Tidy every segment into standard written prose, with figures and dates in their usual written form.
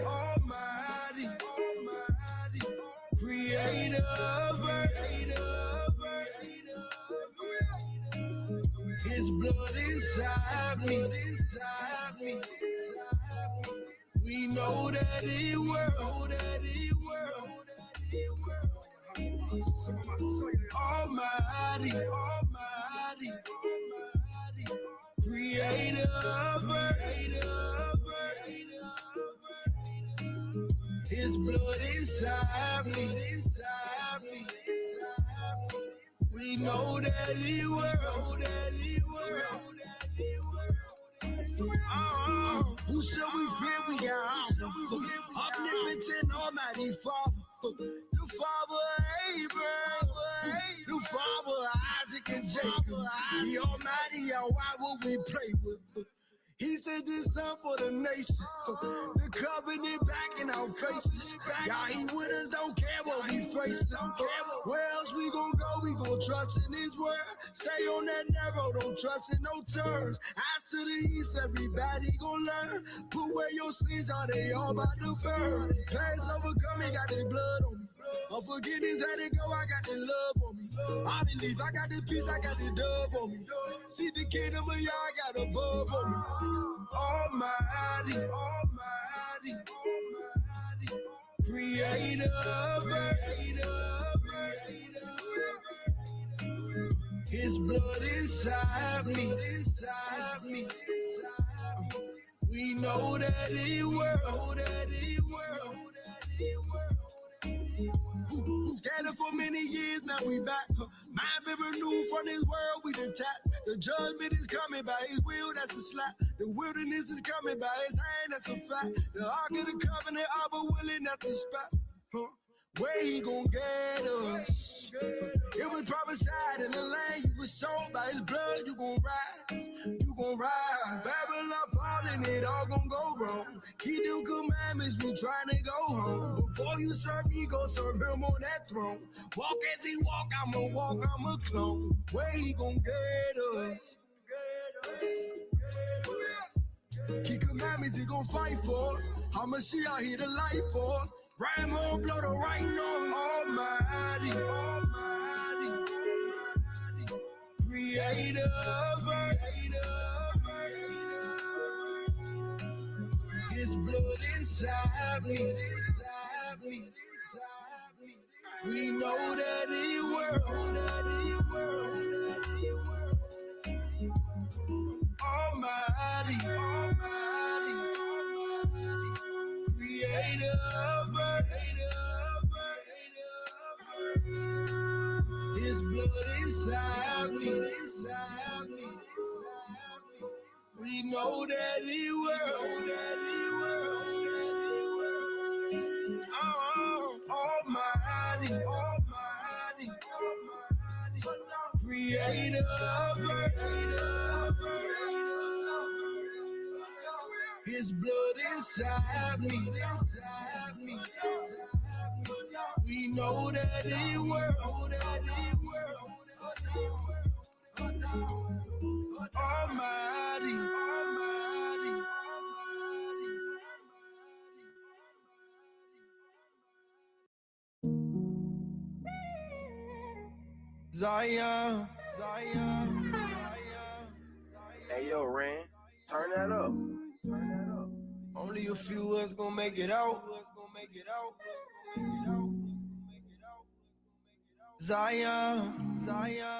Almighty, Creator of earth. His blood inside me. We know that it works. Almighty, Creator of earth. His blood inside me. We know that it works. Who shall we fear? We got omnipotent, almighty Father, the Father of Abraham, the Father of Isaac and Jacob, the Almighty. Why would we play with? He sent his son for the nation, the covenant back in our faces. Y'all, he with us, don't care what we face. Where else we gon' go? We gon' trust in his word. Stay on that narrow, don't trust in no turns. Eyes to the east, everybody gon' learn. Put away your sins, are they all about to burn? Past overcoming, got their blood on me. Unforgiveness had to go, I got the love on me. I believe I got the peace, I got the dove on me. See the kingdom of y'all, I got above on me. Almighty, Creator of earth. His blood inside me. We know that it works. Scattered for many years, now we back. Mind been renewed from this world, we detached. The judgment is coming by his will, that's a slap. The wilderness is coming by his hand, that's a fact. The ark of the covenant, all but willing, that's a spot. Where he gon' get us? It was prophesied in the land you was sold by his blood. You gon' rise. Babylon falling, it all gon' go wrong. Keep them commandments, we tryna go home. Before you serve me, go serve him on that throne. Walk as he walk, I'ma walk, I'm a clone. Where he gon' get us? Keep commandments, he gon' fight for us. How much she out here to life for us? Rhyme on, blow the right note. Almighty, Creator of earth. His blood inside me. We know that it works. Almighty, Creator of earth. His blood inside me. We know that it works. Almighty, Creator of earth. His blood inside me. We know that it works. Almighty. Zion. Hey yo, Ren, turn that up. Only a few of us gon' make it out. Zion,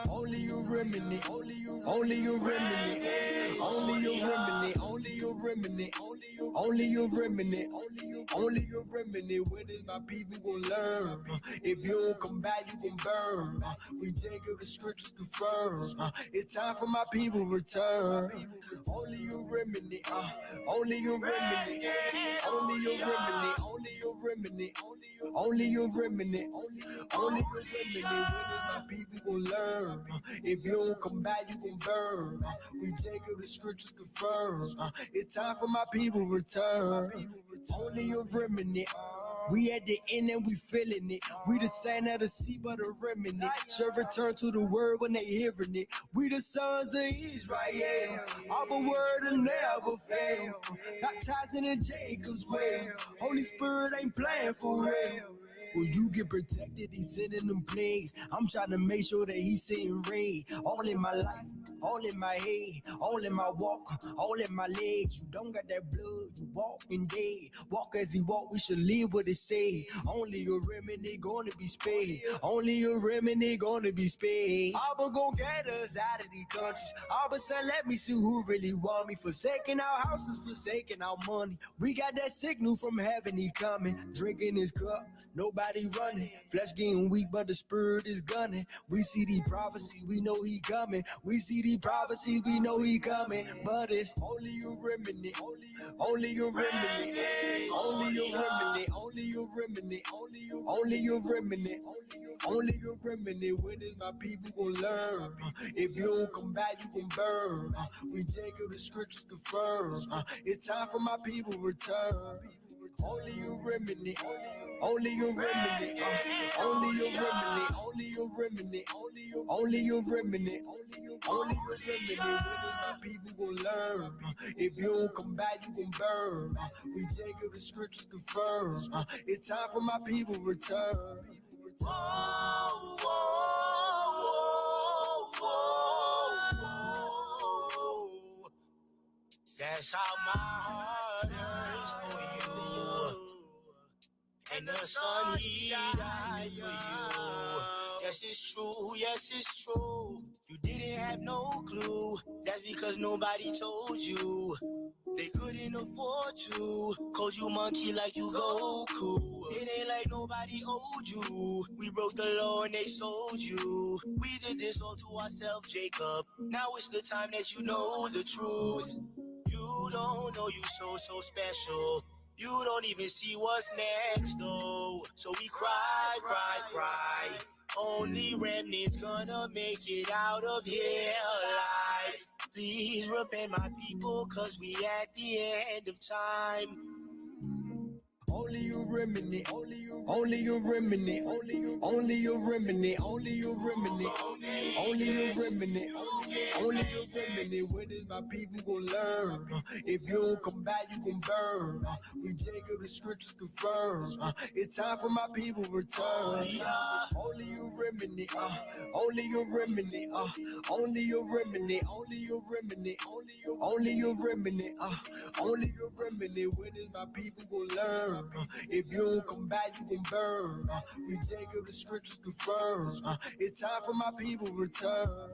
only you remnant, only you remnant, only you remnant, only you remnant, only you remnant, only you remnant. When is my people gon' learn? If you don't come back, you gon' burn. We take up the scriptures confirm. It's time for my people return. Only you remnant, only you remnant, only you remnant, only you remnant, only you remnant, only you remnant. When is my people gon' learn? If you don't come back, you gon' burn. We take up the scriptures confirm. It's time for my people return. Only a remnant. We at the end and we feeling it. We the sand of the sea, but a remnant. Should return to the word when they hearing it. We the sons of Israel. Our word will never fail. Baptizing in Jacob's well. Holy Spirit ain't playing for real. When you get protected, he's sending them plagues. I'm trying to make sure that he's sitting rain. All in my life, all in my head, all in my walk, all in my legs. You don't got that blood, you walking dead. Walk as he walk, we should live what it say. Only a remnant gonna be spared. Only a remnant gonna be spared. Abba gon' get us out of these countries. Abba son, let me see who really want me. Forsaking our houses, forsaking our money. We got that signal from heaven, he coming. Drinking his cup, nobody running. Flesh getting weak, but the spirit is gunning. We see the prophecy, we know he coming. We see the prophecy, we know he coming. But it's only a remnant, only a remnant, only a remnant, only a remnant, only a remnant, only a remnant. When is my people gonna learn? If you don't come back, you gon' burn. We take of the scriptures confirm. It's time for my people return. Only a remnant, only a remnant, only a remnant, only a remnant, only a remnant, only a remnant. When is my people gonna learn? If you don't come back, you gon' burn. We take of the scriptures confirm. It's time for my people return. Whoa, whoa, whoa, whoa. That's how my heart hurts for you. And the son he died for you. Yes, it's true, yes, it's true. You didn't have no clue. That's because nobody told you. They couldn't afford to. Called you monkey like you Goku. It ain't like nobody owed you. We broke the law and they sold you. We did this all to ourselves, Jacob. Now it's the time that you know the truth. You don't know you so special. You don't even see what's next, though. So we cry, cry, cry. Only remnants gonna make it out of here alive. Please repent, my people, cause we at the end of time. Only a remnant, only a remnant, only a remnant, only a remnant, only a remnant, only a remnant. When is my people gonna learn? If you don't come back, you gon' burn. We take of the scriptures confirm. It's time for my people return. Only a remnant, only a remnant, only a remnant, only a remnant, only a remnant, only a remnant. When is my people gonna learn? If you don't come back, you gon' burn. We take of the scriptures confirm. It's time for my people return.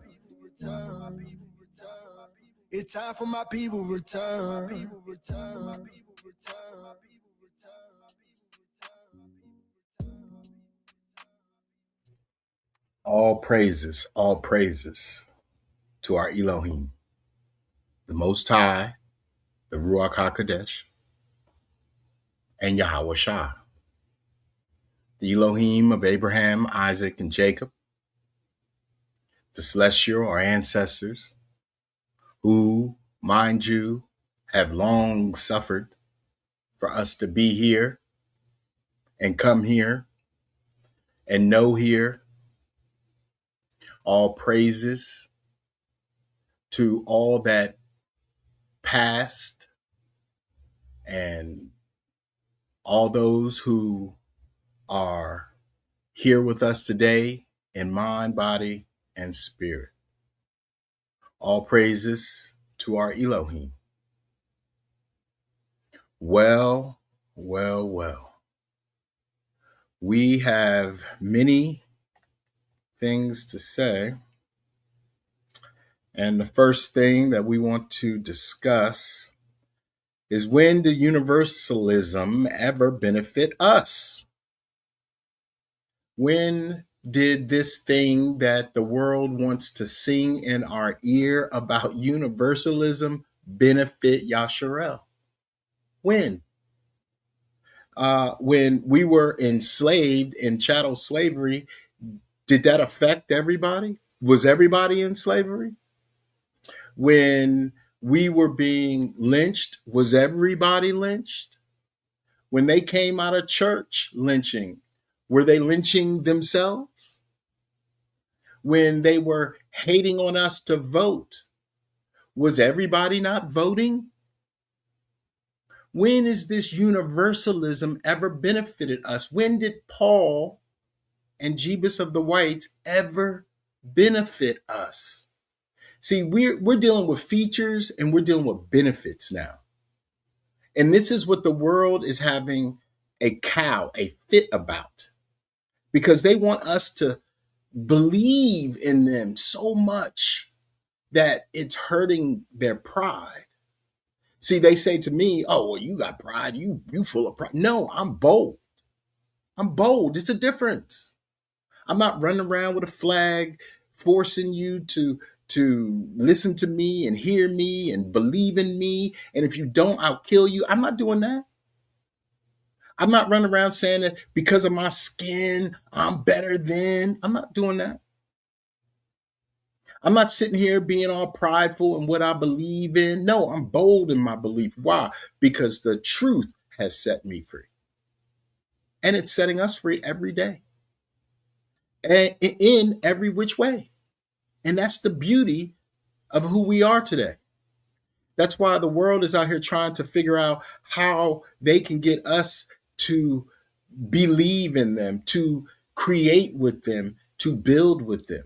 It's time for my people return. All praises to our Elohim, the Most High, the Ruach HaKodesh, and Yahweh Shah, the Elohim of Abraham, Isaac, and Jacob, the celestial, our ancestors, who, mind you, have long suffered for us to be here and come here and know here. All praises to all that passed and all those who are here with us today in mind, body, and spirit. All praises to our Elohim. Well. We have many things to say. And the first thing that we want to discuss is, when did universalism ever benefit us? When did this thing that the world wants to sing in our ear about universalism benefit Yashar'EL? When? When we were enslaved in chattel slavery, did that affect everybody? Was everybody in slavery? When we were being lynched, was everybody lynched? When they came out of church lynching, were they lynching themselves? When they were hating on us to vote, was everybody not voting? When has this universalism ever benefited us? When did Paul and Jebus of the Whites ever benefit us? See, we're dealing with features and we're dealing with benefits now. And this is what the world is having a fit about, because they want us to believe in them so much that it's hurting their pride. See, they say to me, "Oh, well, you got pride. You full of pride." No, I'm bold. I'm bold. It's a difference. I'm not running around with a flag forcing you to listen to me and hear me and believe in me. And if you don't, I'll kill you. I'm not doing that. I'm not running around saying that because of my skin, I'm better than. I'm not doing that. I'm not sitting here being all prideful in what I believe in. No, I'm bold in my belief. Why? Because the truth has set me free. And it's setting us free every day. And in every which way. And that's the beauty of who we are today. That's why the world is out here trying to figure out how they can get us to believe in them, to create with them, to build with them.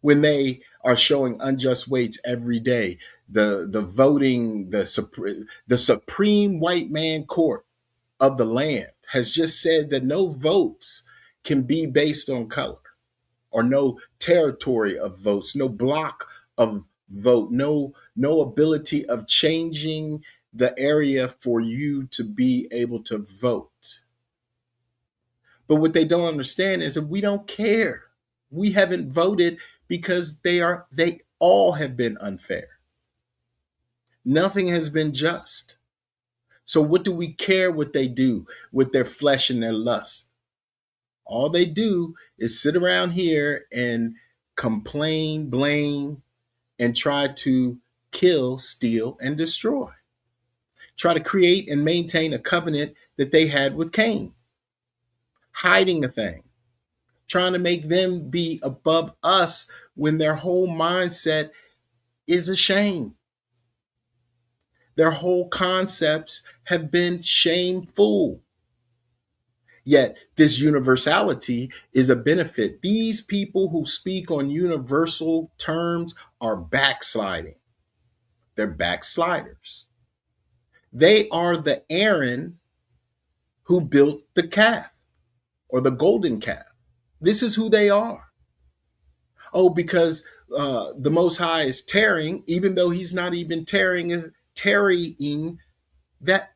When they are showing unjust weights every day, the voting, the Supreme White Man Court of the land has just said that no votes can be based on color, or no territory of votes, no block of vote, no ability of changing the area for you to be able to vote. But what they don't understand is that we don't care. We haven't voted because they all have been unfair. Nothing has been just. So what do we care what they do with their flesh and their lust? All they do is sit around here and complain, blame, and try to kill, steal, and destroy. Try to create and maintain a covenant that they had with Cain. Hiding a thing. Trying to make them be above us when their whole mindset is a shame. Their whole concepts have been shameful. Yet this universality is a benefit. These people who speak on universal terms are backsliding. They're backsliders. They are the Aaron who built the calf or the golden calf. This is who they are. Oh, because the Most High is tarrying, even though he's not even tarrying that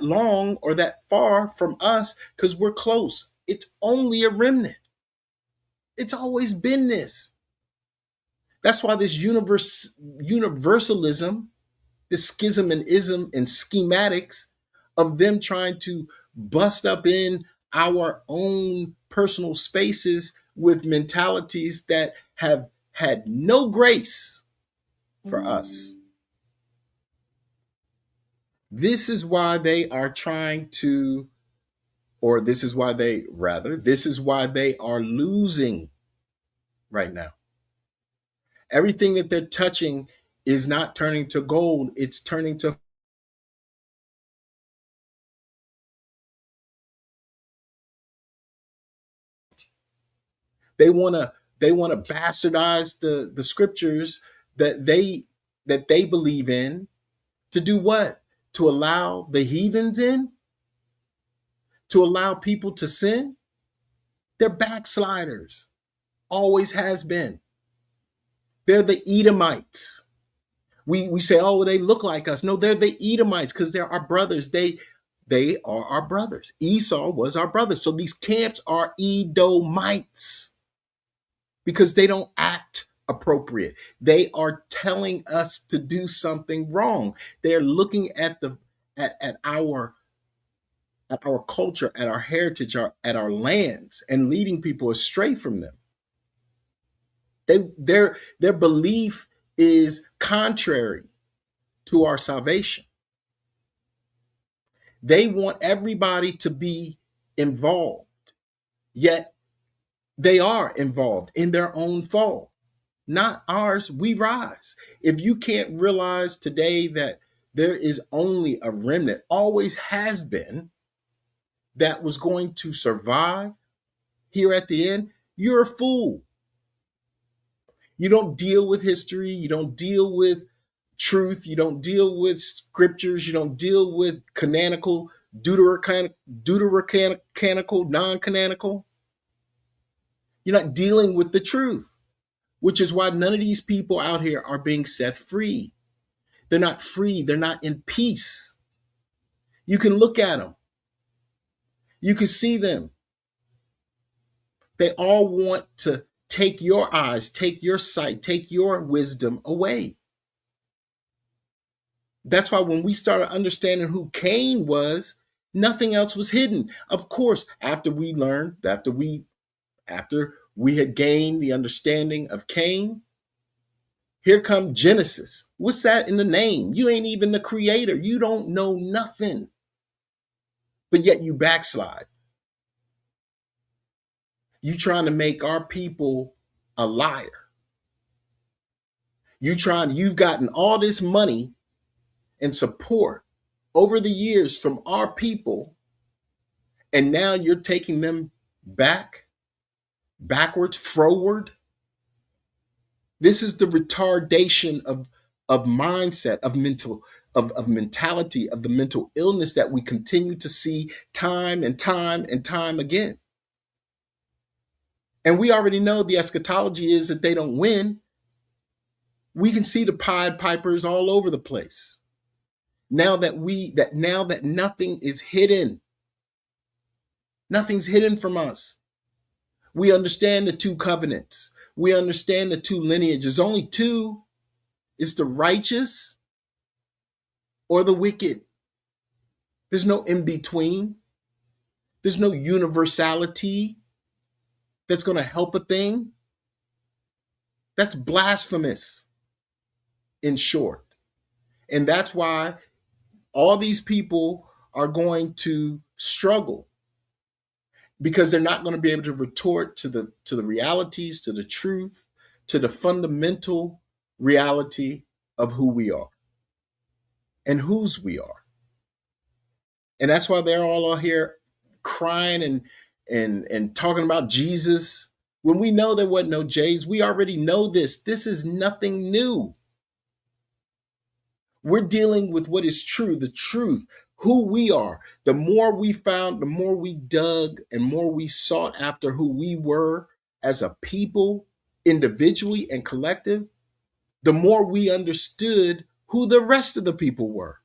long or that far from us, because we're close. It's only a remnant. It's always been this. That's why this universalism, this schism and ism and schematics of them trying to bust up in our own personal spaces with mentalities that have had no grace for us. This is why they are trying to, or this is why they are losing right now. Everything that they're touching is not turning to gold, it's turning to they want to bastardize the scriptures that they believe in, to do what? To allow the heathens in? To allow people to sin? They're backsliders. Always has been. They're the Edomites. We say, oh, they look like us. No, they're the Edomites because they're our brothers. They are our brothers. Esau was our brother. So these camps are Edomites because they don't act appropriate. They are telling us to do something wrong. They're looking at our culture, at our heritage, at our lands, and leading people astray from them. Their belief is contrary to our salvation. They want everybody to be involved, yet they are involved in their own fall, not ours. We rise. If you can't realize today that there is only a remnant, always has been, that was going to survive here at the end, you're a fool. You don't deal with history. You don't deal with truth. You don't deal with scriptures. You don't deal with canonical, deuterocanonical, non-canonical. You're not dealing with the truth, which is why none of these people out here are being set free. They're not free. They're not in peace. You can look at them. You can see them. They all want to take your eyes, take your sight, take your wisdom away. That's why when we started understanding who Cain was, nothing else was hidden. Of course, after we had gained the understanding of Cain, here come Genesis. What's that in the name? You ain't even the creator. You don't know nothing. But yet you backslide. You trying to make our people a liar. You've gotten all this money and support over the years from our people, and now you're taking them backwards, forward. This is the retardation of mindset, of mentality, of the mental illness that we continue to see time and time and time again. And we already know the eschatology is that they don't win. We can see the Pied Pipers all over the place. Now that nothing is hidden, nothing's hidden from us. We understand the two covenants. We understand the two lineages. There's only two. It's the righteous or the wicked. There's no in between. There's no universality that's going to help a thing. That's blasphemous, in short. And that's why all these people are going to struggle, because they're not going to be able to retort to the realities, to the truth, to the fundamental reality of who we are and whose we are. And that's why they're all out here crying and talking about Jesus, when we know there wasn't no J's. We already know this. This is nothing new. We're dealing with what is true, the truth, who we are. The more we found, the more we dug, and more we sought after who we were as a people, individually and collective, the more we understood who the rest of the people were.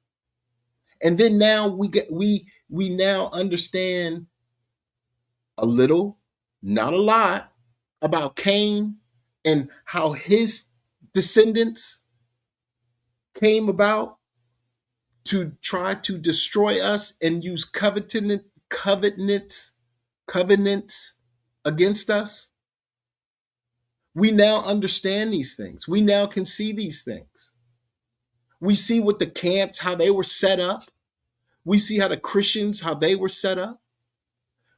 And then now we now understand a little, not a lot, about Cain and how his descendants came about to try to destroy us and use covenants against us. We now understand these things. We now can see these things. We see what the camps, how they were set up. We see how the Christians, how they were set up.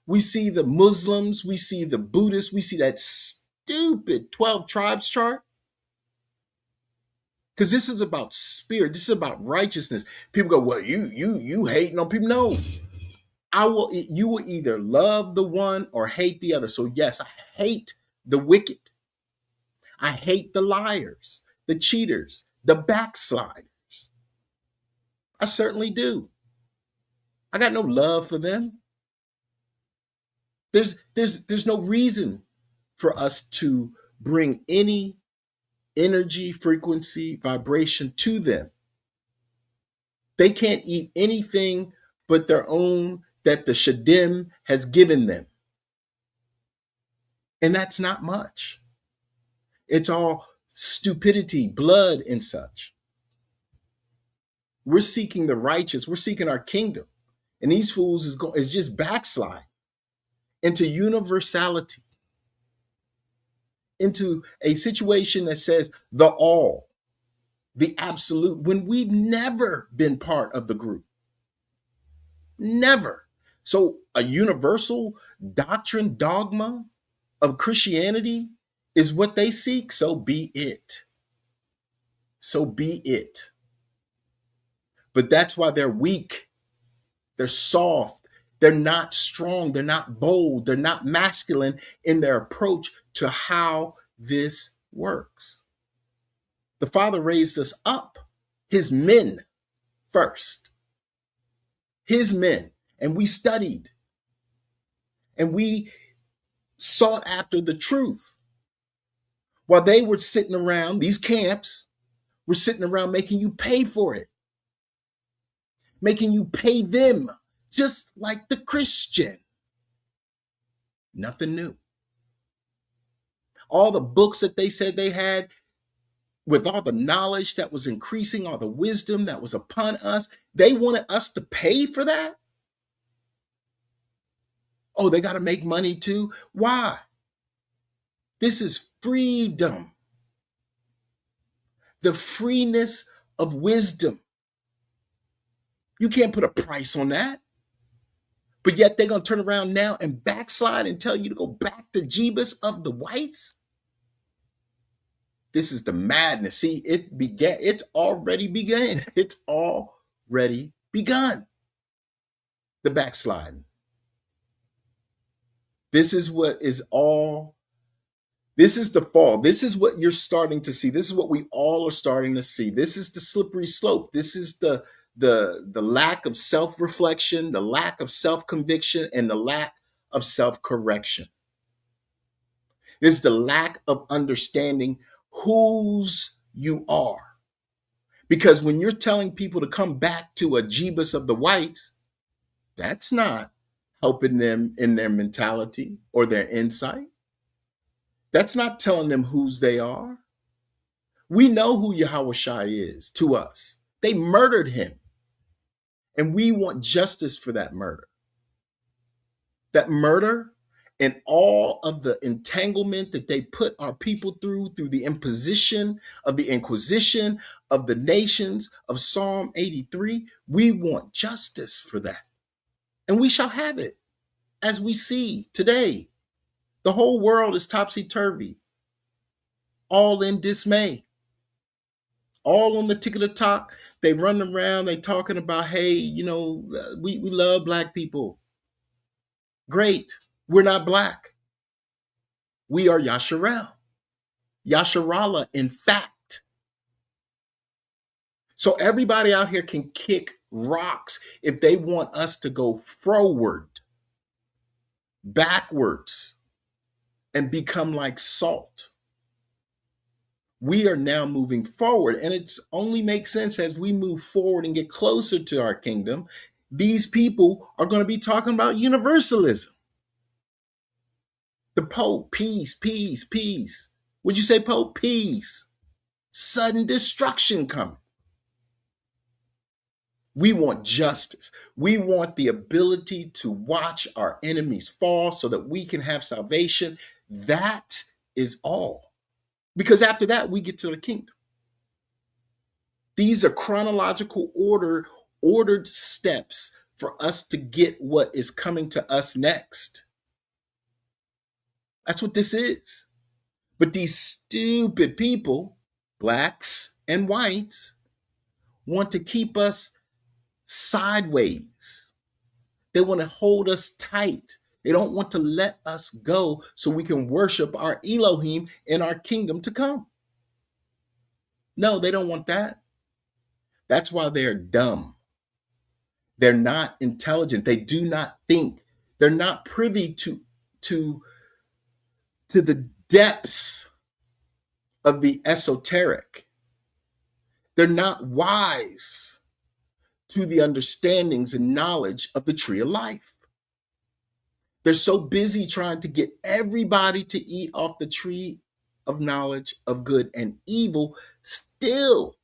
We see the Muslims. We see the Buddhists. We see that stupid 12 tribes chart. Because this is about spirit. This is about righteousness. People go, well, you hating on people. No, you will either love the one or hate the other. So yes, I hate the wicked. I hate the liars, the cheaters, the backsliders. I certainly do. I got no love for them. There's no reason for us to bring any energy, frequency, vibration to them. They can't eat anything but their own that the Shadim has given them. And that's not much. It's all stupidity, blood, and such. We're seeking the righteous. We're seeking our kingdom. And these fools is just backslide into universality, into a situation that says the all, the absolute, when we've never been part of the group. Never. So a universal doctrine, dogma of Christianity is what they seek. So be it. So be it. But that's why they're weak. They're soft. They're not strong. They're not bold. They're not masculine in their approach to how this works. The Father raised us up, his men first, his men. And we studied and we sought after the truth while they were sitting around, these camps were sitting around making you pay for it, making you pay them just like the Christian. Nothing new. All the books that they said they had, with all the knowledge that was increasing, all the wisdom that was upon us, they wanted us to pay for that. Oh, they got to make money too. Why? This is freedom. The freeness of wisdom. You can't put a price on that. But yet they're going to turn around now and backslide and tell you to go back to Jebus of the whites. This is the madness. See, it's already begun. It's already begun. The backsliding. This is what is all, this is the fall. This is what you're starting to see. This is what we all are starting to see. This is the slippery slope. This is the lack of self-reflection, the lack of self-conviction, and the lack of self-correction. This is the lack of understanding whose you are. Because when you're telling people to come back to a Jebus of the whites, that's not helping them in their mentality or their insight. That's not telling them whose they are. We know who Yashar'EL is to us. They murdered him. And we want justice for that murder. That murder and all of the entanglement that they put our people through the imposition of the Inquisition of the nations of Psalm 83, we want justice for that. And we shall have it, as we see today. The whole world is topsy-turvy, all in dismay. All on the tick of the talk. They run around, they talking about, hey, we love black people. Great. We're not black. We are Yashar'EL. Yashar'EL, in fact. So everybody out here can kick rocks if they want us to go forward, backwards, and become like salt. We are now moving forward, and it's only makes sense as we move forward and get closer to our kingdom. These people are going to be talking about universalism. The Pope, peace, peace, peace. Would you say, Pope? Peace. Sudden destruction coming. We want justice. We want the ability to watch our enemies fall so that we can have salvation. That is all. Because after that, we get to the kingdom. These are chronological ordered steps for us to get what is coming to us next. That's what this is. But these stupid people, blacks and whites, want to keep us sideways. They want to hold us tight. They don't want to let us go so we can worship our Elohim in our kingdom to come. No, they don't want that. That's why they're dumb. They're not intelligent. They do not think. They're not privy to the depths of the esoteric. They're not wise to the understandings and knowledge of the tree of life. They're so busy trying to get everybody to eat off the tree of knowledge of good and evil still,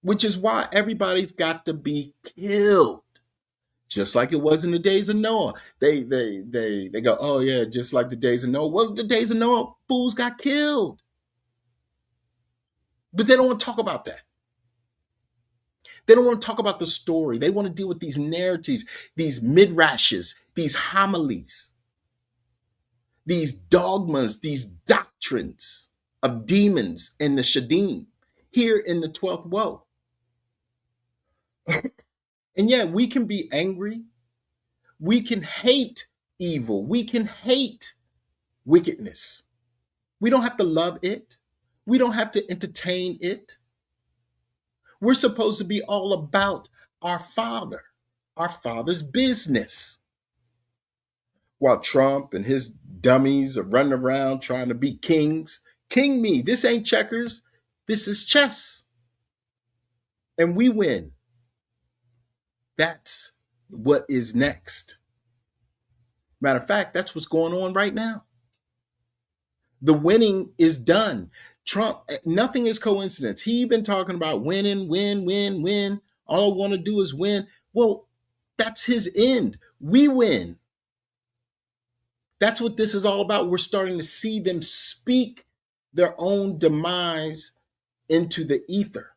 which is why everybody's got to be killed. Just like it was in the days of Noah. They go, oh yeah, just like the days of Noah. Well, the days of Noah, fools got killed. But they don't want to talk about that. They don't want to talk about the story. They want to deal with these narratives, these midrashes, these homilies, these dogmas, these doctrines of demons and the Shadim here in the 12th woe. And yeah, we can be angry. We can hate evil. We can hate wickedness. We don't have to love it. We don't have to entertain it. We're supposed to be all about our Father's business. While Trump and his dummies are running around trying to be kings. King me. This ain't checkers. This is chess. And we win. That's what is next. Matter of fact, that's what's going on right now. The winning is done. Trump, nothing is coincidence. He been talking about winning, win. All I want to do is win. Well, that's his end. We win. That's what this is all about. We're starting to see them speak their own demise into the ether.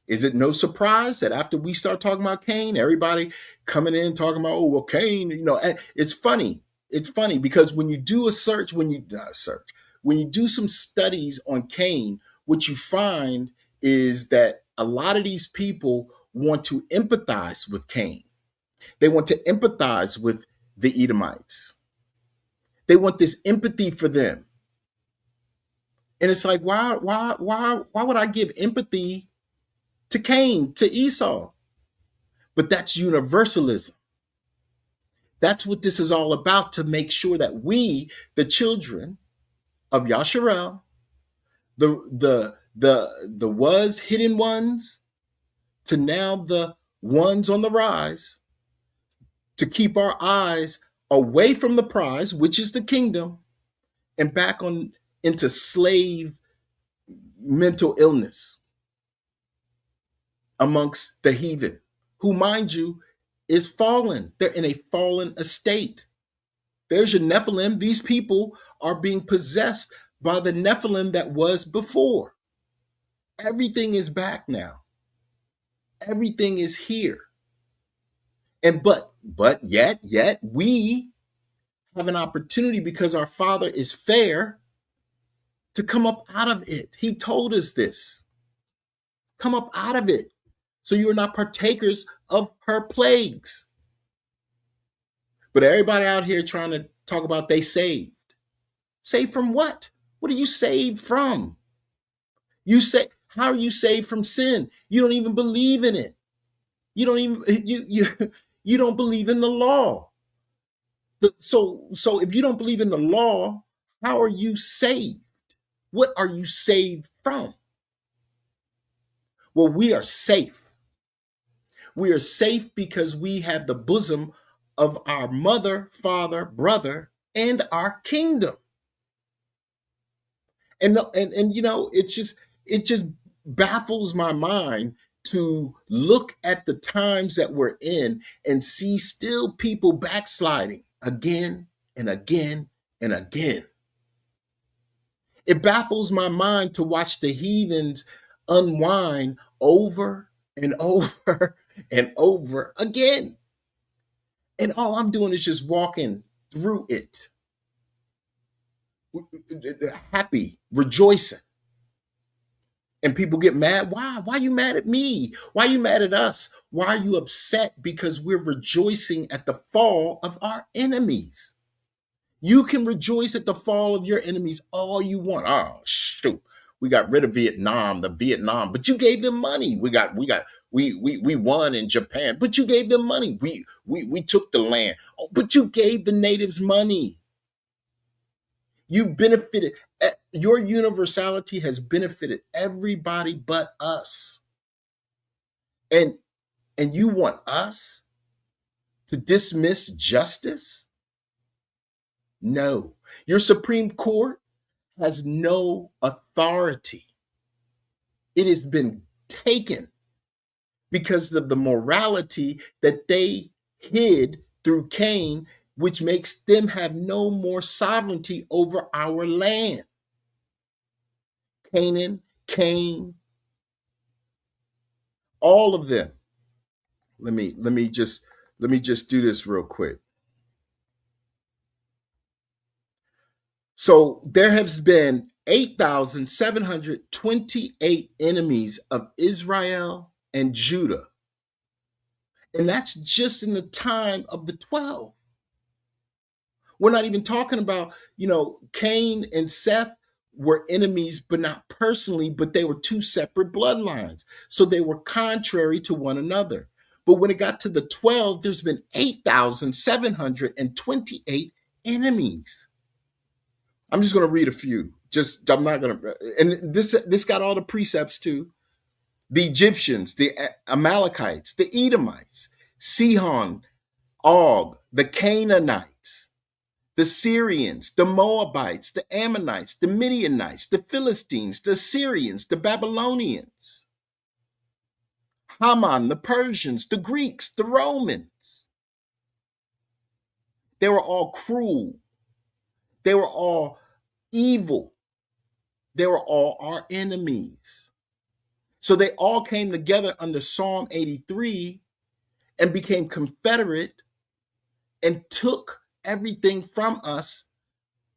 Is it no surprise that after we start talking about Cain, everybody coming in talking about, oh, well, Cain, it's funny. It's funny because when you do a search, when you do some studies on Cain, what you find is that a lot of these people want to empathize with Cain. They want to empathize with the Edomites. They want this empathy for them. And it's like, why would I give empathy to Cain, to Esau? But that's universalism. That's what this is all about, to make sure that we, the children of Yashar'EL, the was hidden ones, to now the ones on the rise, to keep our eyes away from the prize, which is the kingdom, and back on into slave mental illness amongst the heathen, who, mind you, is fallen. They're in a fallen estate. There's your Nephilim. These people are being possessed by the Nephilim that was before. Everything is back now. Everything is here. And but yet we have an opportunity, because our Father is fair, to come up out of it. He told us this. Come up out of it, so you are not partakers of her plagues. But everybody out here trying to talk about they saved. Saved from what? What are you saved from? How are you saved from sin? You don't even believe in it. You don't even you don't believe in the law. So if you don't believe in the law, how are you saved? What are you saved from? Well, we are safe. We are safe because we have the bosom of our mother, father, brother, and our kingdom. And it just baffles my mind to look at the times that we're in and see still people backsliding again and again and again. It baffles my mind to watch the heathens unwind over and over and over again. And all I'm doing is just walking through it, happy, rejoicing. And people get mad. Why? Why are you mad at me? Why are you mad at us? Why are you upset? Because we're rejoicing at the fall of our enemies. You can rejoice at the fall of your enemies all you want. Oh, shoot. We got rid of Vietnam, but you gave them money. We won in Japan, but you gave them money. We took the land, but you gave the natives money. You benefited. Your universality has benefited everybody but us. And you want us to dismiss justice? No. Your Supreme Court has no authority. It has been taken because of the morality that they hid through Cain, which makes them have no more sovereignty over our land. Cain, All of them. Let me just do this real quick. So there has been 8,728 enemies of Israel and Judah. And that's just in the time of the 12. We're not even talking about, Cain and Seth were enemies, but not personally, but they were two separate bloodlines. So they were contrary to one another. But when it got to the 12, there's been 8,728 enemies. I'm just going to read a few. I'm not going to, and this got all the precepts too. The Egyptians, the Amalekites, the Edomites, Sihon, Og, the Canaanites, the Syrians, the Moabites, the Ammonites, the Midianites, the Philistines, the Syrians, the Babylonians, Haman, the Persians, the Greeks, the Romans. They were all cruel. They were all evil. They were all our enemies. So they all came together under Psalm 83 and became confederate and took everything from us,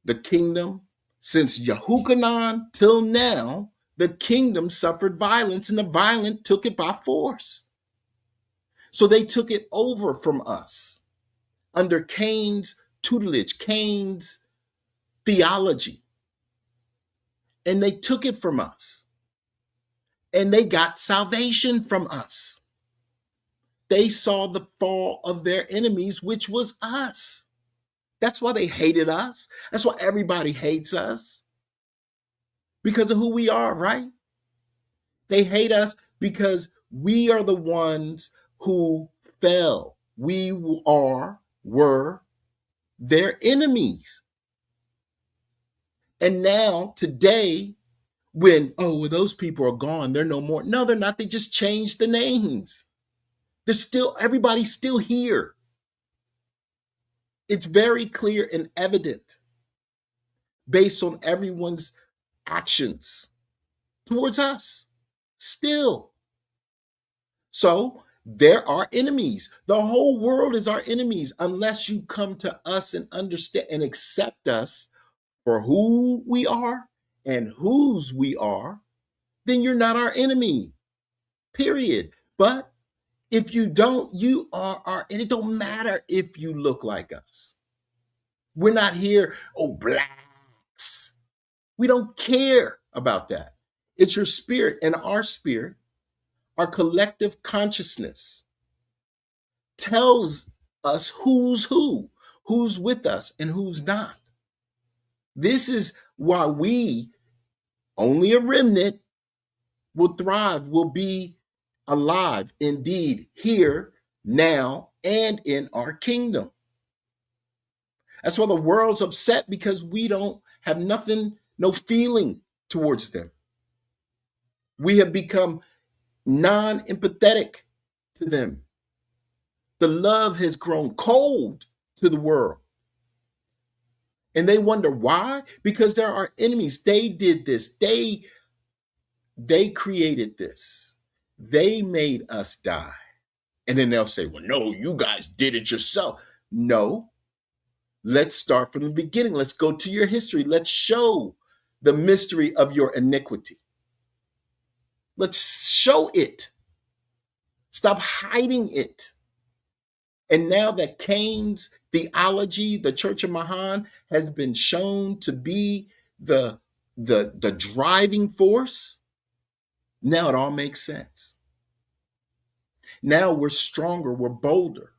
the kingdom. Since Yehukanan till now, the kingdom suffered violence and the violent took it by force. So they took it over from us under Cain's tutelage, Cain's theology. And they took it from us. And they got salvation from us. They saw the fall of their enemies, which was us. That's why they hated us. That's why everybody hates us. Because of who we are, right? They hate us because we are the ones who fell. We were their enemies. And now, today, those people are gone, they're no more. No, they're not. They just changed the names. Everybody's still here. It's very clear and evident based on everyone's actions towards us. Still. So there are enemies. The whole world is our enemies unless you come to us and understand and accept us for who we are and whose we are, then you're not our enemy, period. But if you don't, you are and it don't matter if you look like us. We're not here, blacks. We don't care about that. It's your spirit and our spirit, our collective consciousness tells us who's with us and who's not. This is why we, only a remnant, will thrive, will be alive, indeed, here, now, and in our kingdom. That's why the world's upset, because we don't have nothing, no feeling towards them. We have become non-empathetic to them. The love has grown cold to the world. And they wonder why? Because they're our enemies. They did this. They created this. They made us die. And then they'll say, well, no, you guys did it yourself. No. Let's start from the beginning. Let's go to your history. Let's show the mystery of your iniquity. Let's show it. Stop hiding it. And now that Cain's theology, the Church of Mahan, has been shown to be the driving force, now it all makes sense. Now we're stronger, we're bolder,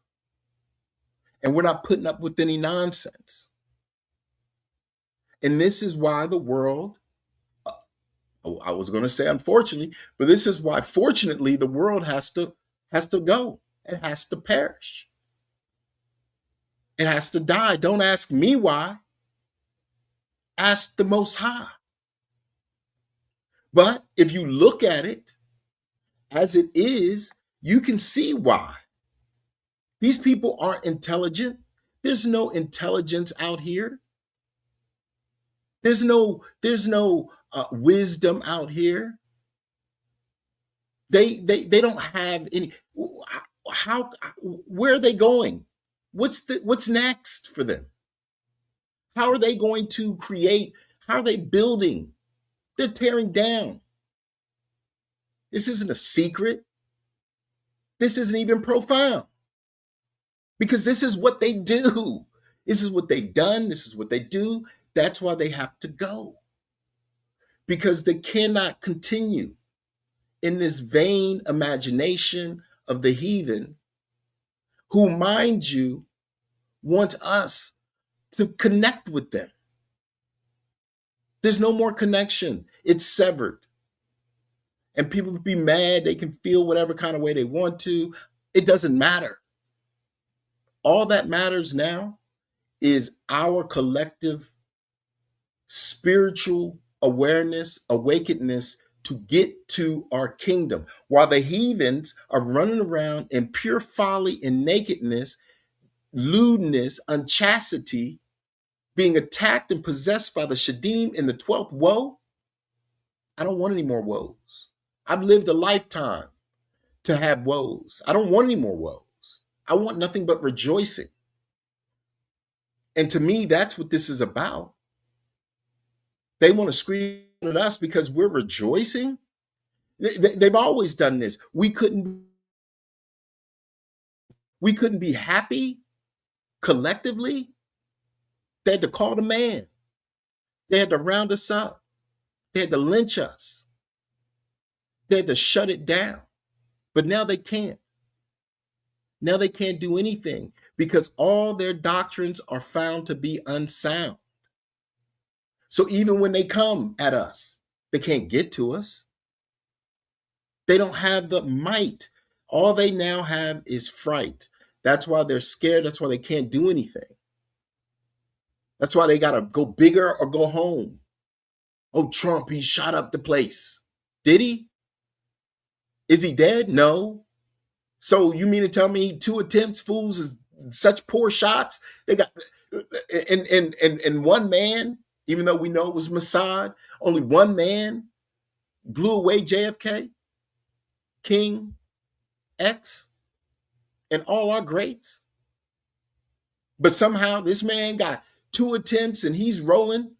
and we're not putting up with any nonsense. And this is why the world, I was going to say unfortunately, but this is why fortunately the world has to go. It has to perish. It has to die. Don't ask me why. Ask the Most High. But if you look at it as it is, you can see why. These people aren't intelligent. There's no intelligence out here. There's no wisdom out here. They don't have any. How? Where are they going? What's next for them? How are they going to create? How are they building? They're tearing down. This isn't a secret. This isn't even profound, because this is what they do. This is what they've done. This is what they do. That's why they have to go, because they cannot continue in this vain imagination of the heathen, who, mind you, want us to connect with them. There's no more connection. It's severed. And people be mad. They can feel whatever kind of way they want to. It doesn't matter. All that matters now is our collective spiritual awareness, awakenedness to get to our kingdom. While the heathens are running around in pure folly and nakedness, lewdness, unchastity, being attacked and possessed by the Shadim in the 12th woe, I don't want any more woes. I've lived a lifetime to have woes. I don't want any more woes. I want nothing but rejoicing. And to me, that's what this is about. They want to scream at us because we're rejoicing. They've always done this. We couldn't be happy collectively. They had to call the man. They had to round us up. They had to lynch us. They had to shut it down. But now they can't. Now they can't do anything because all their doctrines are found to be unsound. So even when they come at us, they can't get to us. They don't have the might. All they now have is fright. That's why they're scared. That's why they can't do anything. That's why they got to go bigger or go home. Oh, Trump, he shot up the place. Did he? Is he dead? No. So you mean to tell me 2 attempts, fools, is such poor shots? They got, and one man, even though we know it was Mossad, only one man blew away JFK, King, X, and all our greats. But somehow this man got 2 attempts and he's rolling,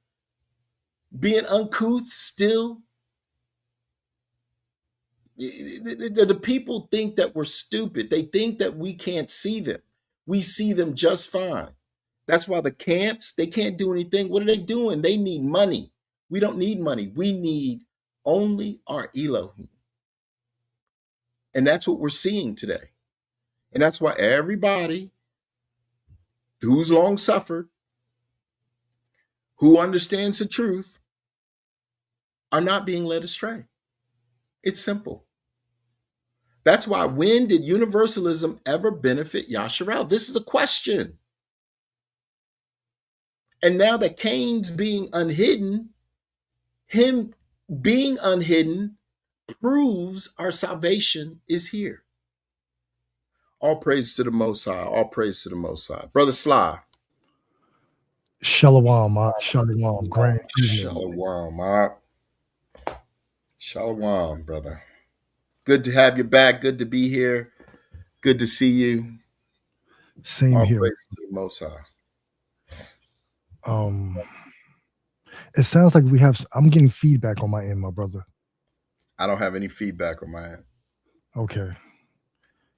being uncouth still. The people think that we're stupid. They think that we can't see them. We see them just fine. That's why the camps, they can't do anything. What are they doing? They need money. We don't need money. We need only our Elohim. And that's what we're seeing today. And that's why everybody who's long suffered, who understands the truth, are not being led astray. It's simple. That's why, when did universalism ever benefit Yashar'EL? This is a question. And now that Cain's being unhidden, him being unhidden proves our salvation is here. All praise to the Most High. All praise to the Most High. Brother Sly. Shalom, Shalom. Grand Shalom, Shalom, brother. Good to have you back. Good to be here. Good to see you. Same All here. praise to the Most High. It sounds like I'm getting feedback on my end, my brother. I don't have any feedback on my end. Okay.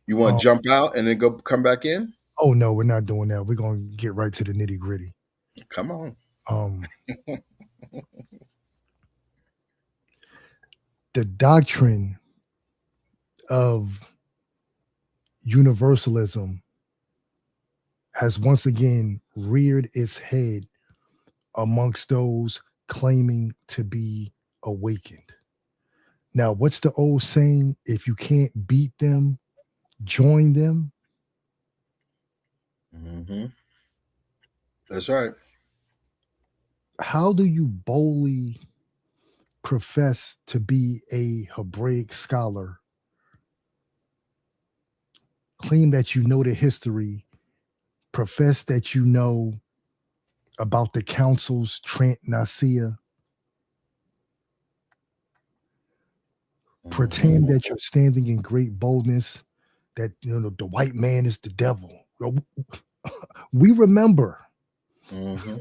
You want to jump out and then come back in? Oh no, we're not doing that. We're gonna get right to the nitty gritty. Come on. The doctrine of universalism has once again reared its head amongst those claiming to be awakened. Now, what's the old saying? If you can't beat them, join them. Mm-hmm. That's right. How do you boldly profess to be a Hebraic scholar, claim that you know the history, profess that you know about the councils, Trent, Nicaea, pretend that you're standing in great boldness, that the white man is the devil. We remember. Mm-hmm.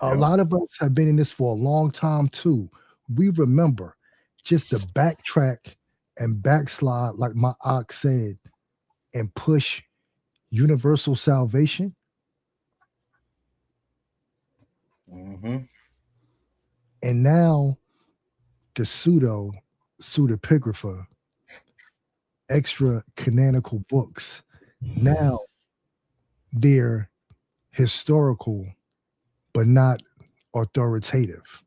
A Yep. lot of us have been in this for a long time too. We remember. Just to backtrack and backslide, like my ox said, and push universal salvation. Mm-hmm. And now the pseudepigrapha, extra canonical books, now they're historical but not authoritative.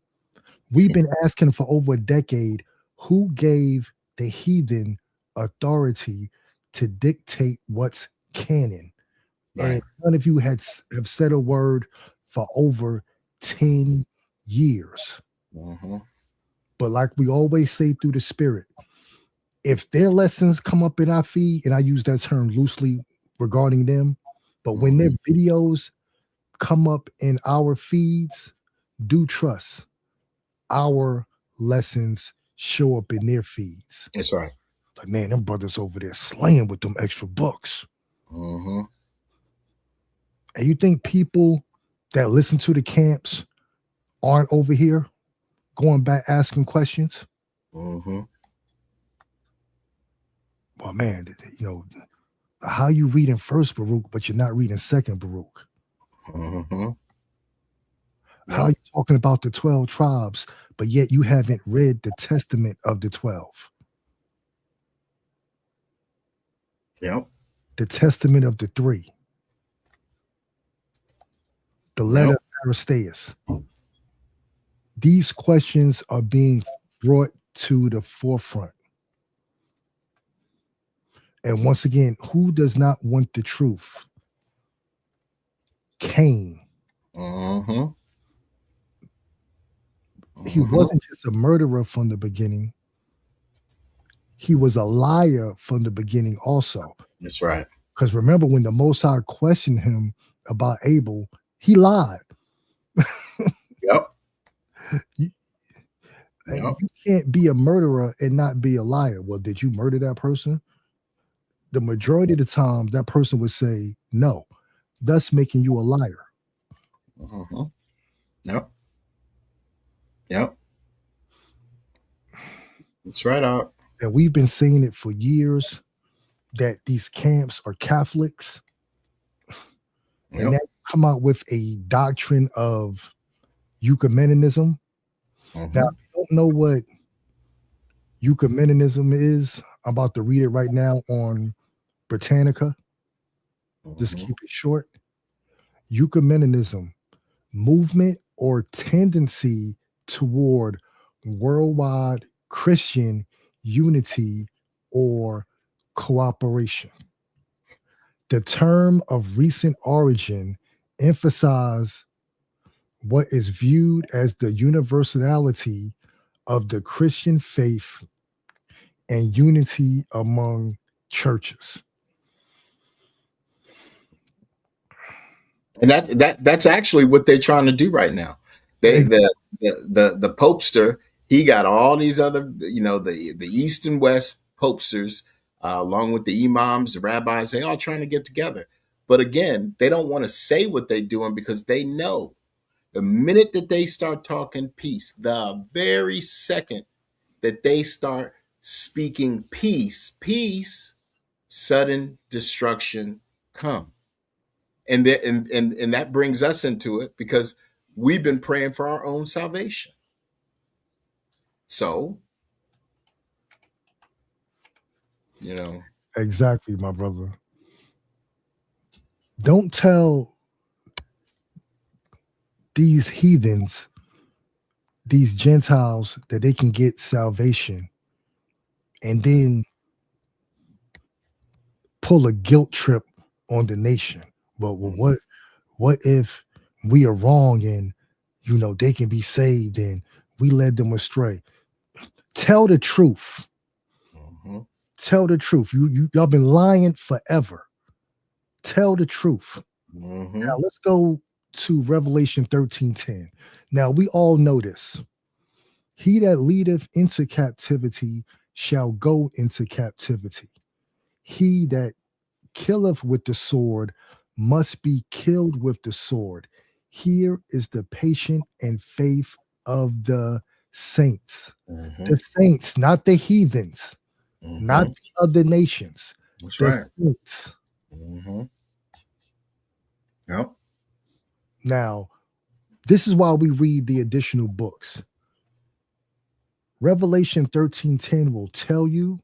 We've been asking for over a decade who gave the heathen authority to dictate what's canon. Right. And none of you have said a word for over 10 years. Mm-hmm. But like we always say through the spirit, if their lessons come up in our feed, and I use that term loosely regarding them, but when their videos come up in our feeds, do trust our lessons show up in their feeds. That's right. Like, man, them brothers over there slaying with them extra books. Mm-hmm. And you think people that listen to the camps aren't over here going back asking questions? Mm-hmm. Well, man, how you reading first Baruch, but you're not reading second Baruch? Mm-hmm. How are you talking about the 12 tribes, but yet you haven't read the testament of the 12? Yep. The testament of the 3. The letter of Aristeas. These questions are being brought to the forefront. And once again, who does not want the truth? Cain. Mm-hmm. He wasn't just a murderer from the beginning. He was a liar from the beginning also. That's right. Because remember, when the Most High questioned him about Abel, he lied. Yep. You can't be a murderer and not be a liar. Well, did you murder that person? The majority of the time, that person would say no, thus making you a liar. Mm-hmm. Yep. Yep. That's right, Art. And we've been saying it for years that these camps are Catholics. Yep. And that come out with a doctrine of ecumenianism. Mm-hmm. Now, if you don't know what ecumenianism is, I'm about to read it right now on Britannica. Just keep it short. Ecumenianism, movement or tendency toward worldwide Christian unity or cooperation. The term of recent origin emphasizes what is viewed as the universality of the Christian faith and unity among churches. And that's actually what they're trying to do right now. The popester, he got all these other, the East and West popesters, along with the imams, the rabbis, they all trying to get together. But again, they don't want to say what they're doing because they know the minute that they start talking peace, the very second that they start speaking peace, sudden destruction come. And that brings us into it because we've been praying for our own salvation. So, Exactly, my brother. Don't tell these heathens, these Gentiles, that they can get salvation and then pull a guilt trip on the nation. But what if we are wrong and they can be saved and we led them astray? Tell the truth. Mm-hmm. Tell the truth. Y'all been lying forever. Tell the truth. Mm-hmm. Now let's go to Revelation 13:10. Now we all know this. He that leadeth into captivity shall go into captivity. He that killeth with the sword must be killed with the sword. Here is the patient and faith of the saints. Mm-hmm. The saints, not the heathens, not Mm-hmm. the other nations. That's The right. saints. Mm-hmm. Yep. Now, this is why we read the additional books. Revelation 13:10 will tell you,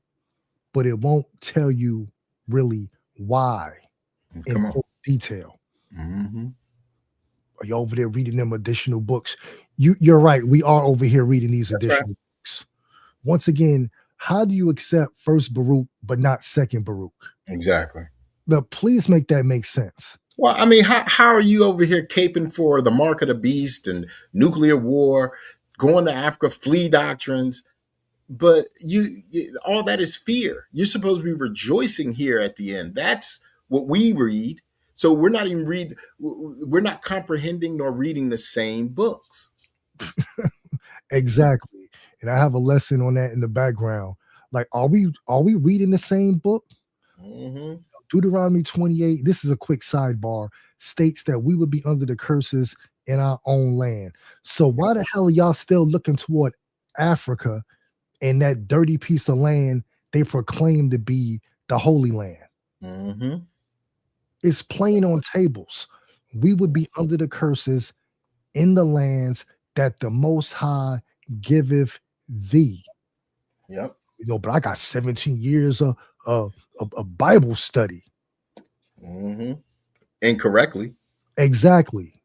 but it won't tell you really why in Come on. full detail. Mm-hmm. Are you over there reading them additional books? You're right. We are over here reading these That's right. additional books. Once again, how do you accept first Baruch but not second Baruch? Exactly. But please make that make sense. Well, I mean, how are you over here caping for the mark of the beast and nuclear war, going to Africa, flea doctrines? But all that is fear. You're supposed to be rejoicing here at the end. That's what we read. So we're not even we're not comprehending nor reading the same books. Exactly. And I have a lesson on that in the background. Like, are we reading the same book? Mm-hmm. Deuteronomy 28, this is a quick sidebar, states that we would be under the curses in our own land. So why the hell are y'all still looking toward Africa and that dirty piece of land they proclaim to be the Holy Land? Mm-hmm. It's plain on tables. We would be under the curses in the lands that the Most High giveth thee. Yep. But I got 17 years of Bible study. Mm-hmm. Incorrectly. Exactly.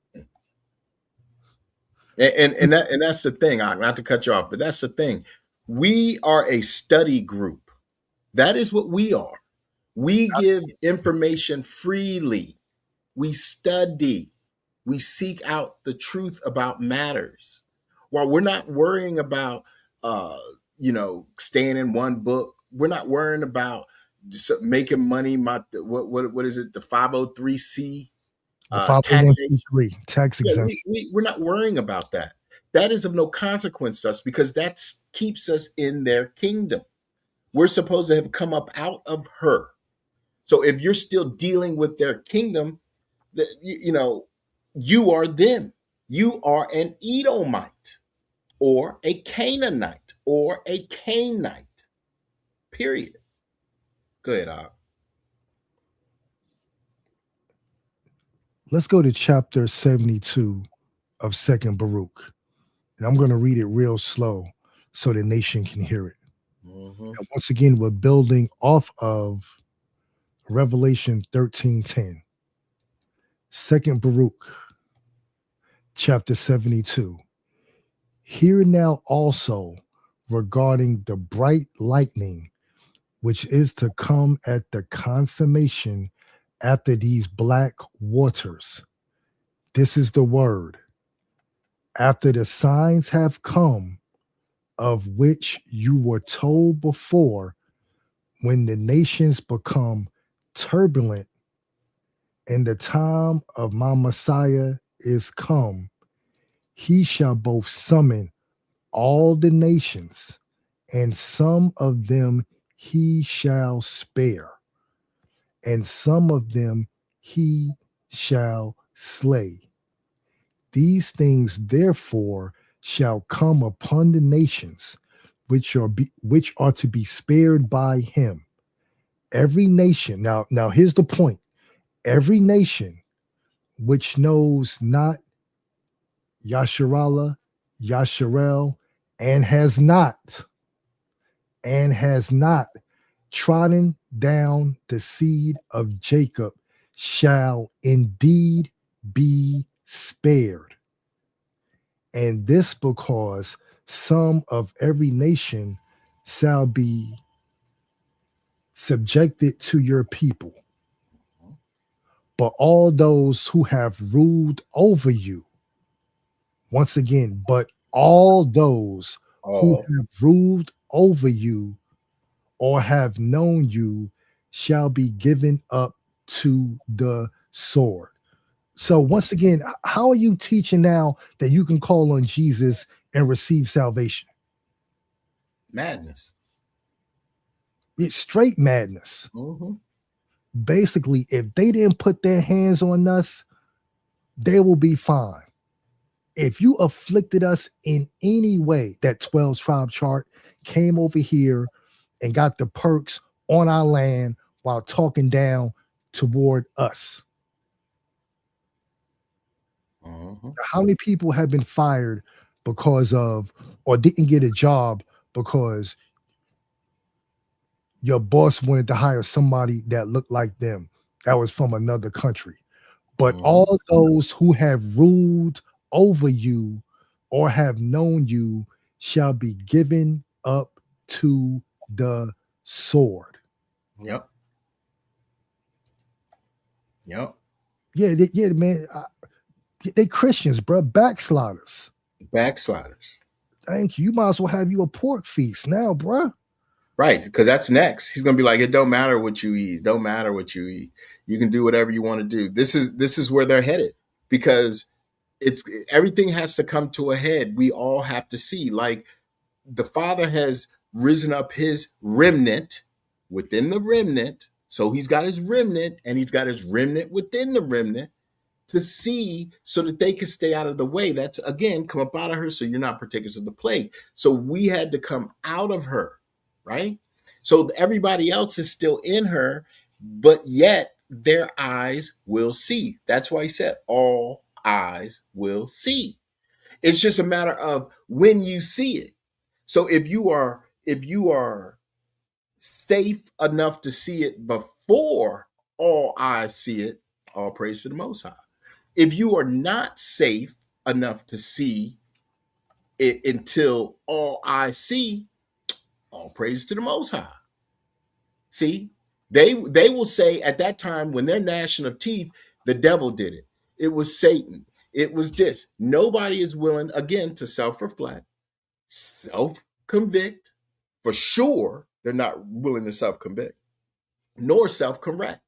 And that's the thing. Not to cut you off, but that's the thing. We are a study group. That is what we are. We give information freely. We study. We seek out the truth about matters. While we're not worrying about, staying in one book, we're not worrying about just making money. What is it? The 503c The taxation. 501c3 tax Yeah, exemption. we're not worrying about that. That is of no consequence to us because that keeps us in their kingdom. We're supposed to have come up out of her. So if you're still dealing with their kingdom, you are them. You are an Edomite or a Canaanite or a Cainite. Period. Go ahead, Op. Let's go to chapter 72 of Second Baruch. And I'm going to read it real slow so the nation can hear it. Mm-hmm. And once again, we're building off of Revelation 13:10. Second Baruch, chapter 72. Hear now also regarding the bright lightning, which is to come at the consummation after these black waters. This is the word. After the signs have come, of which you were told before, when the nations become turbulent and the time of my Messiah is come, he shall both summon all the nations, and some of them he shall spare, and some of them he shall slay. These things therefore shall come upon the nations which are to be spared by him. Every nation, now here's the point. Every nation which knows not Yashar'EL, and has not trodden down the seed of Jacob shall indeed be spared. And this because some of every nation shall be subjected to your people. But all those who have ruled over you, once again, but all those who have ruled over you or have known you shall be given up to the sword. So once again, how are you teaching now that you can call on Jesus and receive salvation? Madness. It's straight madness. Mm-hmm. Basically, if they didn't put their hands on us, they will be fine. If you afflicted us in any way, that 12 tribe chart came over here and got the perks on our land while talking down toward us. Mm-hmm. How many people have been fired because of or didn't get a job because your boss wanted to hire somebody that looked like them that was from another country? But Mm-hmm. all those who have ruled over you or have known you shall be given up to the sword. Yep. Yep. Yeah, man. They Christians, bro. Backsliders. Backsliders. Thank you. You might as well have you a pork feast now, bro. Right, because that's next. He's gonna be like, it don't matter what you eat. Don't matter what you eat. You can do whatever you want to do. This is where they're headed because it's everything has to come to a head. We all have to see like the Father has risen up his remnant within the remnant. So he's got his remnant and he's got his remnant within the remnant to see so that they can stay out of the way. That's again, come up out of her so you're not partakers of the plague. So we had to come out of her, right? So everybody else is still in her, but yet their eyes will see. That's why he said all eyes will see. It's just a matter of when you see it. So if you are safe enough to see it before all eyes see it, all praise to the Most High. If you are not safe enough to see it until all eyes see, all praise to the Most High. See, they will say at that time when they're gnashing of teeth, the devil did it. It was Satan. It was this. Nobody is willing again to self-reflect, self-convict. For sure, they're not willing to self-convict nor self-correct.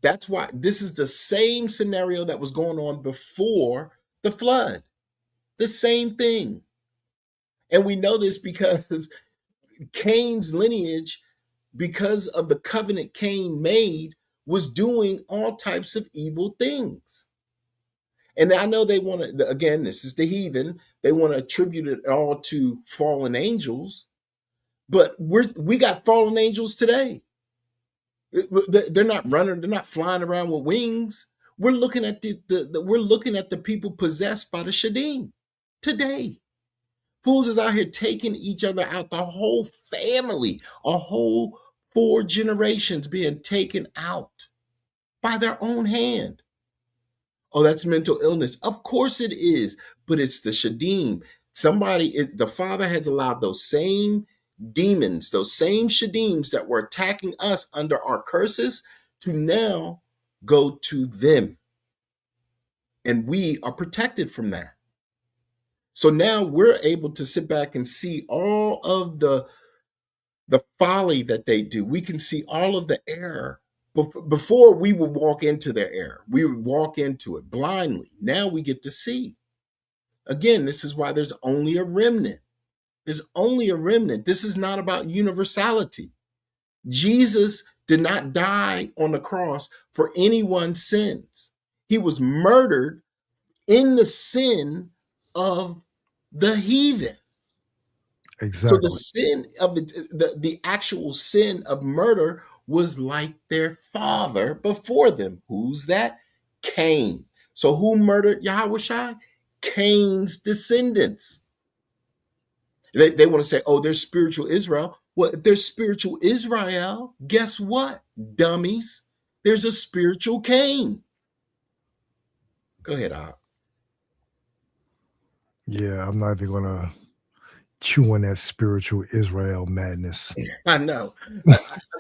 That's why this is the same scenario that was going on before the flood. The same thing. And we know this because Cain's lineage, because of the covenant Cain made, was doing all types of evil things. And I know they want to, again, this is the heathen, they want to attribute it all to fallen angels, but we got fallen angels today. They're not running, they're not flying around with wings. We're looking at we're looking at the people possessed by the Shadim today. Fools is out here taking each other out, the whole family, a whole 4 generations being taken out by their own hand. Oh, that's mental illness. Of course it is, but it's the Shadim. The Father has allowed those same demons, those same Shadims that were attacking us under our curses to now go to them. And we are protected from that. So now we're able to sit back and see all of the folly that they do. We can see all of the error. Before we would walk into their error, we would walk into it blindly. Now we get to see. Again, this is why there's only a remnant. There's only a remnant. This is not about universality. Jesus did not die on the cross for anyone's sins. He was murdered in the sin of the heathen. So the Exactly. sin of the actual sin of murder was like their father before them. Who's that? Cain. So who murdered Yahushua? Cain's descendants. They want to say, oh, there's spiritual Israel. Well, if there's spiritual Israel, guess what, dummies? There's a spiritual Cain. Go ahead, Op. Yeah, I'm not even gonna chew on that spiritual Israel madness. I know.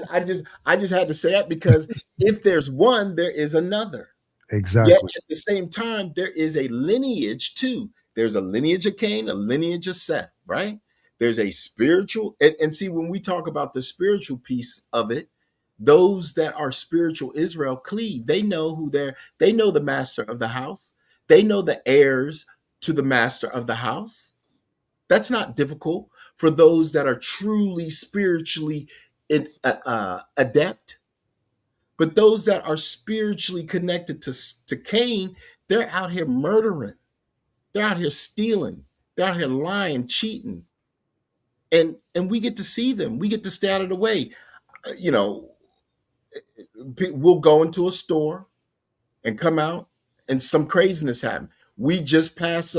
I just had to say that because if there's one, there is another. Yet Exactly. at the same time, there is a lineage too. There's a lineage of Cain, a lineage of Seth, right? There's a spiritual, and see, when we talk about the spiritual piece of it, those that are spiritual Israel cleave. They know the master of the house. They know the heirs to the master of the house. That's not difficult for those that are truly spiritually adept. But those that are spiritually connected to Cain, they're out here murdering. They're out here stealing. They're out here lying, cheating. And we get to see them. We get to stay out of the way. You know, we'll go into a store and come out and some craziness happen. We just pass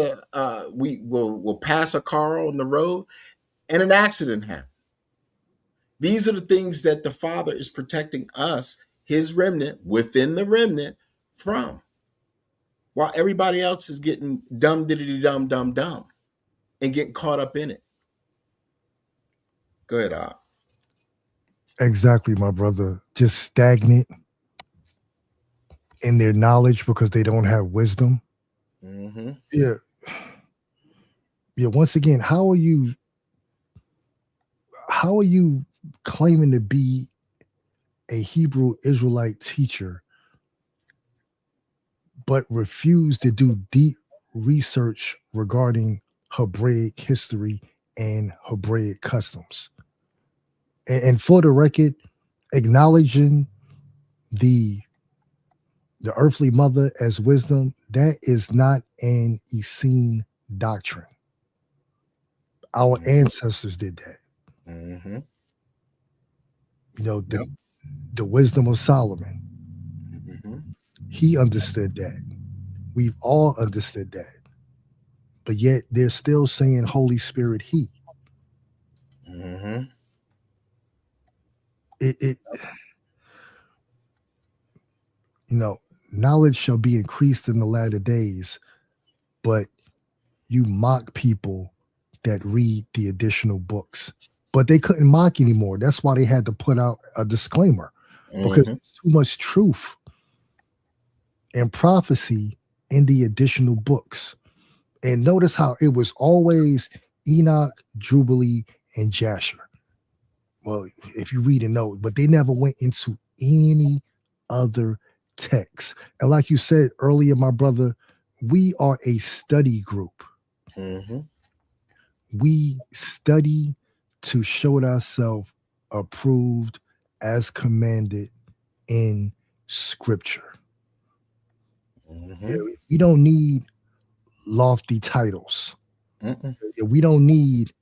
we'll pass a car on the road and an accident happens. These are the things that the Father is protecting us, his remnant, within the remnant, from. While everybody else is getting dumb, diddity, dumb, dumb, dumb, and getting caught up in it. Go ahead, Op. Exactly, my brother. Just stagnant in their knowledge because they don't have wisdom. Mm-hmm. Yeah. Yeah. Once again, how are you claiming to be a Hebrew Israelite teacher, but refuse to do deep research regarding Hebraic history and Hebraic customs? And for the record, acknowledging the earthly mother as wisdom, that is not an Essene doctrine. Our ancestors did that. Mm-hmm. You know, the wisdom of Solomon. Mm-hmm. He understood that. We've all understood that. But yet they're still saying Holy Spirit he. Mm-hmm. It you know, knowledge shall be increased in the latter days, but you mock people that read the additional books. But they couldn't mock anymore. That's why they had to put out a disclaimer, because there's too much truth and prophecy in the additional books. And notice how it was always Enoch, Jubilee, and Jasher. Well, if you read a note, but they never went into any other text. And like you said earlier, my brother, we are a study group. Mm-hmm. We study to show ourselves approved as commanded in Scripture. Mm-hmm. Yeah, we don't need lofty titles. Mm-mm. We don't need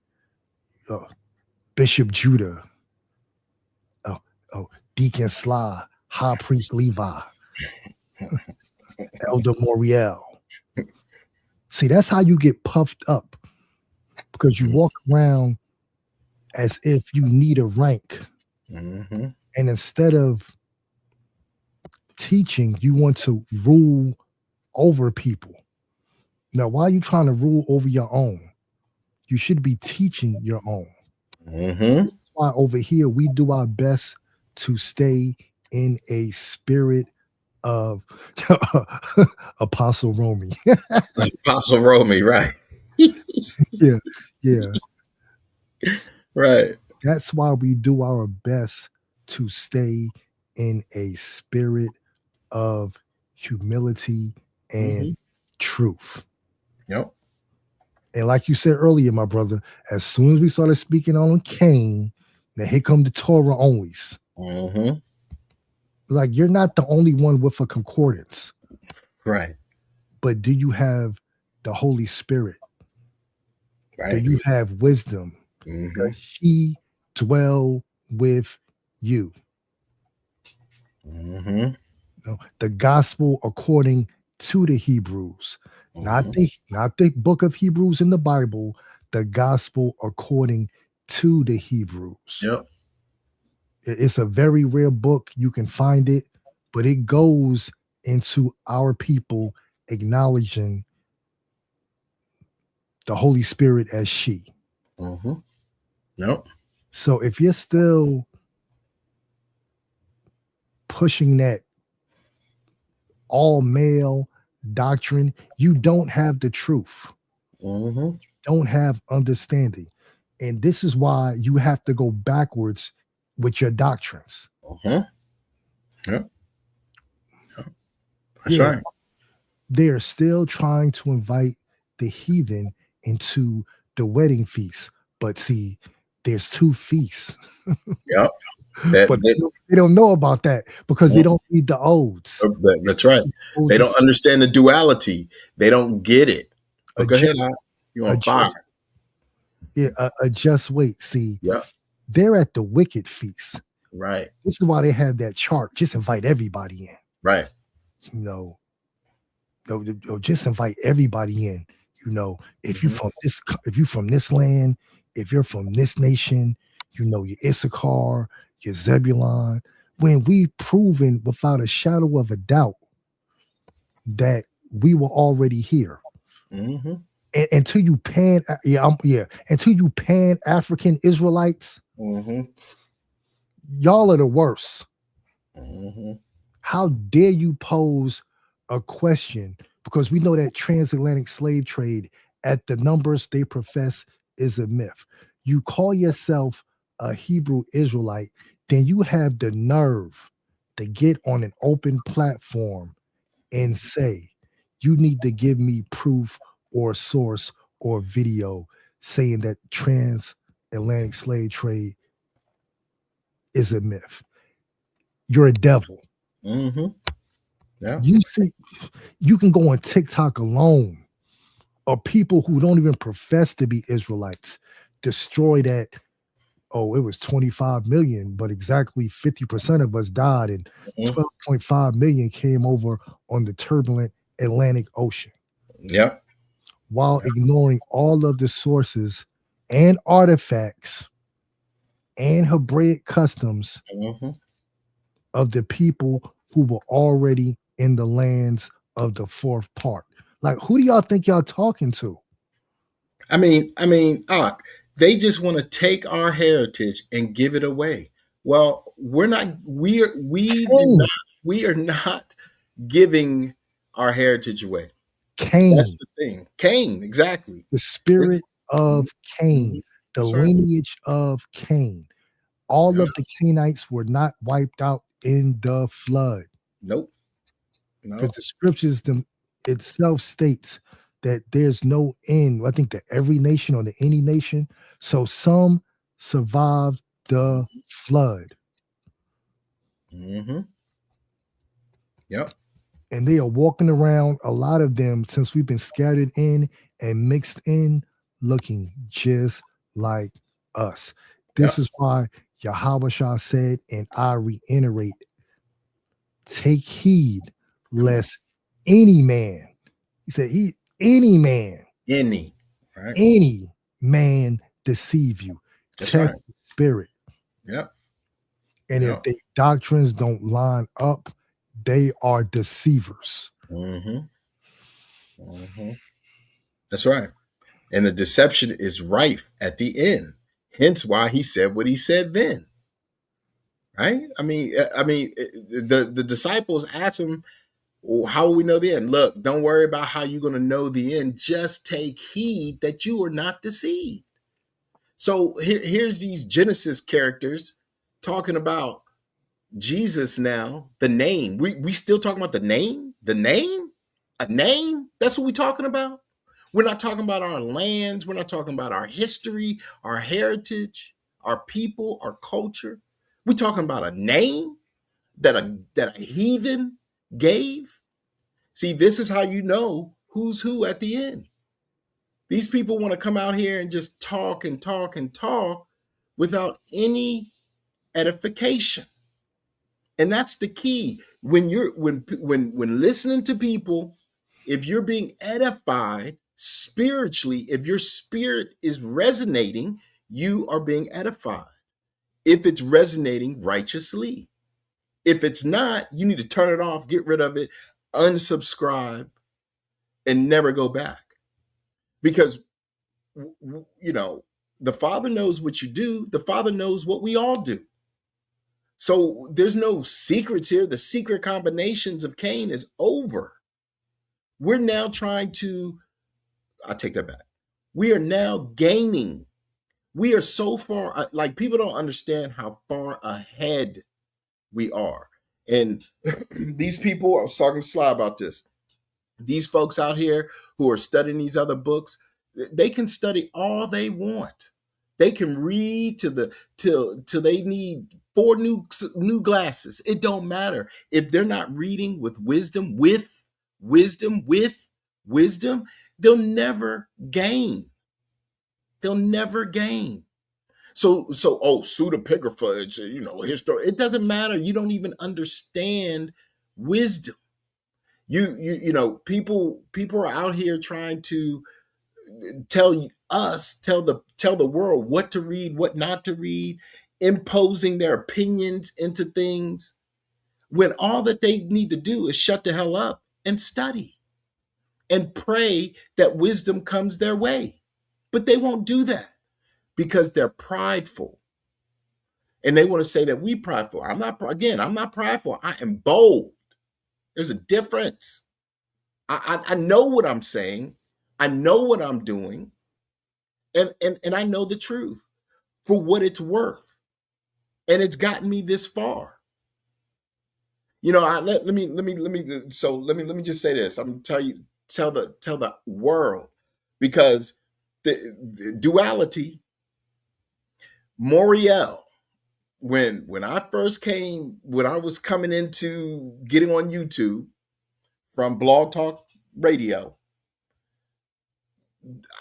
Bishop Judah, Deacon Sly, High Priest Levi, Elder Moriel. See, that's how you get puffed up, because you walk around as if you need a rank. Mm-hmm. And instead of teaching, you want to rule over people. Now, why are you trying to rule over your own? You should be teaching your own. Mm-hmm. That's why over here we do our best to stay in a spirit of Apostle Romy. Apostle Romy, right? Yeah. Right. That's why we do our best to stay in a spirit of humility and truth. Yep. And like you said earlier, my brother, as soon as we started speaking on Cain, now here come the Torah onlys. Mm-hmm. Like, you're not the only one with a concordance. Right. But do you have the Holy Spirit? Right. Do you have wisdom? Mm-hmm. Does she dwell with you? Mm-hmm. You know, the gospel according to the Hebrews, not the book of Hebrews in the Bible, the gospel according to the Hebrews. Yep. It's a very rare book. You can find it, but it goes into our people acknowledging the Holy Spirit as she. Mm-hmm. Yep. So if you're still pushing that all male doctrine, you don't have the truth. Mm-hmm. Don't have understanding. And this is why you have to go backwards with your doctrines. Mm-hmm. Yep. That's right. They're still trying to invite the heathen into the wedding feast. But see, there's two feasts. Yep. But they don't know about that because they don't read the odes. That's right. They don't understand the duality. They don't get it. But go ahead, you're on fire. Yeah, just wait. See, yeah, they're at the wicked feast. Right. This is why they have that chart. Just invite everybody in. Right. Just invite everybody in. If you from this land, if you're from this nation, your Issachar, your Zebulon. When we've proven without a shadow of a doubt that we were already here. Mm-hmm. And until you pan African Israelites, y'all are the worst. How dare you pose a question? Because we know that transatlantic slave trade at the numbers they profess is a myth. You call yourself a Hebrew Israelite, then you have the nerve to get on an open platform and say, you need to give me proof or source or video saying that transatlantic slave trade is a myth. You're a devil. Yeah. You can go on TikTok alone, or people who don't even profess to be Israelites destroy that. Oh, it was 25 million, but exactly 50% of us died, and 12.5 million came over on the turbulent Atlantic Ocean. Yep. While ignoring all of the sources and artifacts and Hebraic customs of the people who were already in the lands of the fourth part. Like, who do y'all think y'all talking to? I mean, they just want to take our heritage and give it away. Well, we are not giving our heritage away. Cain. That's the thing. Cain, exactly. The spirit of Cain, the lineage of Cain. All of the Cainites were not wiped out in the flood. Nope. Because the scriptures itself states that there's no end. I think that every nation or any nation. So some survived the flood. Yep. And they are walking around, a lot of them, since we've been scattered in and mixed in, looking just like us. This is why Yahweh said, and I reiterate, take heed lest any man, he said, any man deceive you. That's Test the spirit. Yep. And if the doctrines don't line up, they are deceivers. That's right. And the deception is rife at the end. Hence why he said what he said then. Right? I mean, the disciples asked him, well, how will we know the end? Look, don't worry about how you're going to know the end. Just take heed that you are not deceived. So here's these Genesis characters talking about Jesus now, the name. We still talking about the name? The name? A name? That's what we're talking about? We're not talking about our lands. We're not talking about our history, our heritage, our people, our culture. We're talking about a name that a heathen gave. See, this is how you know who's who at the end. These people want to come out here and just talk and talk and talk without any edification. And that's the key. When listening to people, if you're being edified spiritually, if your spirit is resonating, you are being edified. If it's resonating righteously. If it's not, you need to turn it off, get rid of it, unsubscribe, and never go back. Because, the Father knows what you do. The Father knows what we all do. So there's no secrets here. The secret combinations of Cain is over. We're now I take that back. We are now gaining. We are so far, like people don't understand how far ahead we are. And these people, I was talking to Sly about this. These folks out here who are studying these other books, they can study all they want. They can read till they need 4 new glasses. It don't matter if they're not reading with wisdom, with wisdom. They'll never gain. They'll never gain. So pseudepigrapha, it's history. It doesn't matter. You don't even understand wisdom. People are out here trying to tell the world what to read, what not to read, imposing their opinions into things, when all that they need to do is shut the hell up and study and pray that wisdom comes their way. But they won't do that because they're prideful. And they want to say that we prideful. I'm not prideful. I am bold. There's a difference. I know what I'm saying. I know what I'm doing. And I know the truth for what it's worth. And it's gotten me this far. Let me just say this. I'm gonna tell the world, because the duality, Yashar'EL, when I first came, when I was coming into getting on YouTube from Blog Talk Radio,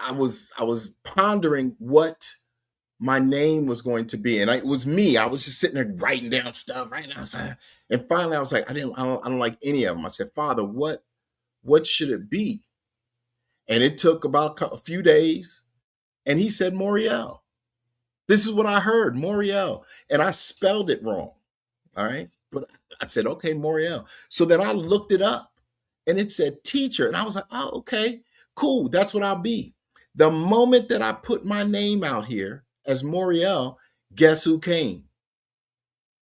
I was pondering what my name was going to be, and it was me. I was just sitting there writing down stuff, and finally I was like, I don't like any of them. I said, Father, what should it be? And it took about a few days, and he said, Yashar'EL. This is what I heard, Yashar'EL, and I spelled it wrong. All right, but I said, okay, Yashar'EL. So then I looked it up, and it said teacher, and I was like, oh, okay, cool. That's what I'll be. The moment that I put my name out here as Yashar'EL, guess who came?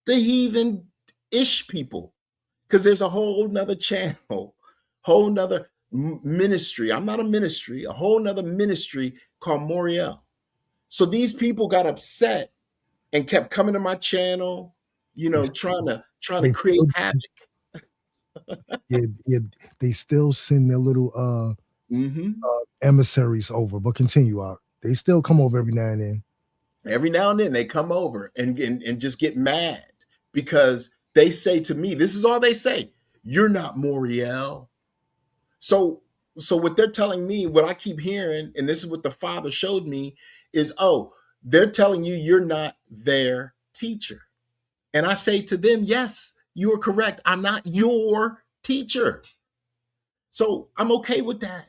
The heathen-ish people, because there's a whole nother channel, whole nother ministry. I'm not a ministry, a whole nother ministry called Yashar'EL. So these people got upset and kept coming to my channel, trying to create havoc. Yeah, they still send their little emissaries over, but continue out. They still come over every now and then. Every now and then they come over and just get mad because they say to me, this is all they say, you're not Yashar'EL. So what they're telling me, what I keep hearing, and this is what the Father showed me, is, they're telling you you're not their teacher. And I say to them, yes, you are correct. I'm not your teacher. So I'm okay with that.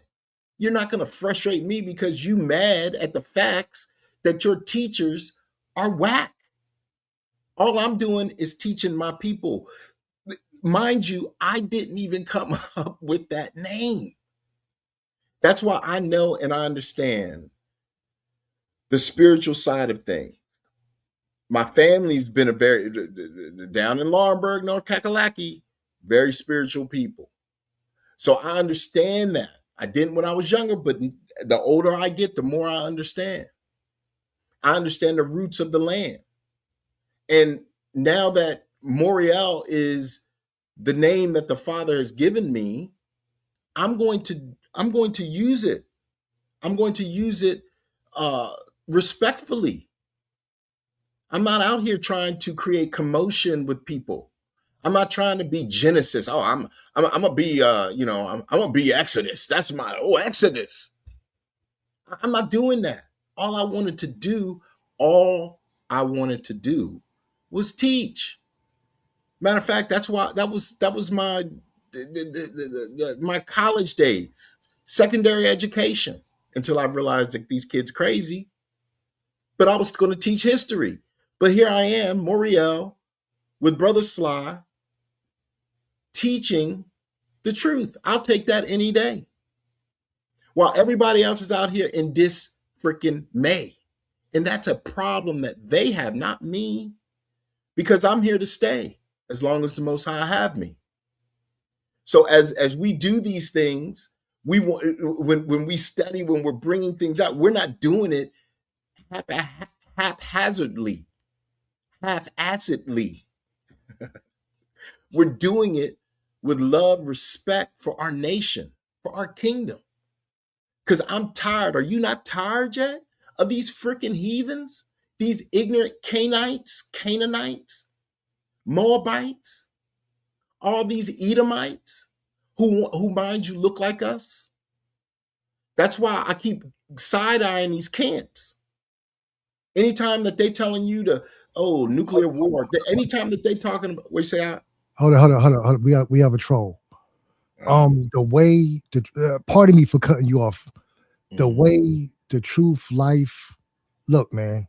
You're not going to frustrate me because you mad at the facts that your teachers are whack. All I'm doing is teaching my people. Mind you, I didn't even come up with that name. That's why I know and I understand the spiritual side of things. My family's been down in Laurinburg, North Kakalaki, very spiritual people. So I understand that. I didn't when I was younger, but the older I get, the more I understand. I understand the roots of the land. And now that Yashar'EL is the name that the Father has given me, I'm going to use it. I'm going to use it respectfully. I'm not out here trying to create commotion with people. I'm not trying to be Genesis. I'm gonna be I'm gonna be Exodus. That's my Exodus. I'm not doing that. All I wanted to do was teach. Matter of fact, that was my my college days, secondary education, until I realized that these kids crazy. But I was going to teach history. But here I am, Yashar'EL, with Brother Sly, teaching the truth. I'll take that any day. While everybody else is out here in this freaking May. And that's a problem that they have, not me, because I'm here to stay as long as the Most High have me. So as we do these things, when we study, when we're bringing things out, we're not doing it haphazardly. We're doing it with love, respect for our nation, for our kingdom. Because I'm tired. Are you not tired yet? of these freaking heathens, these ignorant Canaanites, Moabites, all these Edomites who mind you look like us. That's why I keep side-eyeing these camps. Anytime that they telling you to, nuclear war, anytime that they talking about, we say, hold on. We have a troll. The way pardon me for cutting you off. The way the truth life, look, man,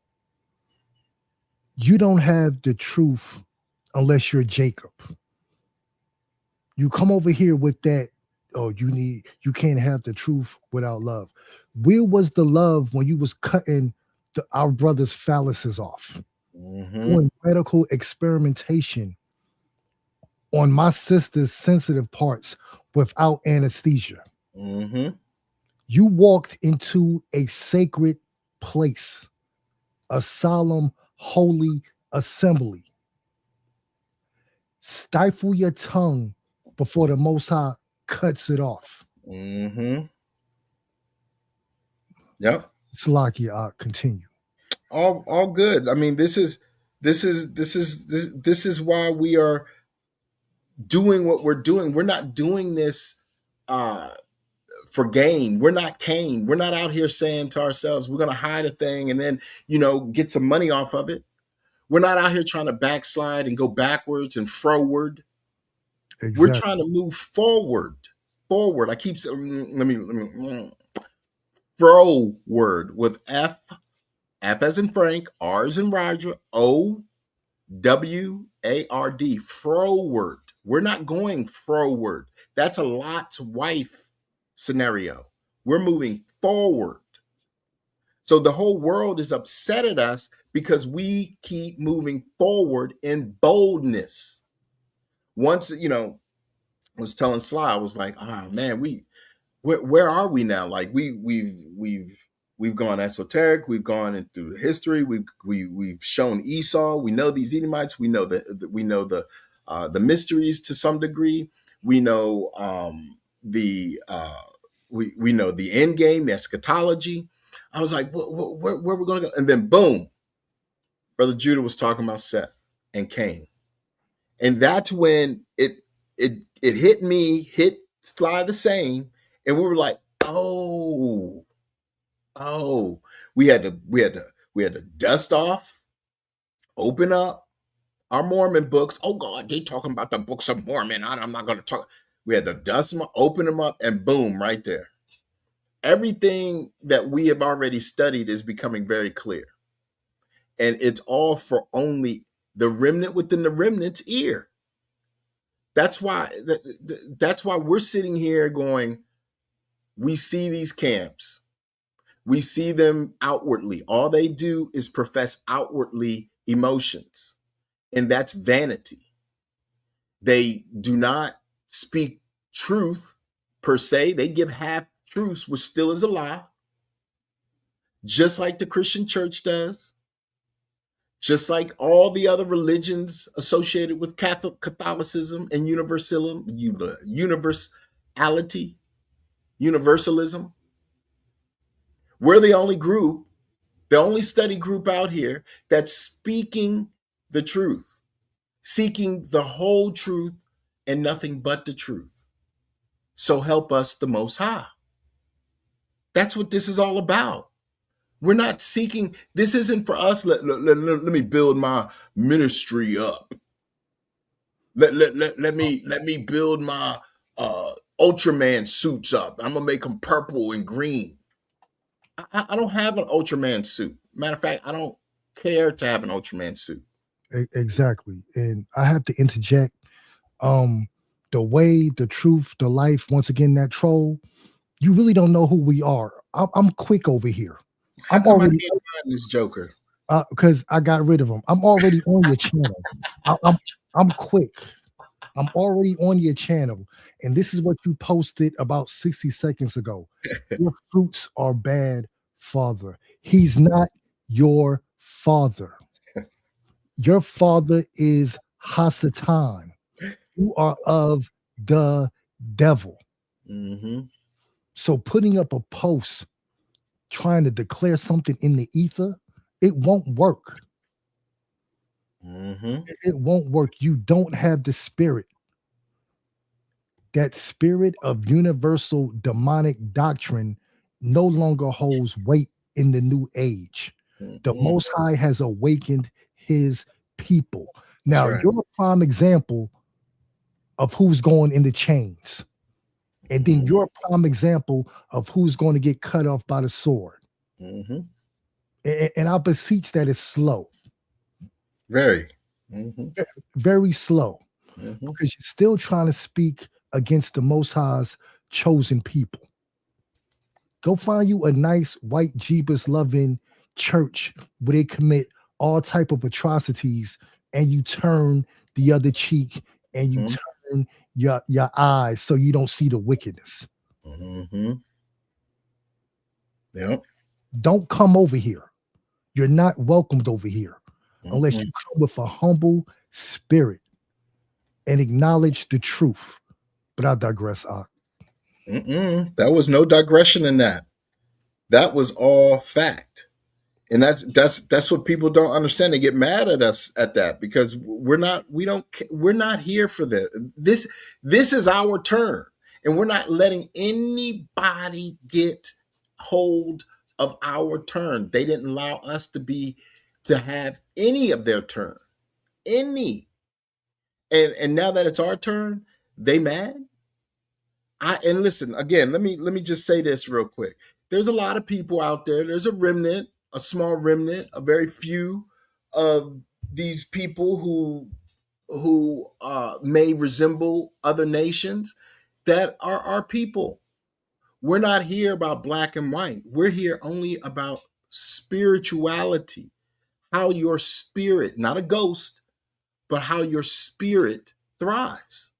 you don't have the truth unless you're Jacob. You come over here with that, you can't have the truth without love. Where was the love when you was cutting our brother's phalluses off? Doing medical experimentation on my sister's sensitive parts without anesthesia. You walked into a sacred place, a solemn, holy assembly. Stifle your tongue before the Most High cuts it off. Yep. Salakia, continue. All good. I mean, this is why we are doing what we're doing. We're not doing this for gain. We're not Cain. We're not out here saying to ourselves, we're going to hide a thing and then, get some money off of it. We're not out here trying to backslide and go backwards and forward. Exactly. We're trying to move forward. I keep saying, let me forward with F as in Frank, R as in Roger, O-W-A-R-D, forward. We're not going forward. That's a Lot's wife scenario. We're moving forward. So the whole world is upset at us because we keep moving forward in boldness. Once, I was telling Sly, I was like, man, where are we now? Like we've gone esoteric. We've gone into history. We've shown Esau. We know these Edomites. We know the mysteries to some degree. We know we know the end game, the eschatology. I was like, where we're going to go? And then boom, Brother Judah was talking about Seth and Cain, and that's when it hit me, hit Sly the same, and we were like, oh, we had to dust off, open up our Mormon books. Oh God, they talking about the books of Mormon. I'm not going to talk. We had to dust them up, open them up, and boom, right there. Everything that we have already studied is becoming very clear. And it's all for only the remnant within the remnant's ear. That's why we're sitting here going, we see these camps. We see them outwardly. All they do is profess outwardly emotions, and that's vanity. They do not speak truth per se. They give half truths, which still is a lie, just like the Christian church does, just like all the other religions associated with Catholicism and Universalism. We're the only group, the only study group out here that's speaking the truth, seeking the whole truth and nothing but the truth. So help us the Most High. That's what this is all about. We're not seeking, this isn't for us, let me build my ministry up. Let me build my Ultraman suits up. I'm going to make them purple and green. I don't have an Ultraman suit. Matter of fact, I don't care to have an Ultraman suit. Exactly. And I have to interject. The way, the truth, the life, once again, that troll, you really don't know who we are. I'm quick over here. How come I can't find this Joker? Because I got rid of him. I'm already on your channel. I'm quick. I'm already on your channel. And this is what you posted about 60 seconds ago. Your fruits are bad, Father. He's not your father. Your father is Hasatan. You are of the devil. Mm-hmm. So putting up a post trying to declare something in the ether, it won't work. It won't work. You don't have the spirit. That spirit of universal demonic doctrine no longer holds weight in the new age. The Most High has awakened his people. Now, right. you're a prime example of who's going in the chains. And then you're a prime example of who's going to get cut off by the sword. And I beseech that it's slow. Very. Very slow. Because you're still trying to speak against the Most High's chosen people. Go find you a nice white Jeebus loving church where they commit all type of atrocities, and you turn the other cheek and you turn your eyes so you don't see the wickedness. Yep. Don't come over here. You're not welcomed over here unless you come with a humble spirit and acknowledge the truth. But I digress, Ak. There was no digression in that. That was all fact. And that's what people don't understand. They get mad at us at that because we're not here for this. This is our turn, and we're not letting anybody get hold of our turn. They didn't allow us to have any of their turn, any. And now that it's our turn, they mad. And listen again. Let me just say this real quick. There's a lot of people out there. There's a remnant. A small remnant, a very few of these people who may resemble other nations that are our people. We're not here about black and white. We're here only about spirituality, how your spirit, not a ghost, but how your spirit thrives.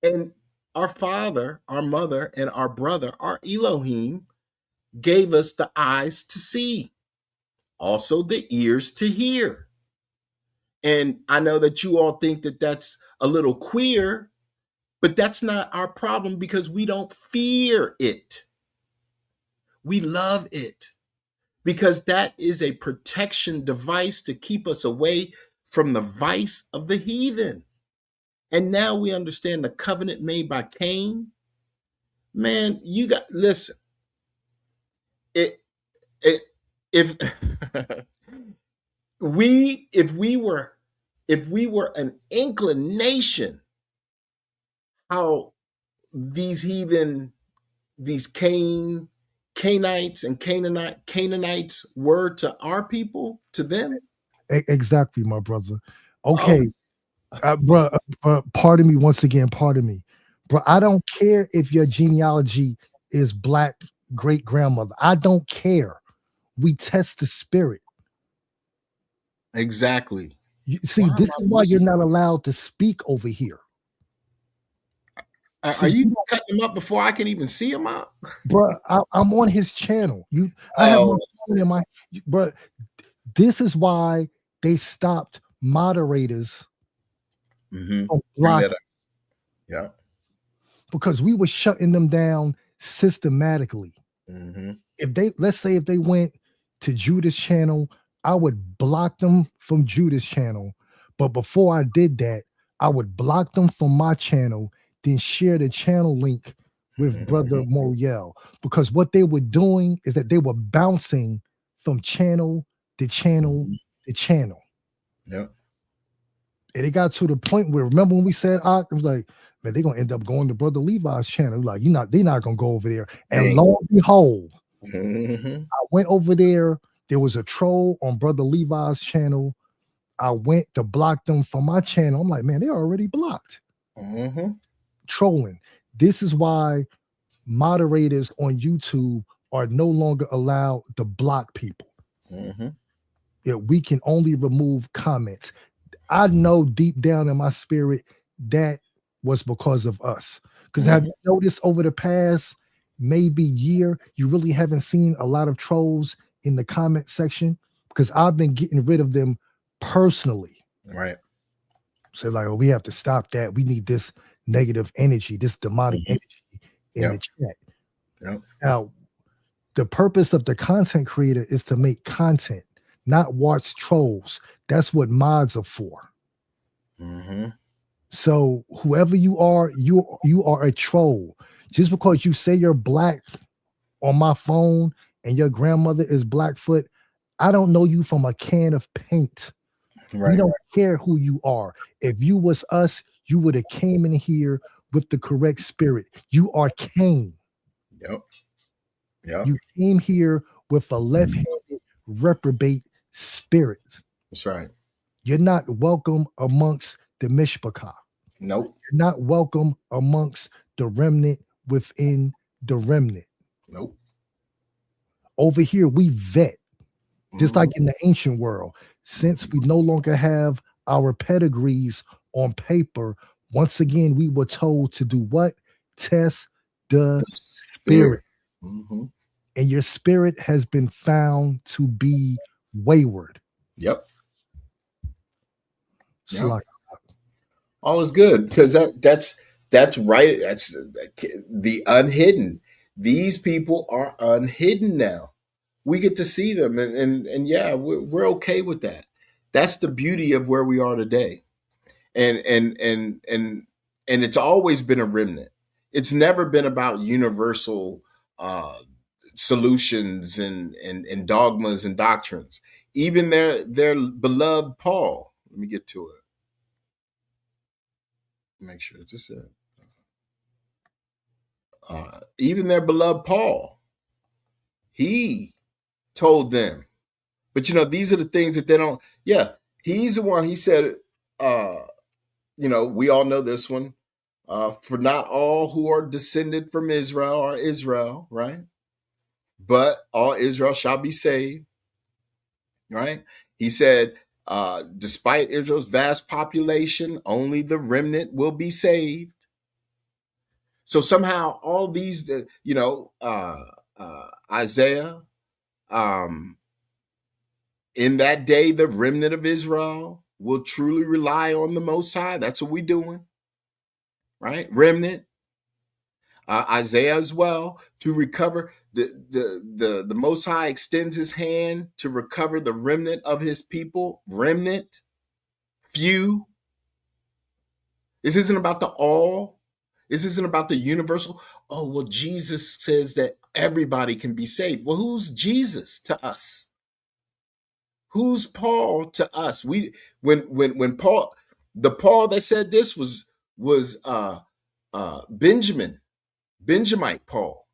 And our father, our mother, and our brother, our Elohim, gave us the eyes to see. Also the ears to hear. And I know that you all think that that's a little queer, but that's not our problem because we don't fear it. We love it because that is a protection device to keep us away from the vice of the heathen. And now we understand the covenant made by Cain. Man, listen. If we were an inclination how these heathen, these Cainites and Canaanites were to our people, to them. Exactly, my brother. Okay. Bro, pardon me once again, pardon me. Bro, I don't care if your genealogy is black great grandmother. I don't care. We test the spirit. Exactly. See, this is why you're not allowed to speak over here. Are you cutting him up before I can even see him out? Bro, I'm on his channel. I have my phone in my. Bro, this is why they stopped moderators from blocking. Yeah. Because we were shutting them down systematically. Let's say if they went to Judah's channel, I would block them from Judah's channel. But before I did that, I would block them from my channel, then share the channel link with Brother Moriel. Because what they were doing is that they were bouncing from channel to channel to channel. Yep. And it got to the point where, remember when we said, it was like, man, they're gonna end up going to Brother Levi's channel. Like, they're not gonna go over there. And lo and behold, I went over there. There was a troll on Brother Levi's channel. I went to block them from my channel. I'm like, man, they're already blocked. Trolling. This is why moderators on YouTube are no longer allowed to block people. Yeah, we can only remove comments. I know deep down in my spirit that was because of us. Because have you noticed over the past maybe year, you really haven't seen a lot of trolls in the comment section? Because I've been getting rid of them personally. Right. So like, we have to stop that. We need this negative energy, this demonic energy in the chat. Yep. Now, The purpose of the content creator is to make content, not watch trolls. That's what mods are for. Mm-hmm. So whoever you are a troll. Just because you say you're black on my phone and your grandmother is Blackfoot, I don't know you from a can of paint. Right. We don't care who you are. If you was us, you would have came in here with the correct spirit. You are Cain. Yep. Yep. You came here with a left-handed reprobate spirit. That's right. You're not welcome amongst the Mishpachah. Nope. You're not welcome amongst the remnant within the remnant. Nope. Over here, we vet, just like in the ancient world. Since we no longer have our pedigrees on paper, once again, we were told to do what? Test the spirit. Mm-hmm. And your spirit has been found to be wayward. Yep. So like, all is good, because that's right. That's the unhidden. These people are unhidden now. We get to see them, and yeah, we're okay with that. That's the beauty of where we are today, and it's always been a remnant. It's never been about universal solutions and dogmas and doctrines. Even their beloved Paul. Let me get to it. Make sure it's just even their beloved Paul, he told them. But these are the things that they don't. Yeah, he's the one. He said, we all know this one. For not all who are descended from Israel are Israel, right? But all Israel shall be saved, right? He said, despite Israel's vast population, only the remnant will be saved. So somehow all these, Isaiah, in that day, the remnant of Israel will truly rely on the Most High. That's what we're doing, right? Remnant. Isaiah as well, to recover the Most High extends his hand to recover the remnant of his people. Remnant, few. This isn't about the all. This isn't about the universal. Oh, well, Jesus says that everybody can be saved. Well, who's Jesus to us? Who's Paul to us? When Paul, the Paul that said this was Benjamite Paul.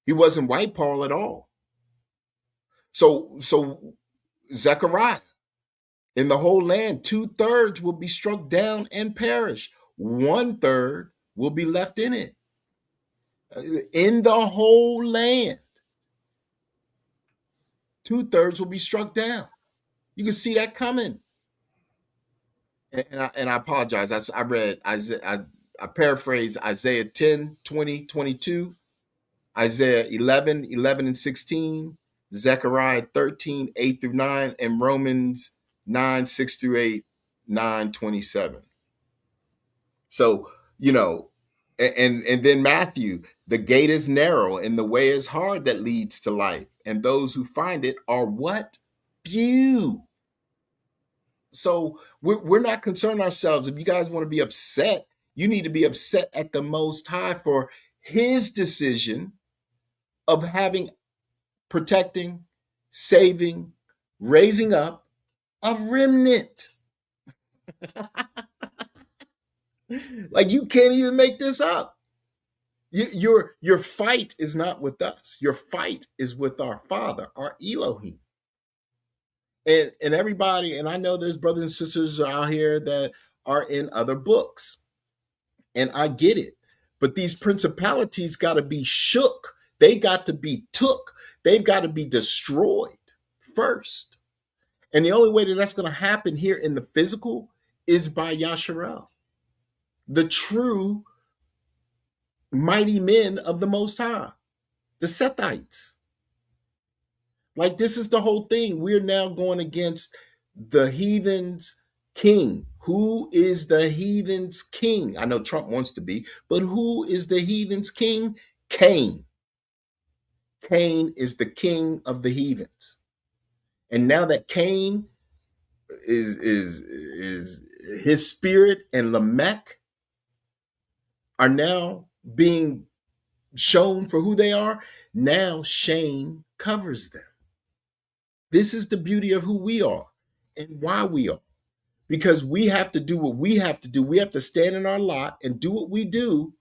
He wasn't white Paul at all. So Zechariah, in the whole land, 2/3 will be struck down and perish. 1/3 will be left in it. In the whole land, 2/3 will be struck down. You can see that coming. And I apologize. I read Isaiah. I paraphrase Isaiah 10, 20, 22, Isaiah 11, 11 and 16, Zechariah 13, 8 through 9, and Romans 9, 6 through 8, 9, 27. So, and then Matthew, the gate is narrow and the way is hard that leads to life. And those who find it are what? Few. So we're not concerned ourselves. If you guys want to be upset, you need to be upset at the Most High for his decision of protecting, saving, raising up a remnant. Like, you can't even make this up. Your fight is not with us. Your fight is with our Father, our Elohim. And everybody, and I know there's brothers and sisters out here that are in other books, and I get it. But these principalities got to be shook. They got to be took. They've got to be destroyed first. And the only way that that's going to happen here in the physical is by Yashar'EL, the true mighty men of the Most High, the Sethites. Like, this is the whole thing. We're now going against the heathen's king. Who is the heathen's king? I know Trump wants to be, but who is the heathen's king? Cain. Cain is the king of the heathens. And now that Cain is his spirit and Lamech are now being shown for who they are, now shame covers them. This is the beauty of who we are and why we are. Because we have to do what we have to do. We have to stand in our lot and do what we do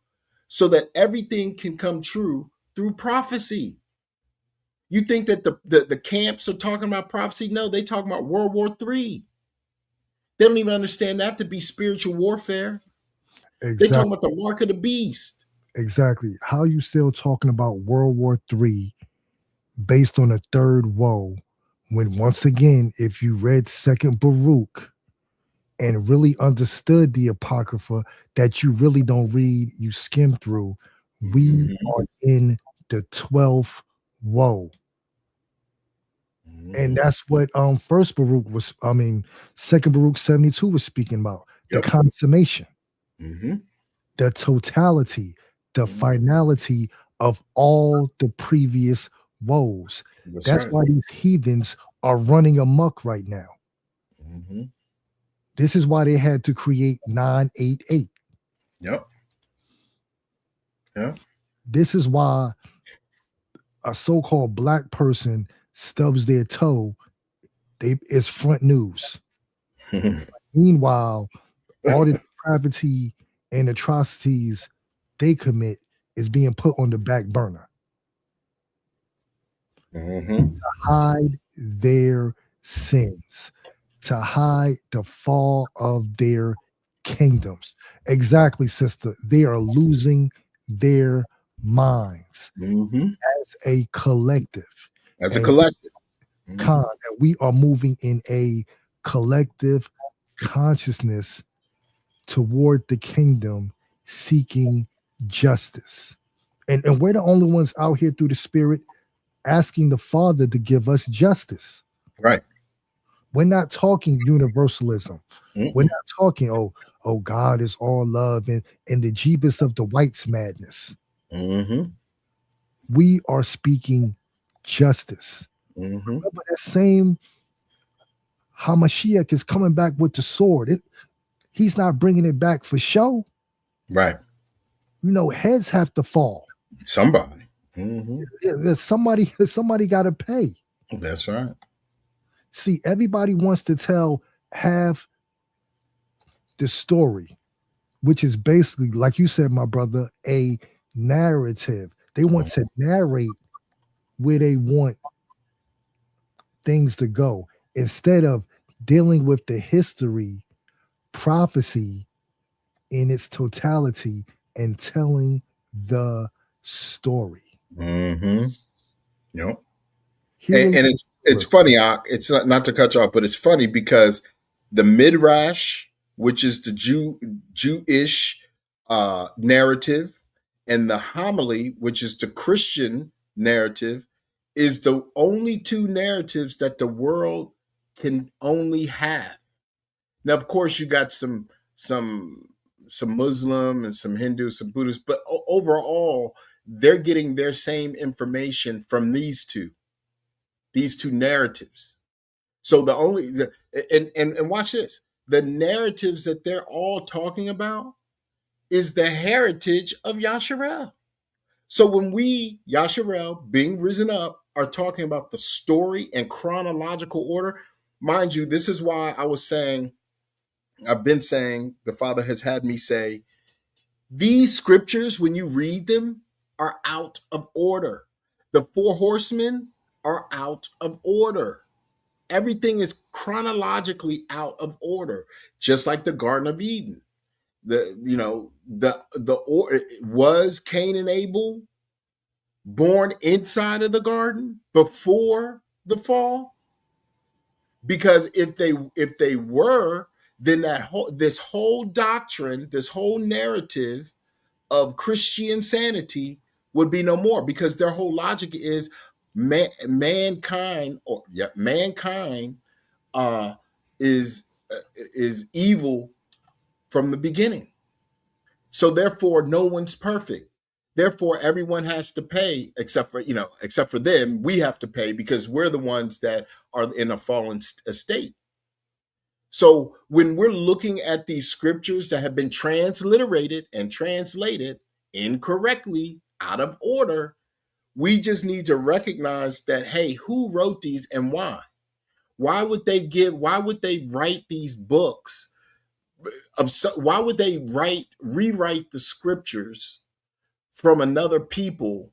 so that everything can come true through prophecy. You think that the camps are talking about prophecy? No, they talking about World War III. They don't even understand that to be spiritual warfare. They Exactly. talking about the mark of the beast. Exactly. How you still talking about World War III based on a third woe when, once again, if you read Second Baruch and really understood the Apocrypha that you really don't read, you skim through, we are in the 12th woe. And that's what First Baruch was, Second Baruch 72 was speaking about. The Yep. consummation, Mm-hmm. the totality, the finality of all the previous woes. That's right. why these heathens are running amok right now. Mm-hmm. This is why they had to create 988. Yep. Yeah. This is why a so-called black person stubs their toe. It's front news. Meanwhile, all the depravity and atrocities they commit is being put on the back burner. Mm-hmm. To hide their sins, to hide the fall of their kingdoms. Exactly, sister. They are losing their minds Mm-hmm. as a collective. As a And collective. and we are moving in a collective consciousness toward the kingdom, seeking justice. And we're the only ones out here through the spirit asking the Father to give us justice. Right. We're not talking universalism. Mm-mm. We're not talking, oh, God is all love and the jeebus of the whites madness. Mm-hmm. We are speaking justice. Mm-hmm. Remember that same Hamashiach is coming back with the sword. He's not bringing it back for show. Right. Heads have to fall. Somebody. Mm-hmm. Somebody got to pay. That's right. See, everybody wants to tell half the story, which is basically, like you said, my brother, a narrative. They want to narrate where they want things to go instead of dealing with the history, prophecy in its totality, and telling the story. Mm-hmm. Yep. Here And it's funny, it's not to cut you off, but it's funny because the midrash, which is the Jewish narrative, and the homily, which is the Christian narrative, is the only two narratives that the world can only have. Now, of course, you got some Muslim and some Hindu, some Buddhist, but overall, they're getting their same information from these two narratives. So and watch this. The narratives that they're all talking about is the heritage of Yashar'EL. So when we, Yashar'EL, being risen up, are talking about the story and chronological order, mind you, this is why I've been saying, the Father has had me say, these scriptures, when you read them, are out of order. The four horsemen are out of order. Everything is chronologically out of order, just like the Garden of Eden. Was Cain and Abel born inside of the garden before the fall? Because if they were, then this whole doctrine, this whole narrative of Christian sanity would be no more, because their whole logic is mankind uh, is evil from the beginning. So therefore, no one's perfect. Therefore, everyone has to pay except for them. We have to pay because we're the ones that are in a fallen estate. So when we're looking at these scriptures that have been transliterated and translated incorrectly, out of order, we just need to recognize that, hey, who wrote these and why? Why would they write these books? Why would they rewrite the scriptures from another people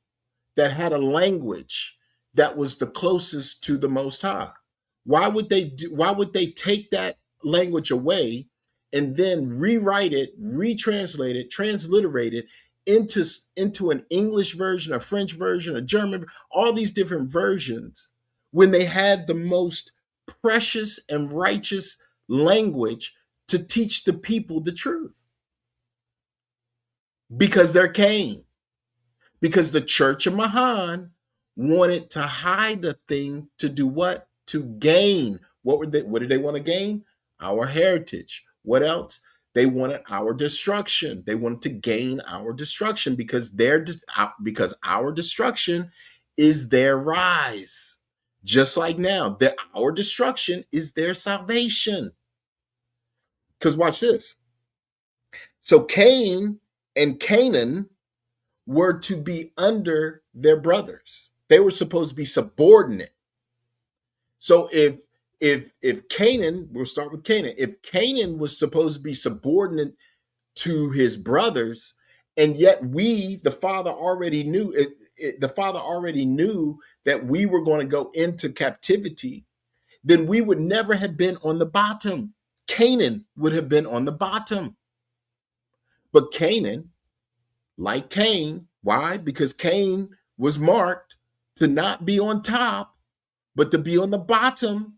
that had a language that was the closest to the Most High? Why would they take that language away and then rewrite it, retranslate it, transliterate it into an English version, a French version, a German, all these different versions, when they had the most precious and righteous language to teach the people the truth? Because they're Cain. Because the Church of Mahan wanted to hide the thing to do what? To gain. What did they want to gain? Our heritage. What else? They wanted our destruction. They wanted to gain our destruction because our destruction is their rise. Just like now, our destruction is their salvation. Because watch this. So Cain and Canaan were to be under their brothers. They were supposed to be subordinate. So if Canaan, we'll start with Canaan. If Canaan was supposed to be subordinate to his brothers, and yet the father already knew that we were going to go into captivity, then we would never have been on the bottom. Canaan would have been on the bottom. But Canaan, like Cain, why? Because Cain was marked to not be on top, but to be on the bottom.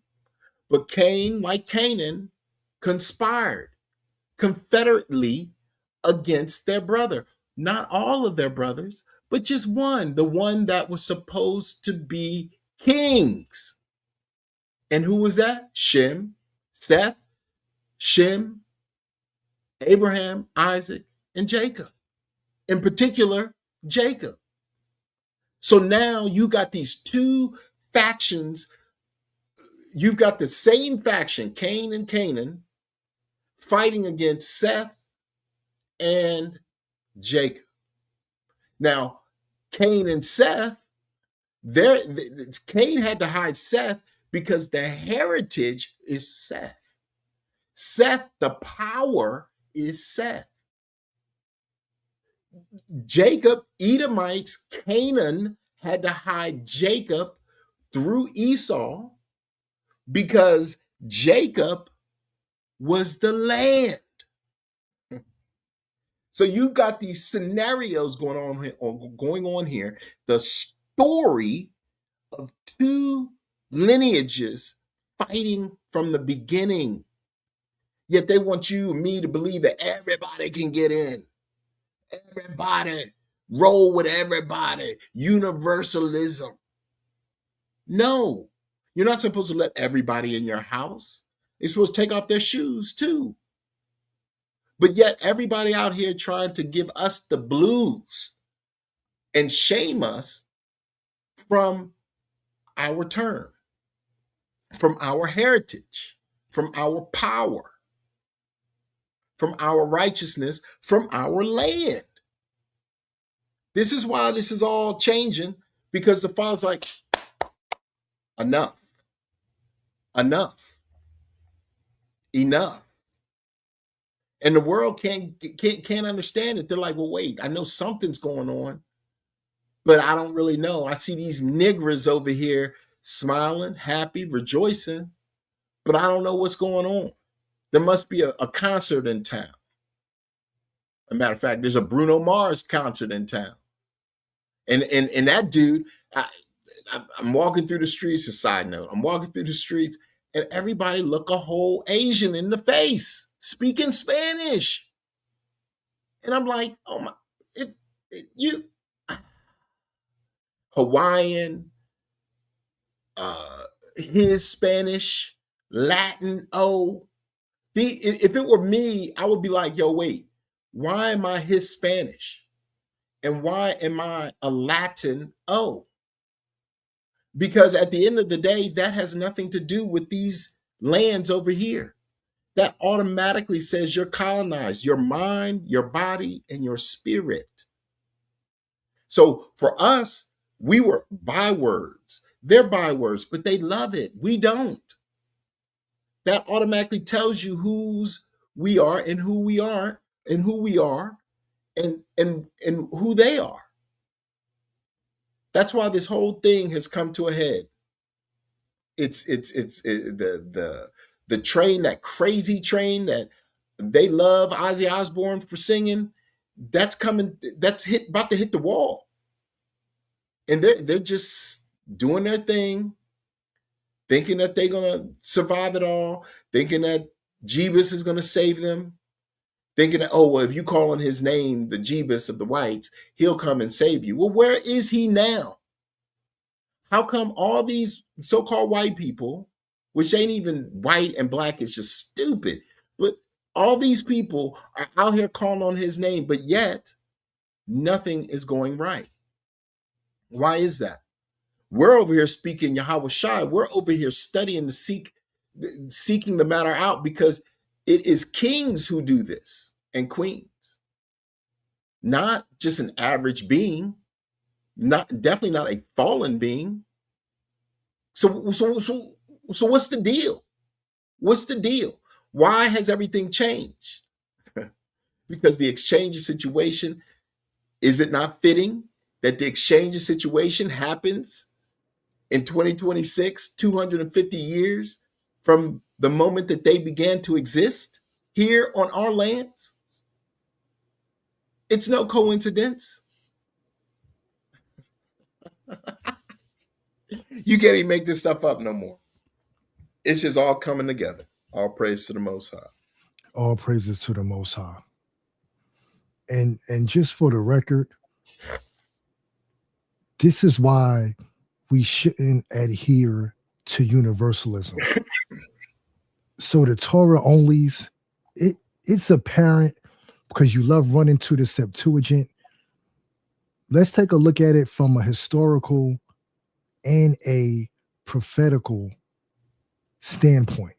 But Cain, like Canaan, conspired confederately against their brother. Not all of their brothers, but just one, the one that was supposed to be kings. And who was that? Shem, Seth, Shem, Abraham, Isaac, and Jacob. In particular, Jacob. So now you got these two factions. You've got the same faction, Cain and Canaan, fighting against Seth and Jacob. Now, Cain and Seth, Cain had to hide Seth because the heritage is Seth. Seth, the power is Seth. Jacob, Edomites, Canaan had to hide Jacob through Esau because Jacob was the land. So you've got these scenarios going on here. The story of two lineages fighting from the beginning. Yet they want you and me to believe that everybody can get in. Everybody, roll with everybody. Universalism. No, you're not supposed to let everybody in your house. They're supposed to take off their shoes too. But yet everybody out here trying to give us the blues and shame us from our turn, from our heritage, from our power, from our righteousness, from our land. This is why this is all changing, because the Father's like, enough, enough, enough. And the world can't understand it. They're like, well, wait, I know something's going on, but I don't really know. I see these niggers over here smiling, happy, rejoicing, but I don't know what's going on. There must be a concert in town. As a matter of fact, there's a Bruno Mars concert in town. And that dude, I'm walking through the streets, a side note, I'm walking through the streets, and everybody look a whole Asian in the face, speaking Spanish. And I'm like, oh my, you Hawaiian, his Spanish, Latin, if it were me, I would be like, yo, wait, why am I his Spanish? And why am I a Latin O? Because at the end of the day, that has nothing to do with these lands over here. That automatically says you're colonized, your mind, your body, and your spirit. So for us, we were bywords. They're bywords, but they love it. We don't. That automatically tells you whose we are and who we are and who we are and who they are. That's why this whole thing has come to a head. The train, that crazy train that they love Ozzy Osbourne for singing, that's coming, that's about to hit the wall. And they're just doing their thing, thinking that they're gonna survive it all, thinking that Jeebus is gonna save them, thinking that, oh, well, if you call on his name, the Jeebus of the whites, he'll come and save you. Well, where is he now? How come all these so-called white people, which ain't even white and black, is just stupid, but all these people are out here calling on his name, but yet nothing is going right? Why is that? We're over here speaking Yahweh Shai. We're over here studying to seeking the matter out, because it is kings who do this and queens, not just an average being, definitely not a fallen being. So what's the deal? What's the deal? Why has everything changed? Because the exchange situation, is it not fitting that the exchange situation happens in 2026, 250 years from the moment that they began to exist here on our lands? It's no coincidence. You can't even make this stuff up no more. It's just all coming together. All praise to the Most High. All praises to the Most High. And just for the record, this is why we shouldn't adhere to universalism. So the Torah onlys, it's apparent because you love running to the Septuagint. Let's take a look at it from a historical and a prophetical standpoint.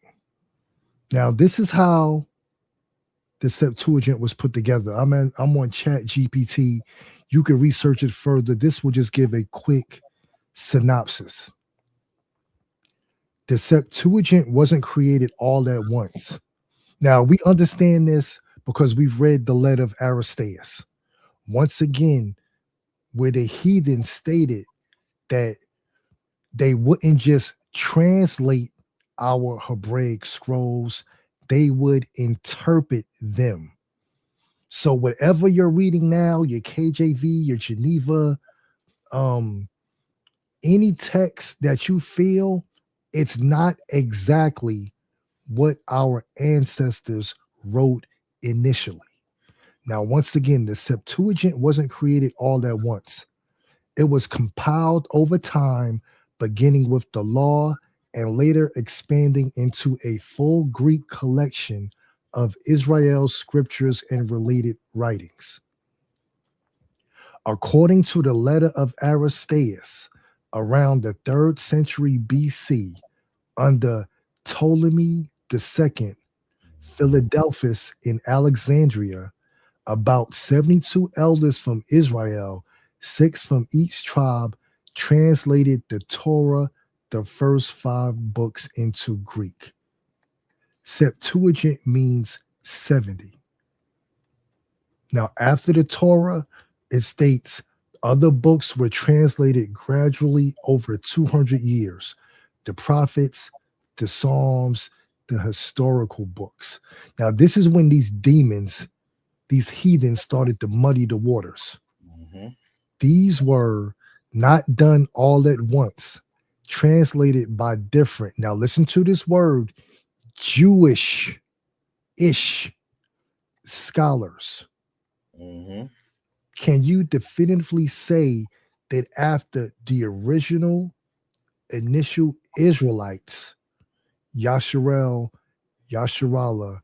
Now, this is how the Septuagint was put together. I'm on Chat GPT. You can research it further. This will just give a quick synopsis. The Septuagint wasn't created all at once. Now, we understand this because we've read the letter of Aristeas. Once again, where the heathen stated that they wouldn't just translate our Hebraic scrolls, they would interpret them. So whatever you're reading now, your KJV, your Geneva, any text that you feel, it's not exactly what our ancestors wrote initially. Now, once again, the Septuagint wasn't created all at once. It was compiled over time, beginning with the law and later expanding into a full Greek collection of Israel's scriptures and related writings. According to the letter of Aristeas, around the 3rd century BC, under Ptolemy II, Philadelphus in Alexandria, about 72 elders from Israel, 6 from each tribe, translated the Torah, the first 5 books, into Greek. Septuagint means 70. Now, after the Torah, it states other books were translated gradually over 200 years. The prophets, the Psalms, the historical books. Now, this is when these demons, these heathens, started to muddy the waters. Mm-hmm. These were not done all at once, translated by different, now listen to this word, Jewish-ish scholars. Mm-hmm. Can you definitively say that after the original initial Israelites, Yashar'EL, Yashar'EL,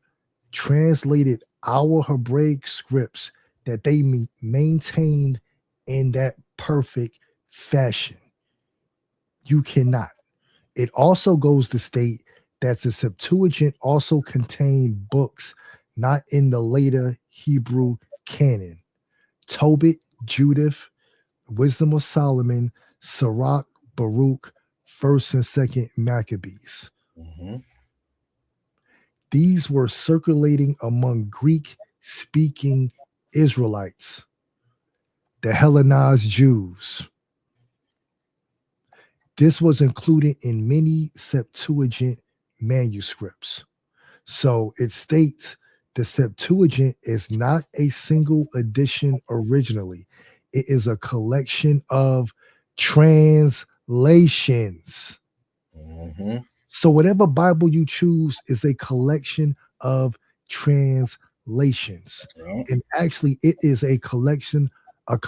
translated our Hebraic scripts, that they maintained in that perfect fashion. You cannot. It also goes to state that the Septuagint also contained books not in the later Hebrew canon. Tobit, Judith, Wisdom of Solomon, Sirach, Baruch, First and Second Maccabees. Mm-hmm. These were circulating among Greek-speaking Israelites, the Hellenized Jews. This was included in many Septuagint manuscripts. So it states the Septuagint is not a single edition originally. It is a collection of translations. Mm-hmm. So whatever Bible you choose is a collection of translations. Well, And actually it is a collection of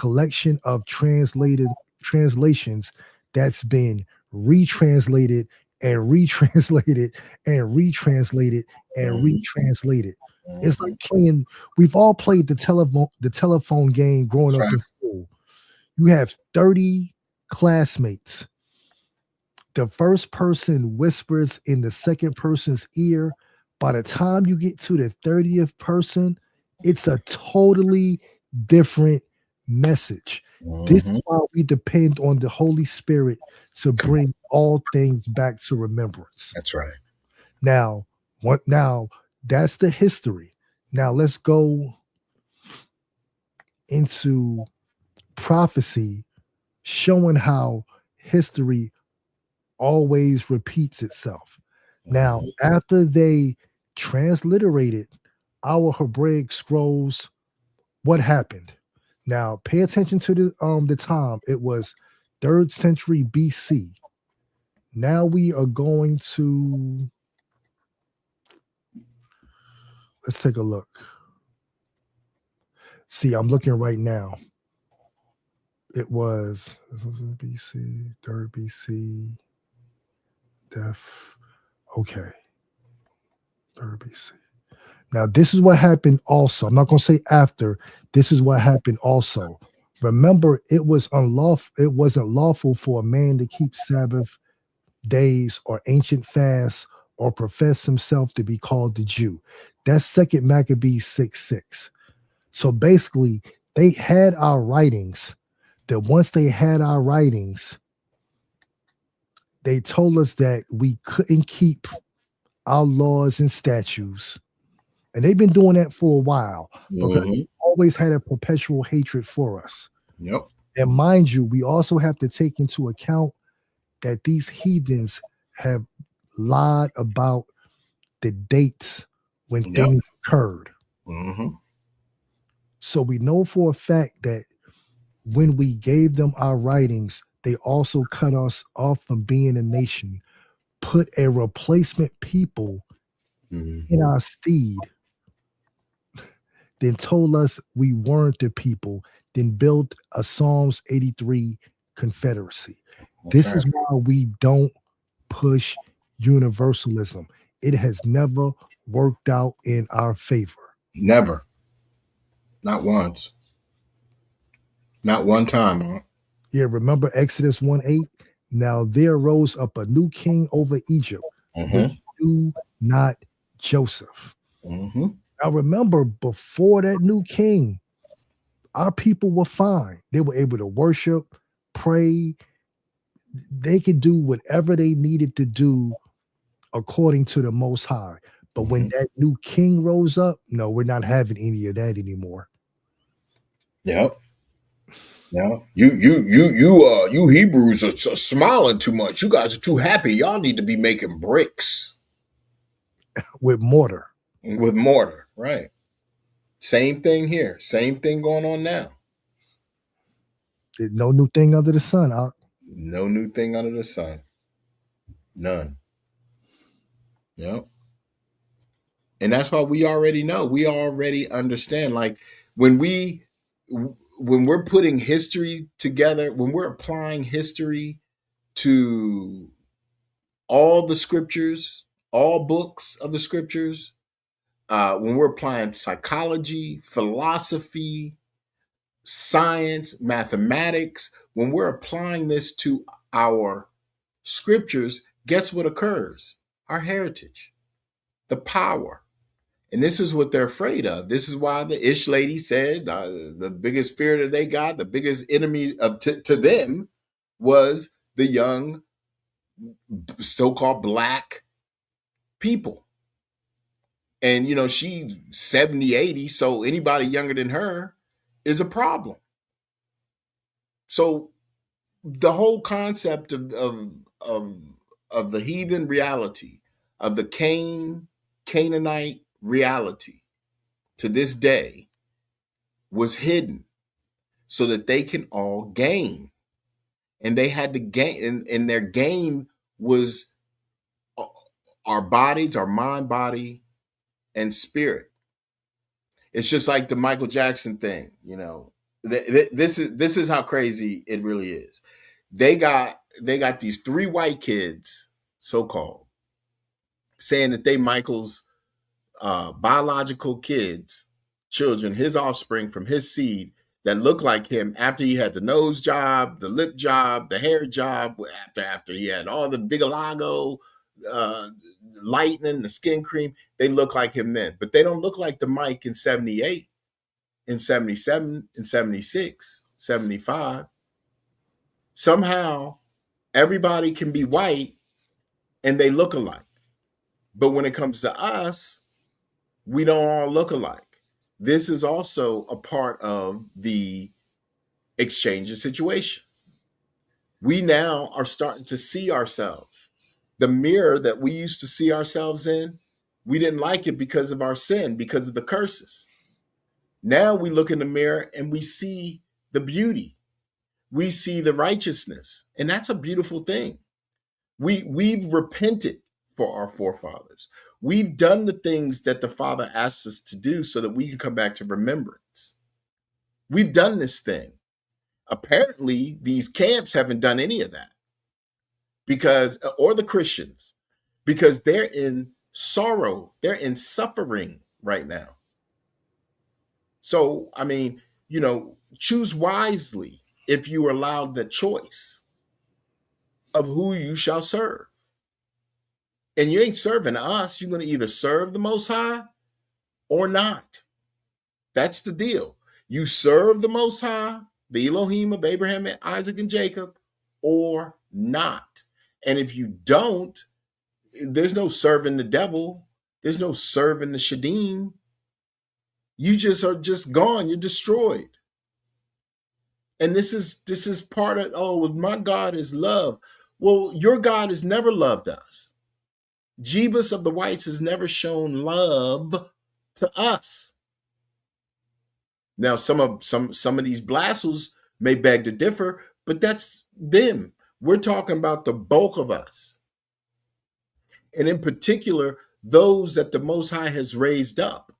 translations that's been retranslated and retranslated and retranslated and Mhm. retranslated. It's like playing, we've all played the telephone game growing up in school. You have 30 classmates. The first person whispers in the second person's ear. By the time you get to the 30th person, it's a totally different message. This is Mhm. why we depend on the Holy Spirit to bring all things back to remembrance. That's right. Now, that's the history. Now let's go into prophecy showing how history always repeats itself. Now, after they transliterated our Hebraic scrolls, what happened? Now, pay attention to the time. It was 3rd century BC. Now we are going to, let's take a look. See, I'm looking right now. It was BC, 3rd BC, death. Okay. 3rd BC. Now, this is what happened also. I'm not going to say after. This is what happened also. Remember, it was unlawful. It wasn't lawful for a man to keep Sabbath days or ancient fasts or profess himself to be called the Jew. That's 2nd Maccabees 6:6. So basically, they had our writings. That once they had our writings, they told us that we couldn't keep our laws and statutes. And they've been doing that for a while because they always had a perpetual hatred for us. Yep. And mind you, we also have to take into account that these heathens have lied about the dates when things occurred. Mm-hmm. So we know for a fact that when we gave them our writings, they also cut us off from being a nation, put a replacement people in our stead, then told us we weren't the people, then built a Psalms 83 confederacy. This is why we don't push universalism. It has never worked out in our favor. Never. Not once. Not one time. Huh? Yeah, remember Exodus 1:8? Now there rose up a new king over Egypt, which knew not Joseph. Mm-hmm. Now remember, before that new king, our people were fine. They were able to worship, pray. They could do whatever they needed to do according to the Most High. But when that new king rose up, no, we're not having any of that anymore. Yep. Yeah. You Hebrews are smiling too much. You guys are too happy. Y'all need to be making bricks. With mortar. With mortar, right. Same thing here. Same thing going on now. No new thing under the sun. No new thing under the sun. None. Yep. And that's why we already know. We already understand. Like when we're putting history together, when we're applying history to all the scriptures, all books of the scriptures, when we're applying psychology, philosophy, science, mathematics, when we're applying this to our scriptures, guess what occurs? Our heritage, the power. And this is what they're afraid of. This is why the Ish lady said the biggest fear that they got, the biggest enemy to them was the young, so-called black people. And, she's 70, 80, so anybody younger than her is a problem. So the whole concept of the heathen reality, of the Canaanite reality to this day was hidden so that they can all gain. And they had to gain, and their gain was our bodies, our mind, body, and spirit. It's just like the Michael Jackson thing, This is how crazy it really is. They got these 3 white kids, so called, saying that they Michael's biological children, his offspring from his seed that look like him after he had the nose job, the lip job, the hair job, after he had all the Bigalago, lightning, the skin cream. They look like him then, but they don't look like the Mike in 78, in 77, in 76, 75. Somehow everybody can be white and they look alike. But when it comes to us, we don't all look alike. This is also a part of the exchange situation. We now are starting to see ourselves. The mirror that we used to see ourselves in, we didn't like it because of our sin, because of the curses. Now we look in the mirror and we see the beauty. We see the righteousness. And that's a beautiful thing. We've repented for our forefathers. We've done the things that the Father asks us to do so that we can come back to remembrance. We've done this thing. Apparently, these camps haven't done any of that or the Christians, because they're in sorrow, they're in suffering right now. So, choose wisely if you are allowed the choice of who you shall serve. And you ain't serving us. You're going to either serve the Most High or not. That's the deal. You serve the Most High, the Elohim of Abraham, Isaac, and Jacob, or not. And if you don't, there's no serving the devil. There's no serving the Shadim. You just are just gone. You're destroyed. And this is part of, my God is love. Well, your God has never loved us. Jebus of the whites has never shown love to us. Now, some of these blasphemers may beg to differ, but that's them. We're talking about the bulk of us. And in particular, those that the Most High has raised up.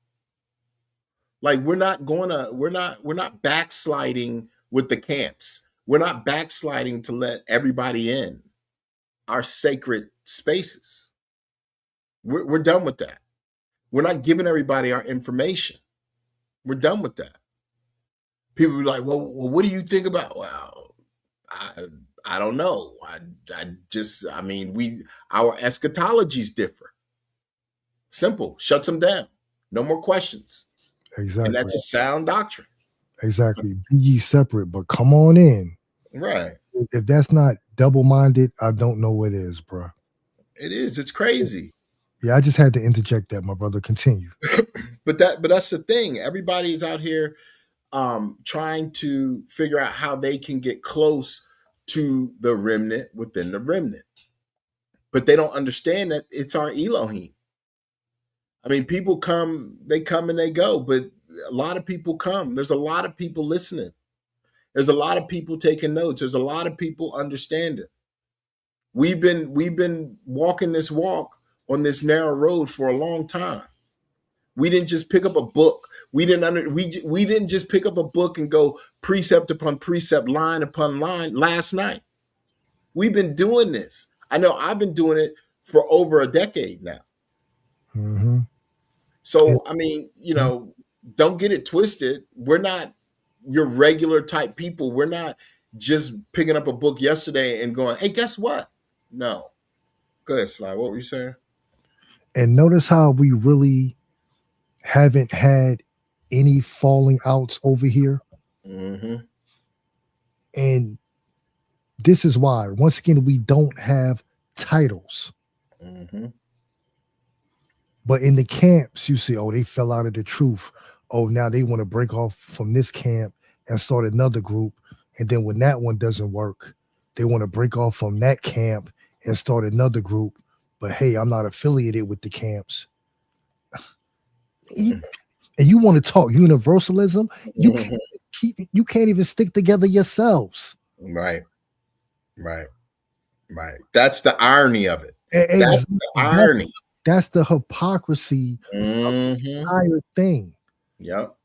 Like we're not backsliding with the camps. We're not backsliding to let everybody in our sacred spaces. We're done with that. We're not giving everybody our information. We're done with that. People be like, well, what do you think about? Well, I don't know. Our eschatologies differ. Simple. Shuts them down. No more questions. Exactly. And that's a sound doctrine. Exactly. Be ye separate, but come on in. Right. If that's not double-minded, I don't know what is, bro. It is. It's crazy. Yeah, I just had to interject that, my brother. Continue. But that's the thing. Everybody is out here trying to figure out how they can get close to the remnant within the remnant. But they don't understand that it's our Elohim. I mean, people come and they go, but a lot of people come. There's a lot of people listening. There's a lot of people taking notes. There's a lot of people understanding. We've been walking this walk on this narrow road for a long time. We didn't just pick up a book. We didn't just pick up a book and go precept upon precept, line upon line last night. We've been doing this. I know I've been doing it for over a decade now. Mm-hmm. So, don't get it twisted. We're not your regular type people. We're not just picking up a book yesterday and going, hey, guess what? No. Go ahead, Sly. What were you saying? And notice how we really haven't had any falling outs over here. Mm-hmm. And this is why, once again, we don't have titles. Mm-hmm. But in the camps, you see, oh, they fell out of the truth. Oh, now they want to break off from this camp and start another group. And then when that one doesn't work, they want to break off from that camp and start another group. But hey, I'm not affiliated with the camps. And you want to talk universalism? You can't even stick together yourselves. Right. That's the irony of it. That's the irony. That's the hypocrisy of the entire thing. Yep.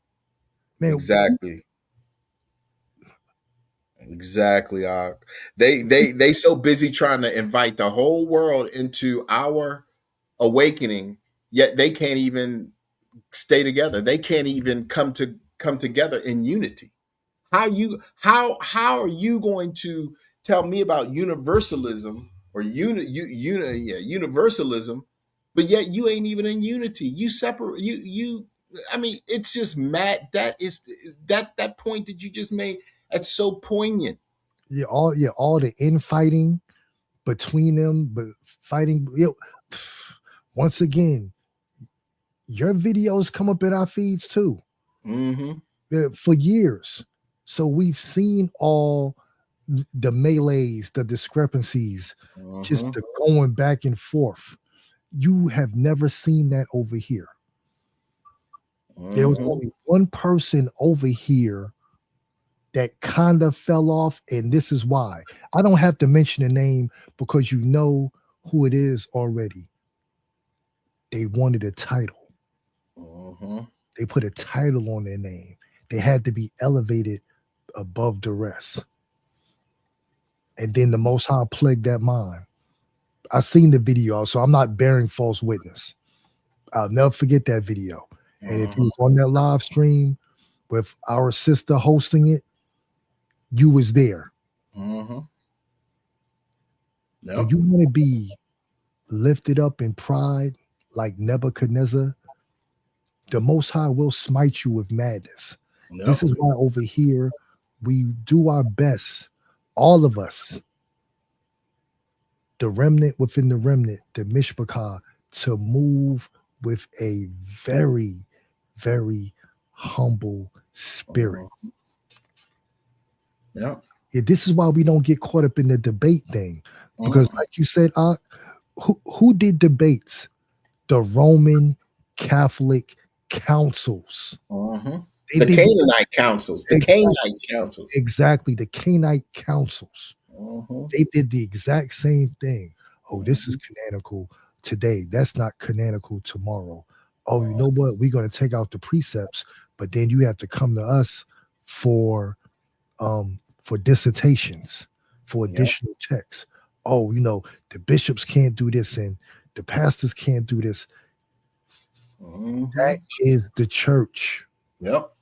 Man, exactly. They so busy trying to invite the whole world into our awakening, yet they can't even stay together. They can't even come together in unity. How are you going to tell me about universalism or universalism, but yet you ain't even in unity? You separate you. I mean, it's just mad. That point that you just made. That's so poignant. All the infighting between them, but fighting. Once again, your videos come up in our feeds too. For years. So we've seen all the melees, the discrepancies, just the going back and forth. You have never seen that over here. There was only one person over here that kind of fell off, and this is why. I don't have to mention the name because you know who it is already. They wanted a title. They put a title on their name. They had to be elevated above the rest. And then the Most High plagued that mind. I seen the video, so I'm not bearing false witness. I'll never forget that video. And if you was on that live stream with our sister hosting it, you was there. Yep. When you want to be lifted up in pride like Nebuchadnezzar, the Most High will smite you with madness. Yep. This is why over here we do our best, all of us, the remnant within the remnant, the Mishpachah, to move with a very, very humble spirit. Yeah. This is why we don't get caught up in the debate thing. Because like you said, who did debates? The Roman Catholic councils. The Canaanite councils. The Cainite councils. Exactly. The Cainite councils. They did the exact same thing. Oh, this is canonical today. That's not canonical tomorrow. Oh, you know what? We're going to take out the precepts, but then you have to come to us for dissertations, for additional texts. Oh, you know, the bishops can't do this and the pastors can't do this. That is the church. Yep.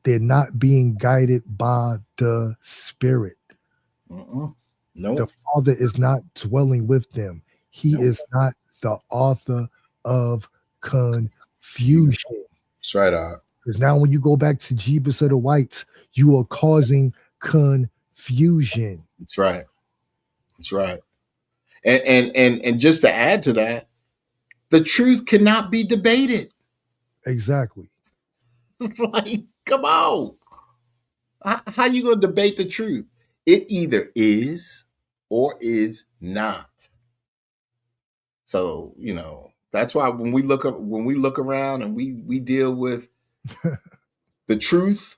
They're not being guided by the Spirit. No. The Father is not dwelling with them. He is not the author of confusion. That's right. Because now when you go back to Jeebus of the Whites, you are causing confusion. That's right. And just to add to that, the truth cannot be debated. Exactly. Like, come on. How you going to debate the truth? It either is or is not. So, you know, that's why when we look around and we deal with the truth,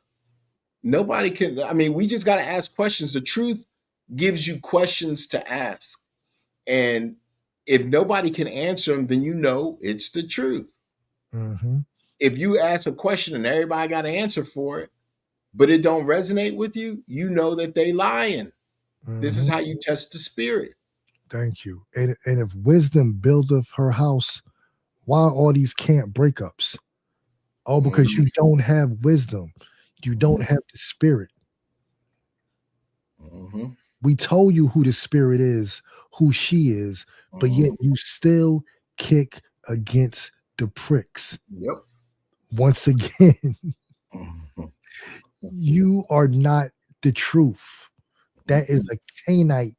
nobody can. I mean, we just got to ask questions. The truth gives you questions to ask. And if nobody can answer them, then you know it's the truth. If you ask a question and everybody got an answer for it, but it don't resonate with you, you know that they lying. This is how you test the spirit. Thank you. And if wisdom buildeth her house, why all these camp breakups? Oh, because you don't have wisdom. You don't have the spirit. Mm-hmm. We told you who the spirit is, who she is, but yet you still kick against the pricks. Yep. Once again, Mm-hmm. you are not the truth. That is a Cainite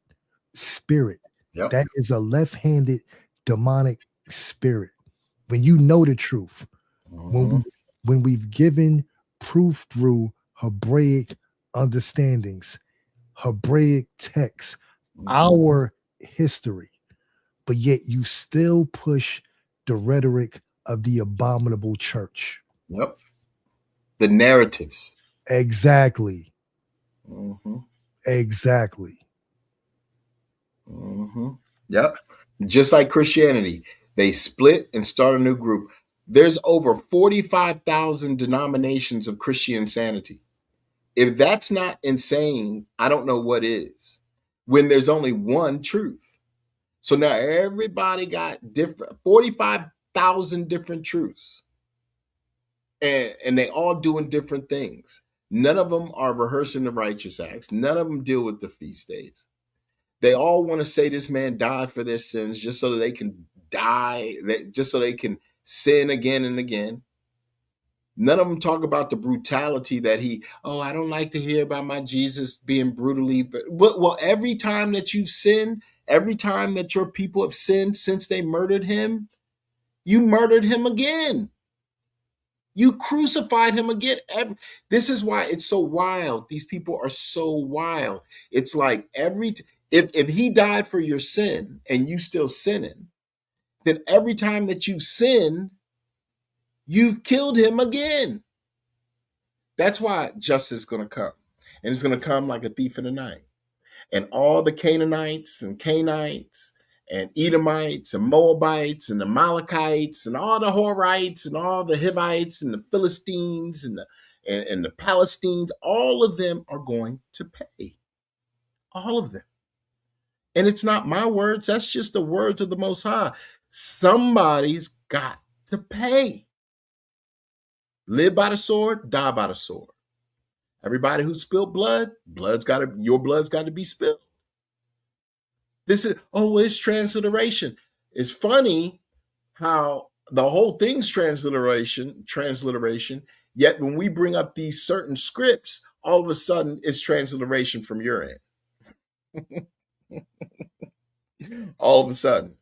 spirit. Yep. That is a left-handed demonic spirit. When you know the truth, when we've given proof through Hebraic understandings, Hebraic texts, our history, but yet you still push the rhetoric of the abominable church. Yep. The narratives. Exactly. Mm-hmm. Exactly. Mm-hmm. Yep. Just like Christianity, they split and start a new group. There's over 45,000 denominations of Christian sanity. If that's not insane, I don't know what is. When there's only one truth. So now everybody got different 45,000 different truths. And they all doing different things. None of them are rehearsing the righteous acts. None of them deal with the feast days. They all want to say this man died for their sins just so that they can die, just so they can sin again and again. None of them talk about the brutality that I don't like to hear about my Jesus being brutally. Well, every time that you've sinned, every time that your people have sinned since they murdered him, you murdered him again. You crucified him again. This is why it's so wild. These people are so wild. It's like if he died for your sin and you still sinning, then every time that you've sinned, you've killed him again. That's why justice is going to come. And it's going to come like a thief in the night. And all the Canaanites and Cainites and Edomites and Moabites and Amalekites and all the Horites and all the Hivites and the Philistines and the Palestinians, all of them are going to pay. All of them. And it's not my words. That's just the words of the Most High. Somebody's got to pay. Live by the sword, die by the sword. Everybody who spilled your blood's got to be spilled. It's transliteration. It's funny how the whole thing's transliteration, yet when we bring up these certain scripts, all of a sudden it's transliteration from your end. All of a sudden.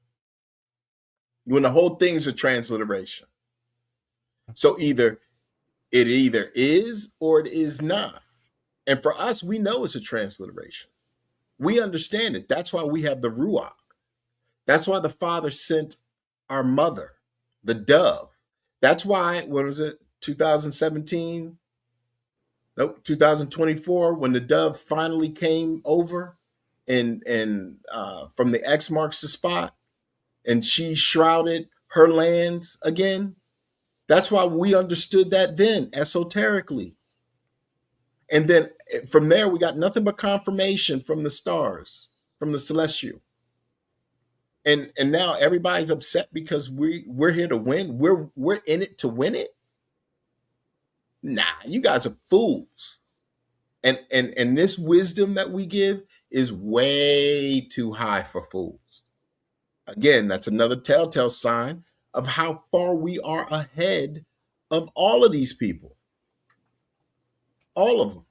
When the whole thing's a transliteration. So it either is or it is not. And for us, we know it's a transliteration. We understand it. That's why we have the Ruach. That's why the Father sent our mother, the dove. That's why, 2017? Nope, 2024, when the dove finally came over and from the X marks the spot, and she shrouded her lands again. That's why we understood that then, esoterically. And then from there, we got nothing but confirmation from the stars, from the celestial. And now everybody's upset because we're here to win. We're in it to win it. Nah, you guys are fools. And this wisdom that we give is way too high for fools. Again, that's another telltale sign of how far we are ahead of all of these people. All of them.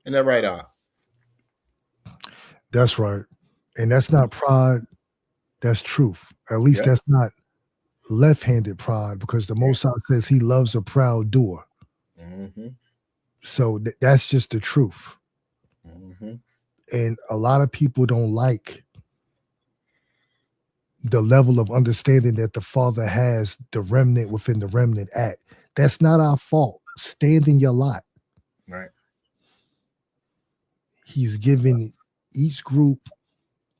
Isn't that right, Art? That's right. And that's not pride. That's truth. At least that's not left-handed pride, because the Most High says he loves a proud doer. Mm-hmm. So that's just the truth. Mm-hmm. And a lot of people don't like the level of understanding that the Father has the remnant within the remnant act. That's not our fault. Stand in your lot. Right. He's given each group,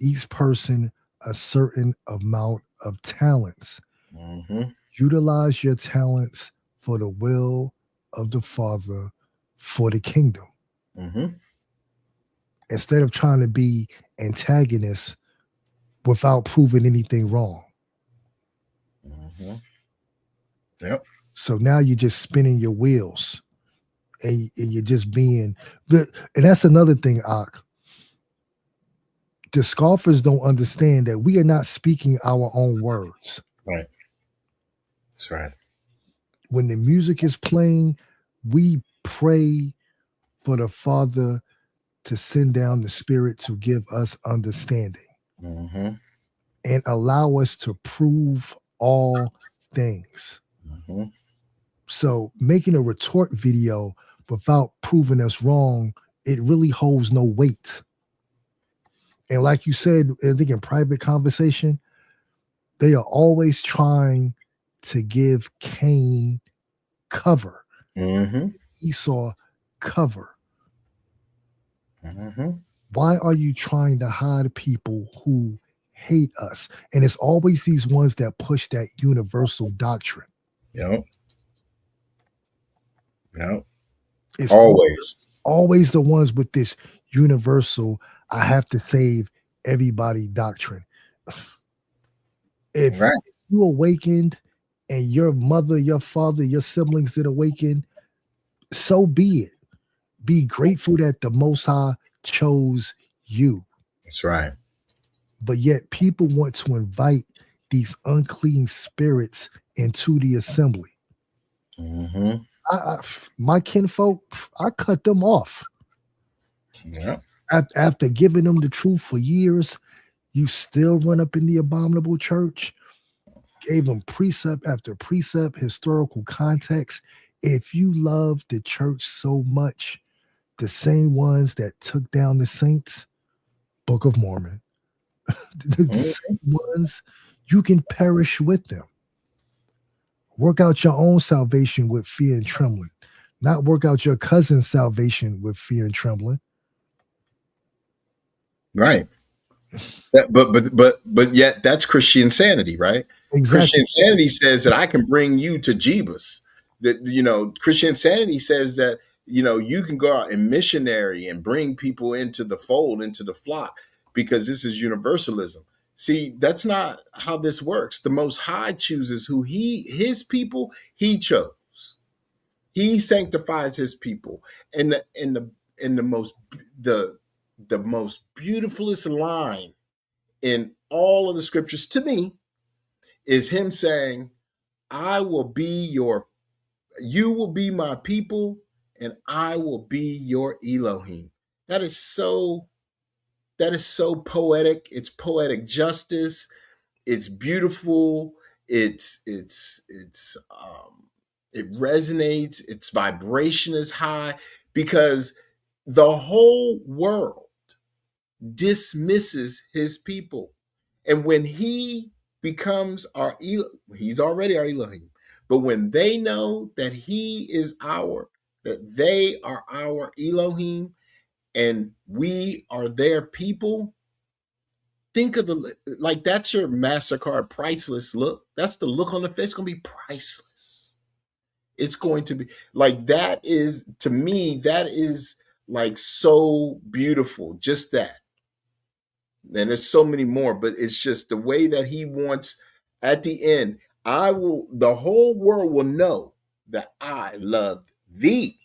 each person a certain amount of talents. Mm-hmm. Utilize your talents for the will of the Father, for the kingdom. Mm-hmm. Instead of trying to be antagonists without proving anything wrong. Mm-hmm. Yep. So now you're just spinning your wheels. and you're just being the. And that's another thing, Ak. The scoffers don't understand that we are not speaking our own words. Right. That's right. When the music is playing, we pray for the Father to send down the Spirit to give us understanding Mm-hmm. and allow us to prove all things. Mm-hmm. So making a retort video without proving us wrong, it really holds no weight. And like you said, I think in private conversation, they are always trying to give Cain cover, Mm-hmm. Esau cover. Mm-hmm. Why are you trying to hide people who hate us? And it's always these ones that push that universal doctrine. Yep. Yep. It's Always. the ones with this universal, I have to save everybody doctrine. If Right. you awakened and your mother, your father, your siblings did awaken, so be it. Be grateful that the Most High chose you. That's right. But yet people want to invite these unclean spirits into the assembly. Mm-hmm. My kinfolk, I cut them off. Yep. After giving them the truth for years, you still run up in the abominable church, gave them precept after precept, historical context. If you love the church so much, the same ones that took down the saints, Book of Mormon, the same ones, you can perish with them. Work out your own salvation with fear and trembling, not work out your cousin's salvation with fear and trembling. Right. But yet that's Christian insanity, right? Exactly. Christian insanity says that I can bring you to Jeebus. That Christian insanity says that you can go out and missionary and bring people into the fold, into the flock, because this is universalism. See, that's not how this works. The Most High chooses who his people he chose. He sanctifies his people, and the most beautifulest line in all of the scriptures to me is him saying, you will be my people and I will be your Elohim. That is so poetic. It's poetic justice. It's beautiful. It resonates. Its vibration is high because the whole world dismisses his people. And when he becomes he's already our Elohim. But when they know that that they are our Elohim and we are their people, think of that's your MasterCard priceless look. That's the look on the face. It's going to be priceless. It's going to be to me, that is so beautiful. Just that. And there's so many more, but it's just the way that he wants at the end. The whole world will know that I love thee.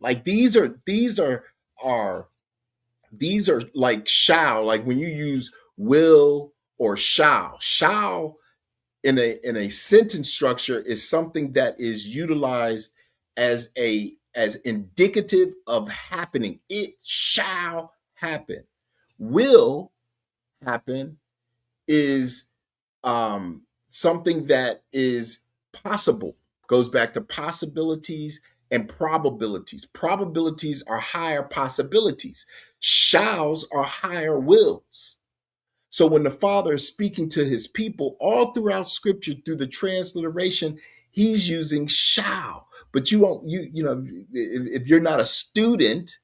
Like these are like shall, like when you use will or shall in a sentence structure is something that is utilized as indicative of happening. It shall happen. Will happen is something that is possible. Goes back to possibilities and probabilities. Probabilities are higher possibilities. Shalls are higher wills. So when the Father is speaking to his people all throughout Scripture through the transliteration, he's using shall. But you won't, if you're not a student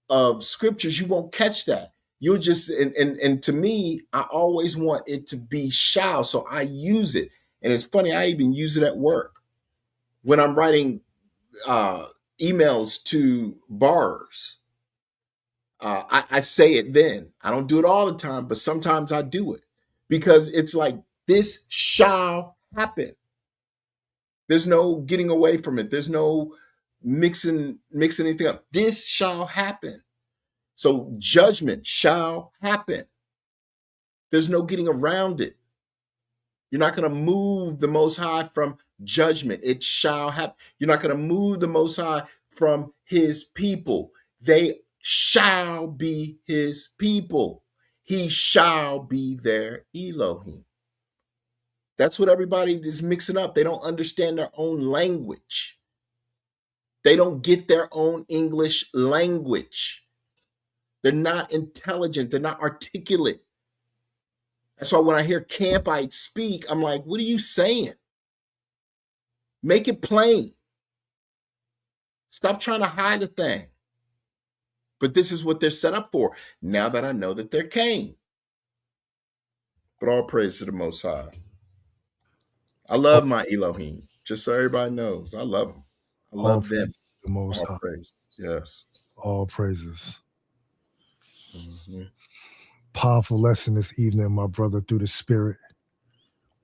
of Scriptures, you won't catch that. You'll just and to me, I always want it to be shall, so I use it. And it's funny, I even use it at work when I'm writing emails to borrowers. I say it then. I don't do it all the time, but sometimes I do it because it's like this shall happen. There's no getting away from it. There's no mixing anything up. This shall happen. So judgment shall happen. There's no getting around it. You're not going to move the Most High from judgment. It shall happen. You're not going to move the Most High from his people. They shall be his people. He shall be their Elohim. That's what everybody is mixing up. They don't understand their own language. They don't get their own English language. They're not intelligent. They're not articulate. That's why when I hear Campites speak, I'm like, what are you saying? Make it plain. Stop trying to hide a thing. But this is what they're set up for, now that I know that they're Cain. But all praise to the Most High. I love my Elohim, just so everybody knows. I love them. I love them. The Most High. All praise. Yes. All praises. Mm-hmm. Powerful lesson this evening, my brother, through the spirit.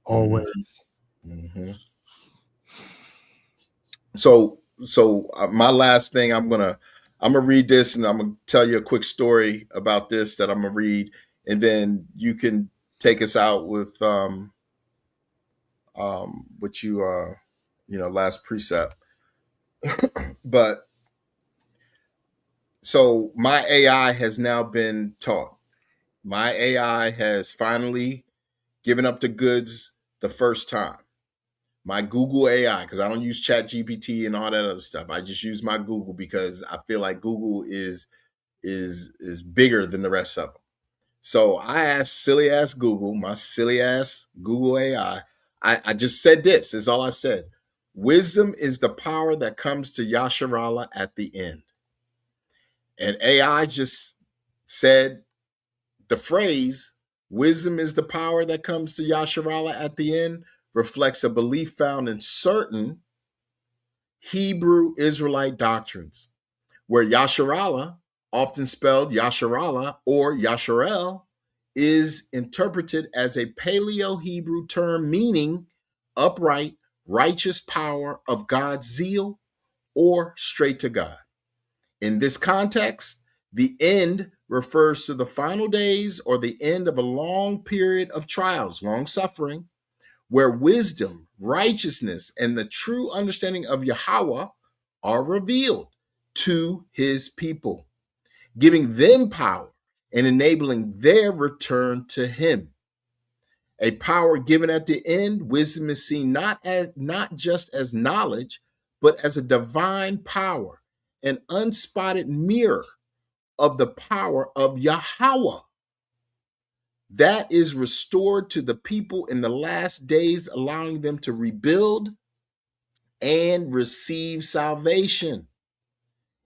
Always. Mm-hmm. So my last thing, I'm gonna read this, and I'm gonna tell you a quick story about this that I'm gonna read, and then you can take us out with what you last precept. But so my AI has now been taught. My AI has finally given up the goods the first time. My Google AI, because I don't use ChatGPT and all that other stuff. I just use my Google because I feel like Google is bigger than the rest of them. So I asked silly ass Google, my silly ass Google AI. I just said this. This is all I said. Wisdom is the power that comes to Yashar'EL at the end. And AI just said the phrase, wisdom is the power that comes to Yashar'EL at the end, reflects a belief found in certain Hebrew Israelite doctrines, where Yashar'EL, often spelled Yashar'EL or Yashar'EL, is interpreted as a Paleo-Hebrew term meaning upright, righteous power of God's zeal or straight to God. In this context, the end refers to the final days or the end of a long period of trials, long suffering, where wisdom, righteousness, and the true understanding of Yahweh are revealed to his people, giving them power and enabling their return to him. A power given at the end, wisdom is seen not just as knowledge, but as a divine power, an unspotted mirror of the power of Yahweh that is restored to the people in the last days, allowing them to rebuild and receive salvation.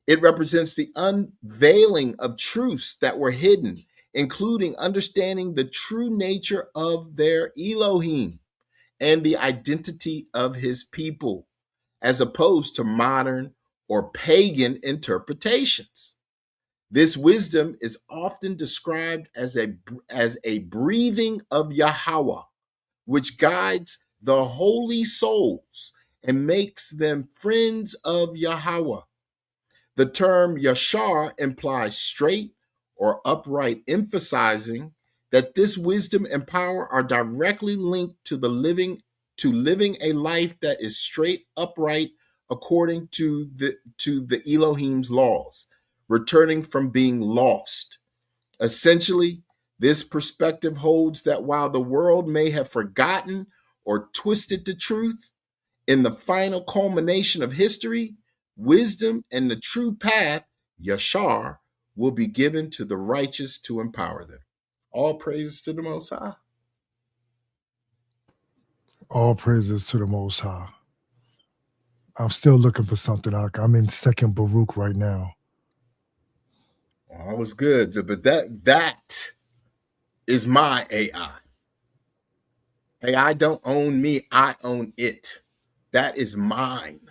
It represents the unveiling of truths that were hidden, including understanding the true nature of their Elohim and the identity of his people, as opposed to modern or pagan interpretations. This wisdom is often described as a breathing of Yahweh, which guides the holy souls and makes them friends of Yahweh. The term Yashar implies straight or upright, emphasizing that this wisdom and power are directly linked to living a life that is straight, upright, according to the Elohim's laws, returning from being lost. Essentially, this perspective holds that while the world may have forgotten or twisted the truth, in the final culmination of history, wisdom and the true path, Yashar, will be given to the righteous to empower them. All praises to the Most High. All praises to the Most High. I'm still looking for something. I'm in Second Baruch right now. That was good, but that is my AI. AI don't own me, I own it. That is mine.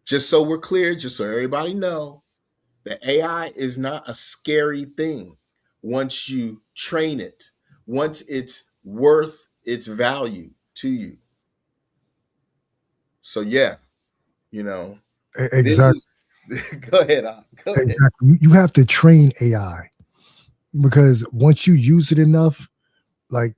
Just so we're clear, just so everybody know, the AI is not a scary thing once you train it, once it's worth its value to you. So yeah, You know, this Exactly. is. Go ahead. Go ahead. Exactly. You have to train AI because once you use it enough, like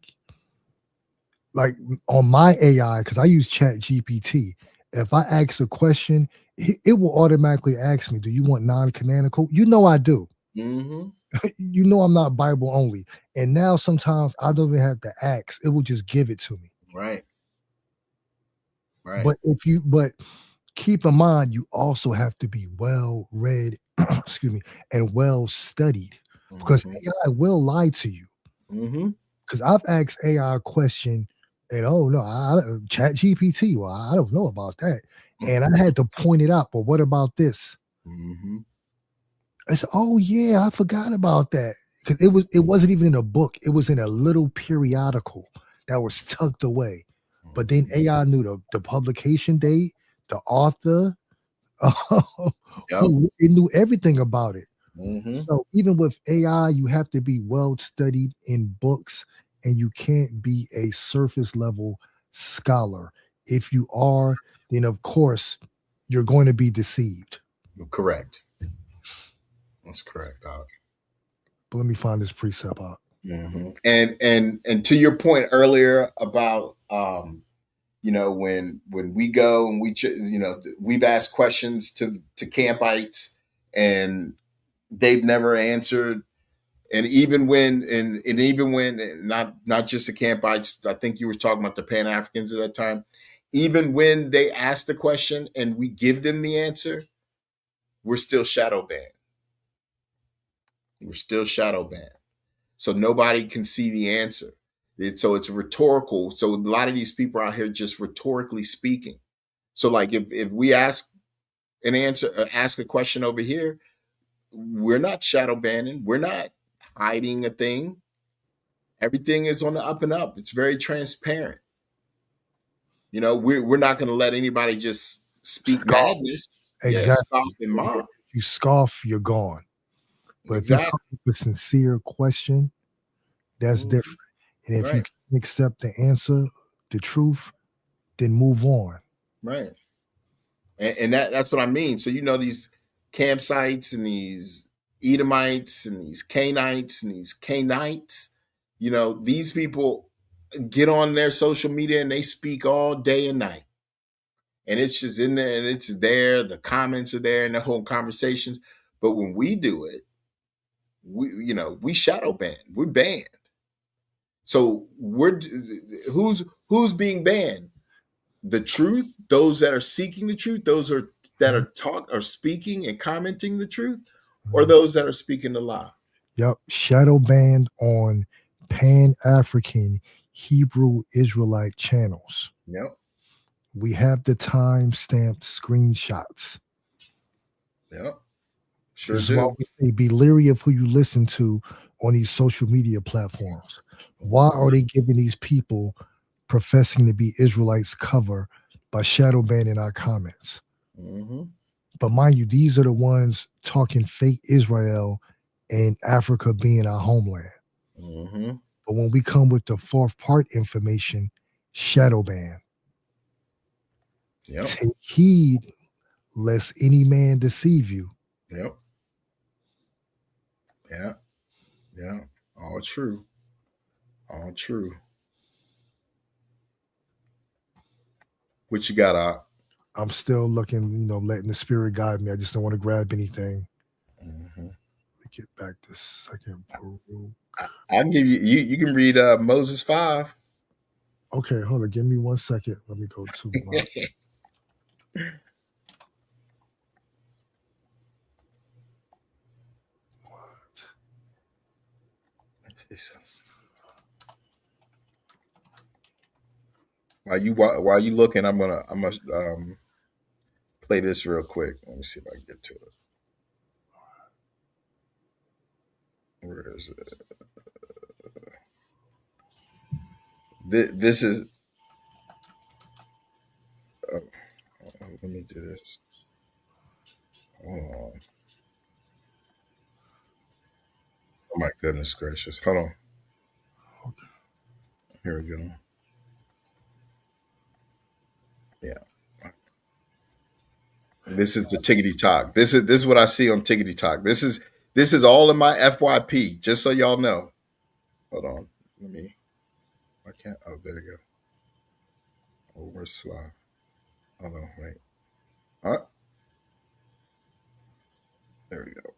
like on my AI, because I use Chat GPT. If I ask a question, it will automatically ask me, "Do you want non-canonical?" You know I do. Mm-hmm. You know I'm not Bible only. And now sometimes I don't even have to ask; it will just give it to me. Right. Right. But keep in mind, you also have to be well read, excuse me, and well studied because Mm-hmm. AI will lie to you. Mm-hmm. Because I've asked AI a question and oh no, Chat GPT, well, I don't know about that. And I had to point it out. But what about this? Mm-hmm. I said, oh yeah, I forgot about that. Because it wasn't even in a book, it was in a little periodical that was tucked away. But then AI knew the publication date, the author, Yep. who it knew everything about it. Mm-hmm. So even with AI, you have to be well studied in books and you can't be a surface level scholar. If you are, then of course you're going to be deceived. Correct. That's correct, Doc. But let me find this precept out. Mm-hmm. And to your point earlier about when we go and we've asked questions to campites and they've never answered. And even when not just the campites, I think you were talking about the Pan Africans at that time. Even when they ask the question and we give them the answer, we're still shadow banned. We're still shadow banned. So nobody can see the answer. So it's rhetorical. So a lot of these people out here just rhetorically speaking. So like if we ask a question over here, we're not shadow banning. We're not hiding a thing. Everything is on the up and up. It's very transparent. We're not going to let anybody just speak Scoff. madness. Yeah, scoff Exactly. and If mock. you scoff, you're gone. But if you come Exactly. with a sincere question, that's Mhm. different. And if you Right. can accept the answer, the truth, then move on. Right. And that's what I mean. So these campsites and these Edomites and these Canaanites and these Canaanites, these people get on their social media and they speak all day and night. And it's just in there and it's there. The comments are there and the whole conversations. But when we do it, we shadow ban. We're banned. So who's being banned? The truth, those that are seeking the truth, those that are speaking and commenting the truth, or Mhm. those that are speaking the lie. Yep. Shadow banned on Pan African Hebrew Israelite channels. Yep. We have the time stamped screenshots. Yep. Sure This is why do. we say be leery of who you listen to on these social media platforms. Why are they giving these people professing to be Israelites cover by shadow banning our comments? Mm-hmm. But mind you, these are the ones talking fake Israel and Africa being our homeland. Mm-hmm. But when we come with the fourth part information, shadow ban. Yep. Take heed lest any man deceive you. Yep. Yeah. Yeah. All true. All true. What you got, Op? I'm still looking, letting the spirit guide me. I just don't want to grab anything. Mm-hmm. Let me get back to second Baruch. I'll give you can read Moses 5. Okay, hold on. Give me 1 second. Let me go to my While you looking, I'm gonna play this real quick. Let me see if I can get to it. Where is it? This is. Oh, let me do this. Hold on. Oh my goodness gracious! Hold on. okay. Here we go. Yeah. This is the Tickety Talk. This is what I see on Tickety Talk. This is all in my FYP, just so y'all know. Hold on. Let me. I can't. Oh, there you go. Over slide. Hold on. Wait. There we go.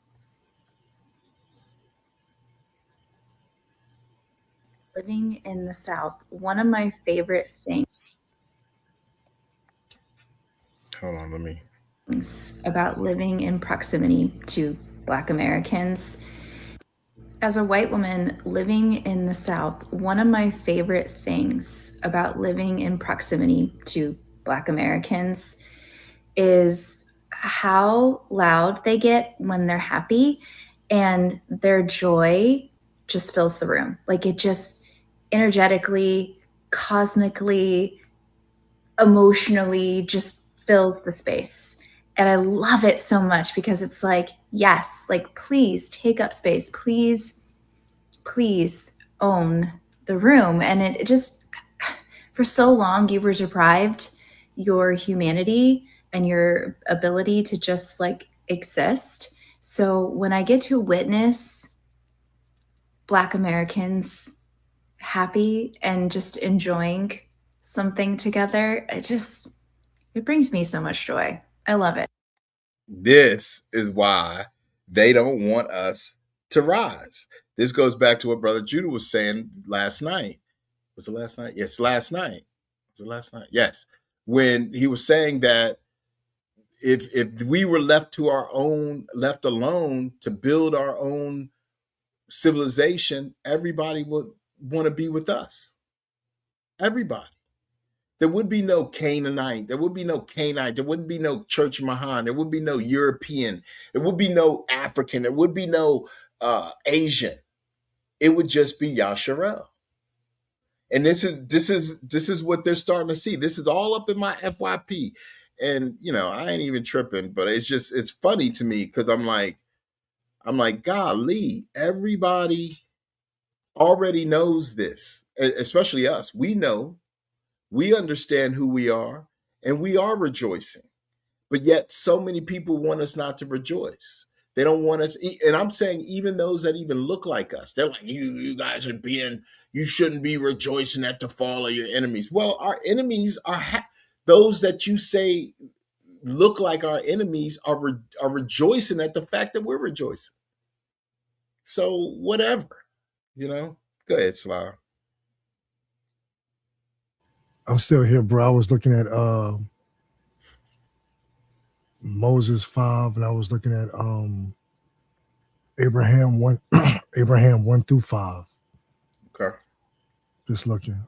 Living in the South, one of my favorite things Hold on. Let me. about living in proximity to Black Americans. As a white woman living in the South, one of my favorite things about living in proximity to Black Americans is how loud they get when they're happy, and their joy just fills the room. Like, it just energetically, cosmically, emotionally just fills the space. And I love it so much because it's like, yes, like, please take up space. Please own the room. And it just, for so long, you were deprived your humanity and your ability to just like exist. So when I get to witness Black Americans happy and just enjoying something together, it brings me so much joy. I love it. This is why they don't want us to rise. This goes back to what Brother Judah was saying last night. Was it last night? Yes, last night. Was it last night? Yes. When he was saying that if we were left alone to build our own civilization, everybody would want to be with us. Everybody. There would be no Canaanite. There would be no Cainite. There wouldn't be no Church Mahan. There would be no European. There would be no African. There would be no Asian. It would just be Yashar'EL. And this is what they're starting to see. This is all up in my FYP. And I ain't even tripping, but it's funny to me because I'm like, golly, everybody already knows this, especially us. We know. We understand who we are, and we are rejoicing. But yet so many people want us not to rejoice. They don't want us, and I'm saying even those that even look like us, they're like, you guys you shouldn't be rejoicing at the fall of your enemies. Well, our enemies are those that you say look like our enemies are rejoicing at the fact that we're rejoicing. So whatever, Go ahead, Slav. I'm still here, bro. I was looking at Moses 5, and I was looking at Abraham 1 Abraham 1 through 5. Okay. Just looking.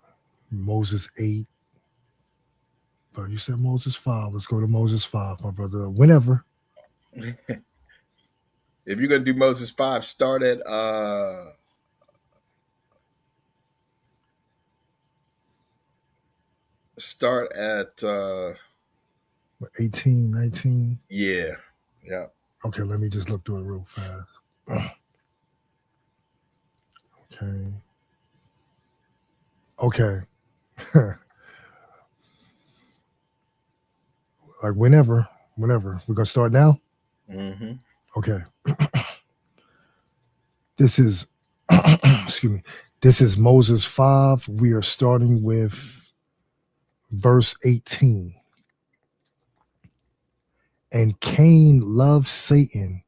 Moses 8. But you said Moses 5. Let's go to Moses 5, my brother. Whenever. If you're gonna do Moses 5, start at 18, 19. Yeah. Okay, let me just look through it real fast. Okay. Like whenever. We're gonna start now. Mm-hmm. Okay. This is excuse me. This is Moses 5. We are starting with verse 18. And Cain loved Satan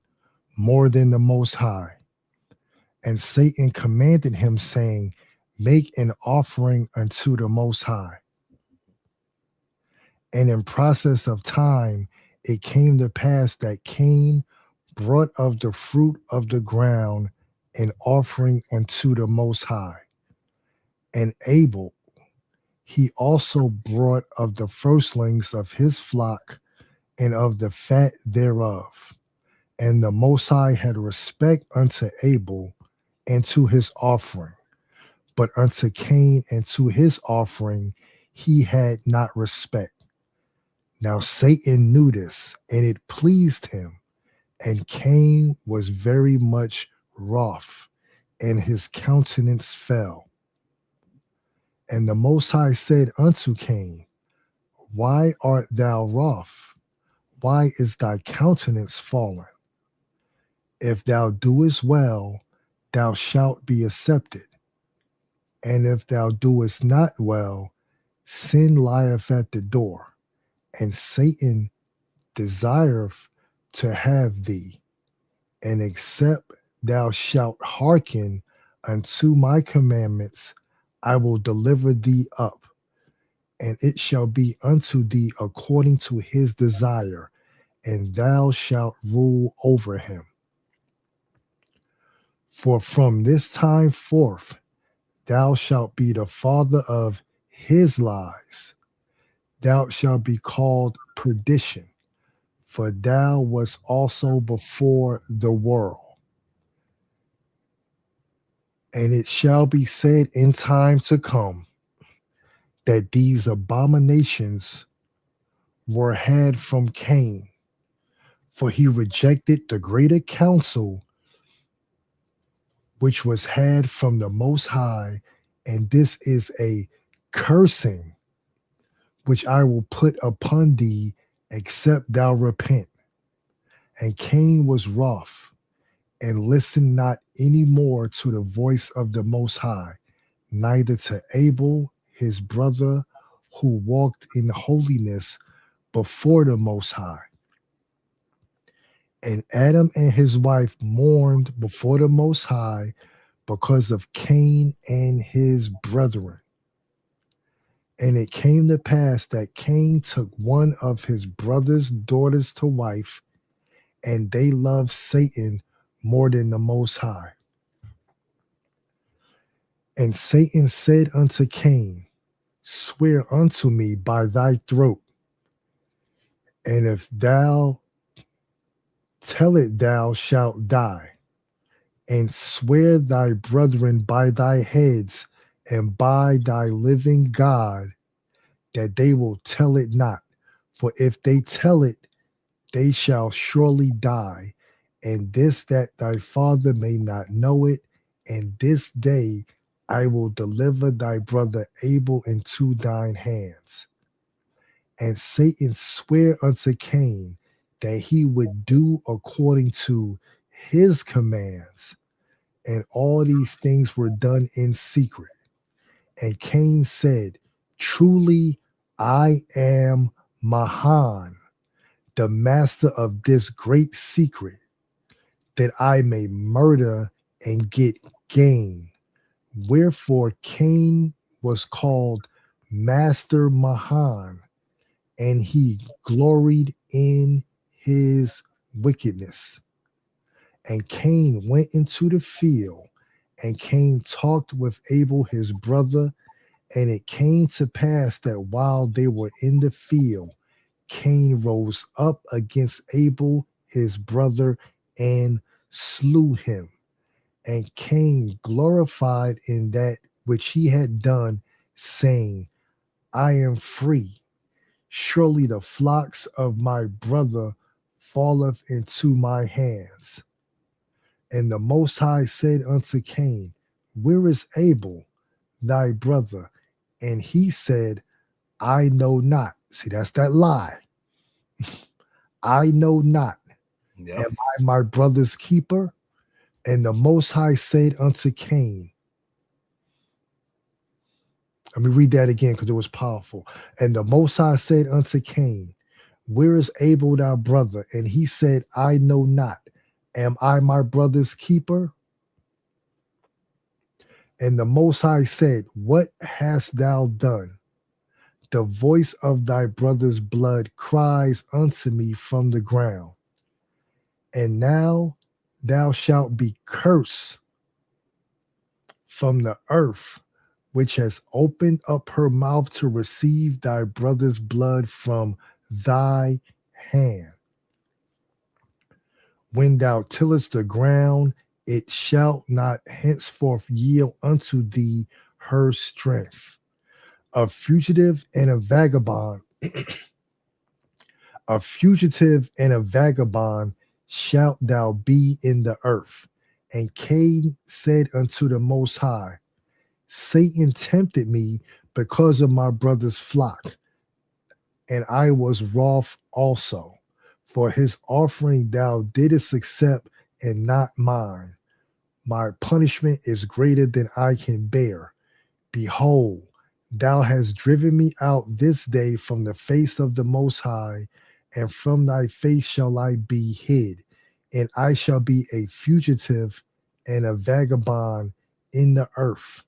more than the Most High. And Satan commanded him, saying, make an offering unto the Most High. And in process of time, it came to pass that Cain brought of the fruit of the ground an offering unto the Most High. And Abel, he also brought of the firstlings of his flock and of the fat thereof. And the Most High had respect unto Abel and to his offering, but unto Cain and to his offering he had not respect. Now Satan knew this, and it pleased him, and Cain was very much wroth, and his countenance fell. And the Most High said unto Cain, why art thou wroth? why is thy countenance fallen? If thou doest well, thou shalt be accepted. And if thou doest not well, sin lieth at the door, and Satan desireth to have thee. And except thou shalt hearken unto my commandments, I will deliver thee up, and it shall be unto thee according to his desire, and thou shalt rule over him. For from this time forth thou shalt be the father of his lies. Thou shalt be called perdition, for thou wast also before the world. And it shall be said in time to come that these abominations were had from Cain, for he rejected the greater counsel which was had from the Most High, and this is a cursing which I will put upon thee, except thou repent. And Cain was wroth, and listened not any more to the voice of the Most High, neither to Abel his brother, who walked in holiness before the Most High. And Adam and his wife mourned before the Most High because of Cain and his brethren. And it came to pass that Cain took one of his brother's daughters to wife, and they loved Satan more than the Most High. And Satan said unto Cain, swear unto me by thy throat, and if thou tell it, thou shalt die. And swear thy brethren by thy heads and by thy living God that they will tell it not. For if they tell it, they shall surely die. And this that thy father may not know it, and this day I will deliver thy brother Abel into thine hands. And Satan sware unto Cain that he would do according to his commands. And all these things were done in secret. And Cain said, truly I am Mahan, the master of this great secret, that I may murder and get gain. Wherefore Cain was called Master Mahan, and he gloried in his wickedness. And Cain went into the field, and Cain talked with Abel his brother. And it came to pass that while they were in the field, Cain rose up against Abel his brother and slew him. And Cain glorified in that which he had done, saying, I am free. Surely the flocks of my brother falleth into my hands. And the Most High said unto Cain, where is Abel, thy brother? And he said, I know not. See, that's that lie. I know not. Yep. Am I my brother's keeper? And the Most High said unto Cain, let me read that again because it was powerful. And the Most High said unto Cain, where is Abel thy brother? And he said, I know not. Am I my brother's keeper? And the Most High said, what hast thou done? The voice of thy brother's blood cries unto me from the ground. And now thou shalt be cursed from the earth, which has opened up her mouth to receive thy brother's blood from thy hand. When thou tillest the ground, it shall not henceforth yield unto thee her strength. A fugitive and a vagabond, a fugitive and a vagabond shalt thou be in the earth. And Cain said unto the Most High, Satan tempted me because of my brother's flock, and I was wroth also. For his offering thou didst accept, and not mine. My punishment is greater than I can bear. Behold, thou hast driven me out this day from the face of the Most High, and from thy face shall I be hid, and I shall be a fugitive and a vagabond in the earth.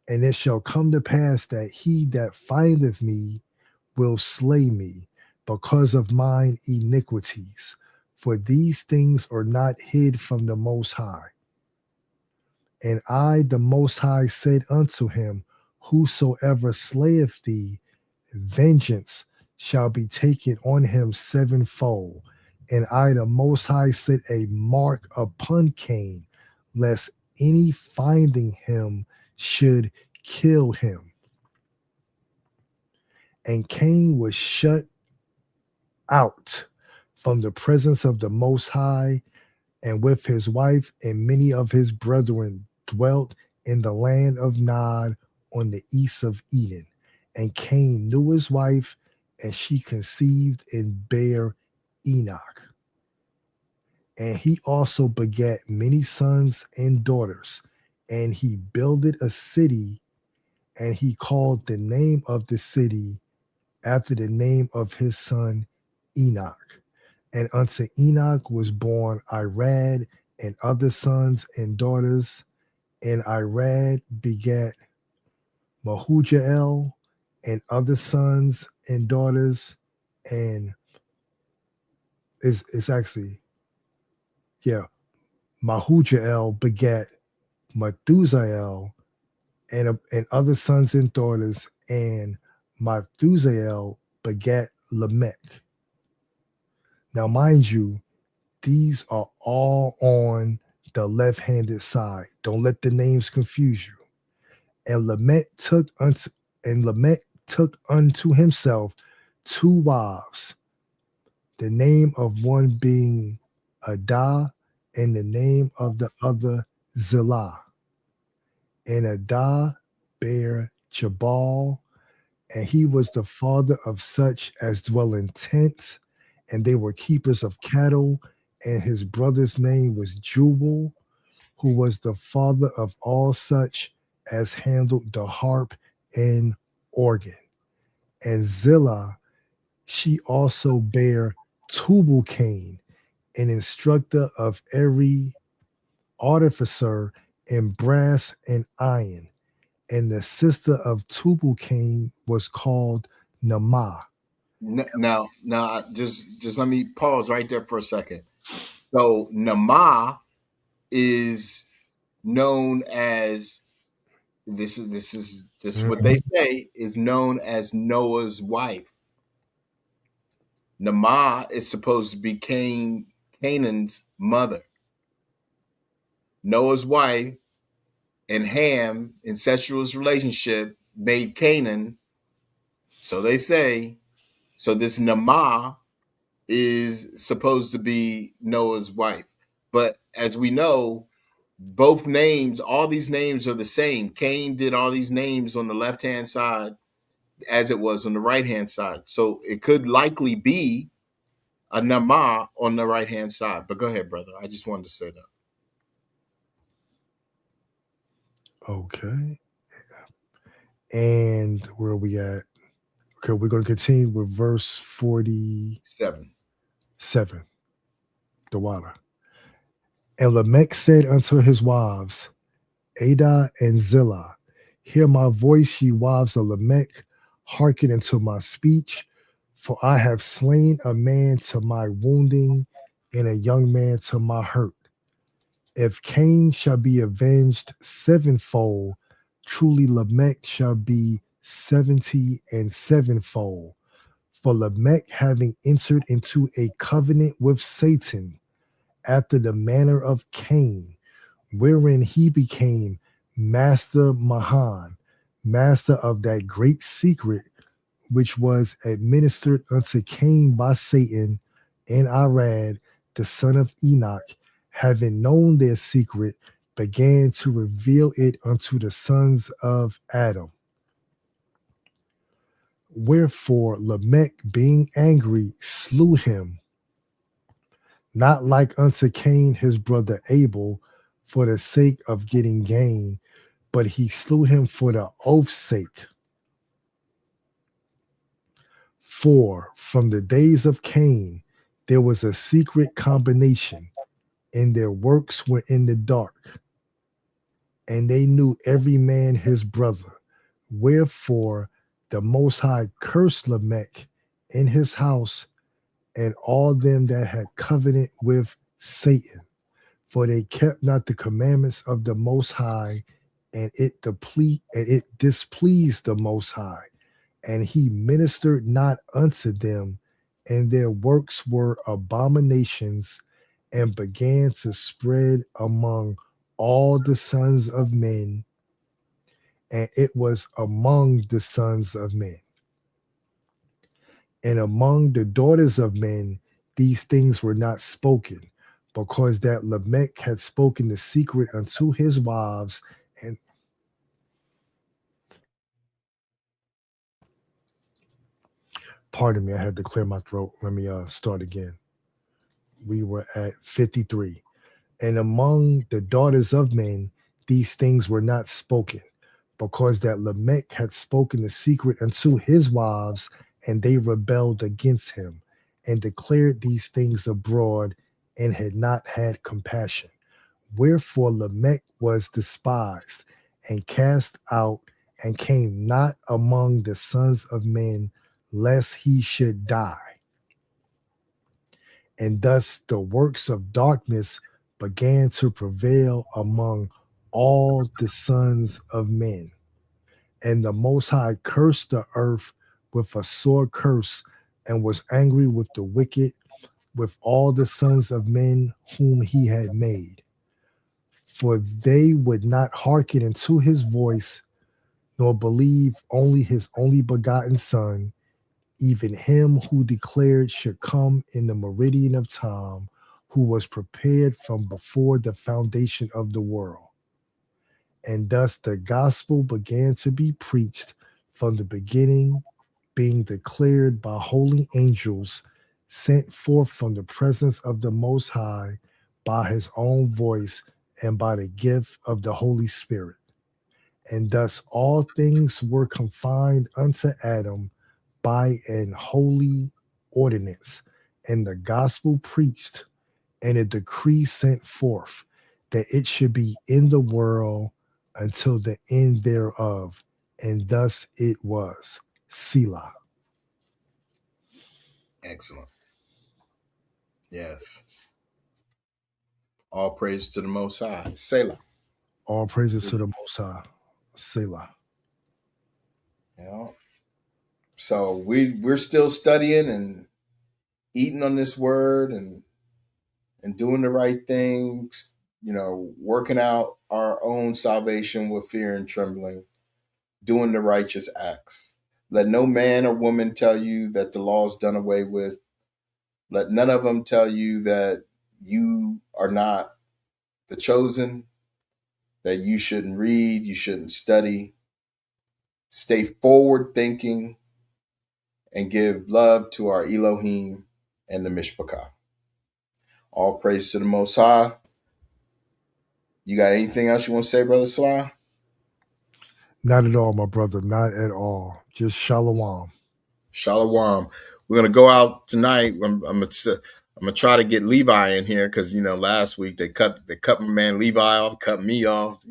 And it shall come to pass that he that findeth me will slay me because of mine iniquities. For these things are not hid from the Most High. And I, the Most High, said unto him, whosoever slayeth thee, vengeance shall be taken on him sevenfold. And I, the Most High, set a mark upon Cain, lest any finding him should kill him. And Cain was shut out from the presence of the Most High, and with his wife and many of his brethren dwelt in the land of Nod on the east of Eden. And Cain knew his wife, and she conceived and bare Enoch. And he also begat many sons and daughters. And he builded a city, and he called the name of the city after the name of his son Enoch. And unto Enoch was born Irad and other sons and daughters. And Irad begat Mahujael and other sons and daughters. And it's actually, Mahujael begat Methusael and other sons and daughters. And Methusael begat Lamech. Now, mind you, these are all on the left-handed side. Don't let the names confuse you. And Lamech took unto himself 2 wives, the name of one being Adah, and the name of the other Zillah. And Adah bare Jabal, and he was the father of such as dwell in tents, and they were keepers of cattle. And his brother's name was Jubal, who was the father of all such as handled the harp and organ. And Zillah, she also bare Tubal Cain, an instructor of every artificer in brass and iron. And the sister of Tubal Cain was called Naamah. Now, just let me pause right there for a second. So Naamah is known as this is what they say is known as Noah's wife. Naamah is supposed to be Canaan's mother. Noah's wife and Ham, incestuous relationship, made Canaan. So they say. So this Naamah is supposed to be Noah's wife. But as we know, both names, all these names are the same. Cain did all these names on the left-hand side as it was on the right-hand side. So it could likely be a Naamah on the right-hand side. But go ahead, brother. I just wanted to say that. Okay. And where are we at? Okay, we're going to continue with verse 47. The water. And Lamech said unto his wives, Adah and Zillah, hear my voice, ye wives of Lamech, hearken unto my speech, for I have slain a man to my wounding, and a young man to my hurt. If Cain shall be avenged sevenfold, truly Lamech shall be 70 and sevenfold. For Lamech, having entered into a covenant with Satan, after the manner of Cain, wherein he became Master Mahan, master of that great secret which was administered unto Cain by Satan, and Irad, the son of Enoch, having known their secret, began to reveal it unto the sons of Adam. Wherefore Lamech, being angry, slew him, not like unto Cain his brother Abel, for the sake of getting gain, but he slew him for the oath's sake. For from the days of Cain there was a secret combination, and their works were in the dark, and they knew every man his brother. Wherefore the Most High cursed Lamech in his house and all them that had covenant with Satan, for they kept not the commandments of the Most High, and it displeased the Most High, and he ministered not unto them, and their works were abominations, and began to spread among all the sons of men, and it was among the sons of men. And among the daughters of men, these things were not spoken, because that Lamech had spoken the secret unto his wives. And pardon me, I had to clear my throat. Let me start again. We were at 53. And among the daughters of men, these things were not spoken, because that Lamech had spoken the secret unto his wives, and they rebelled against him, and declared these things abroad, and had not had compassion. Wherefore Lamech was despised, and cast out, and came not among the sons of men, lest he should die. And thus the works of darkness began to prevail among all the sons of men. And the Most High cursed the earth with a sore curse, and was angry with the wicked, with all the sons of men whom he had made. For they would not hearken unto his voice, nor believe only his only begotten Son, even him who declared should come in the meridian of time, who was prepared from before the foundation of the world. And thus the gospel began to be preached from the beginning, being declared by holy angels sent forth from the presence of the Most High by his own voice and by the gift of the Holy Spirit. And thus all things were confined unto Adam by an holy ordinance, and the gospel preached, and a decree sent forth, that it should be in the world until the end thereof. And thus it was. Selah. Excellent. Yes. All praise to the Most High. Selah. All praises to the Most High. Selah. Yeah. So we're still studying and eating on this word and doing the right things, working out our own salvation with fear and trembling, doing the righteous acts. Let no man or woman tell you that the law is done away with. Let none of them tell you that you are not the chosen, that you shouldn't read, you shouldn't study. Stay forward thinking and give love to our Elohim and the Mishpachah. All praise to the Most High. You got anything else you want to say, Brother Salah? Not at all, my brother. Not at all. Just shalom. Shalom. We're gonna go out tonight. I'm gonna try to get Levi in here because last week they cut my man Levi off, cut me off.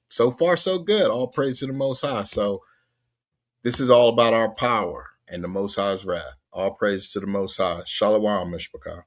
So far so good. All praise to the Most High. So this is all about our power and the Most High's wrath. All praise to the Most High. Shalom, Mishpachah.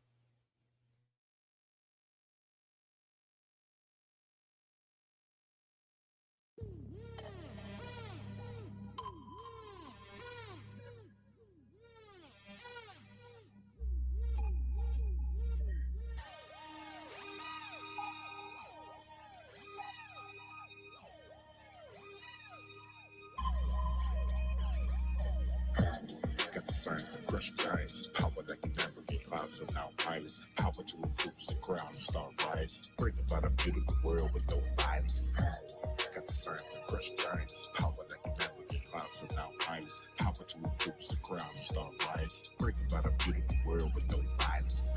Got the signs to crush giants. Power that can navigate clouds without pilots. Power to recruit the crowd and start riots. Bring about a beautiful world with no violence. Got the signs to crush giants. Power that can navigate clouds without pilots. Power to recruit the crowd and start riots. Bring about a beautiful world with no violence.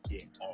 Yeah, all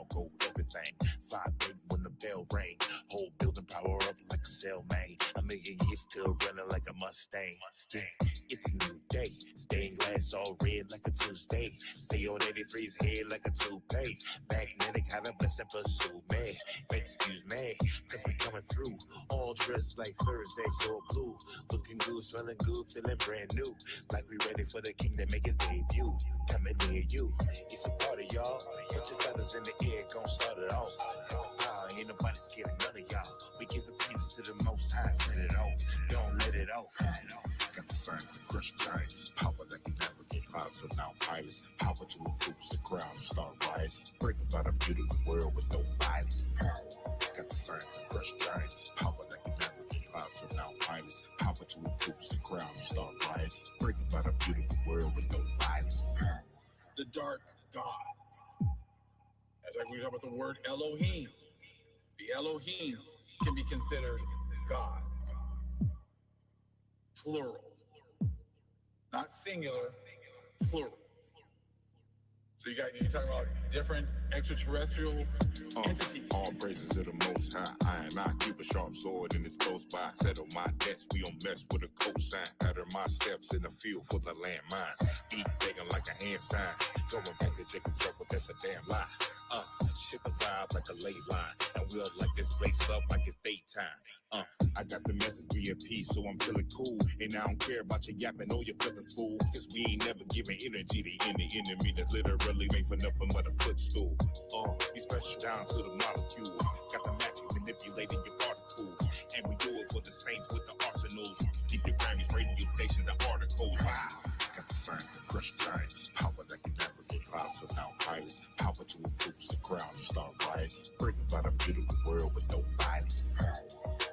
rain. Whole building power up like a cell, man. A million years still running like a Mustang. Yeah, it's a new day. Stained glass all red like a Tuesday. Stay on 83's head like a toupee. Magnetic, have a blessing pursue me. Excuse me, cause we coming through. All dressed like Thursday, so blue. Looking good, smelling good, feeling brand new. Like we ready for the king to make his debut. Coming near you, it's a party, y'all. Put your feathers in the air, gon' start it off. Got the power, ain't nobody scared of none of y'all. We give the praise to the Most High, set it off. Don't let it off. Got the sign to crush giants. Power that can navigate clouds without pilots. Power to influence the crowd, start riots. Bring about a beautiful world with no violence. Got the sign to crush giants. Power that can navigate clouds without pilots. Power to influence the crowd, start riots. Bring about a beautiful world with no violence. The dark gods. As we talk about the word Elohim, the Elohims can be considered gods. Plural. Not singular, plural. So you're talking about different extraterrestrial entities. All praises to the Most High. I and I keep a sharp sword and it's close by. Settle my debts, we don't mess with a cosign. Pattern my steps in the field for the landmines. Eat begging like a hand sign. Going back to Jacob's trouble, that's a damn lie. Ship a vibe like a ley line. And we'll light this place up like it's daytime. I got the message, be at peace, so I'm feeling cool. And I don't care about your yapping or your feeling fool. Cause we ain't never giving energy to any enemy that literally ain't for nothing but a footstool. You special down to the molecules. Got the magic manipulating your particles. And we do it for the saints with the arsenals. Keep your Grammys, radio stations, and articles. Wow. Got the sign to crush giants. Power that can navigate clouds without pilots. Power to influence the crowd, start riots. Bring about a beautiful world with no violence.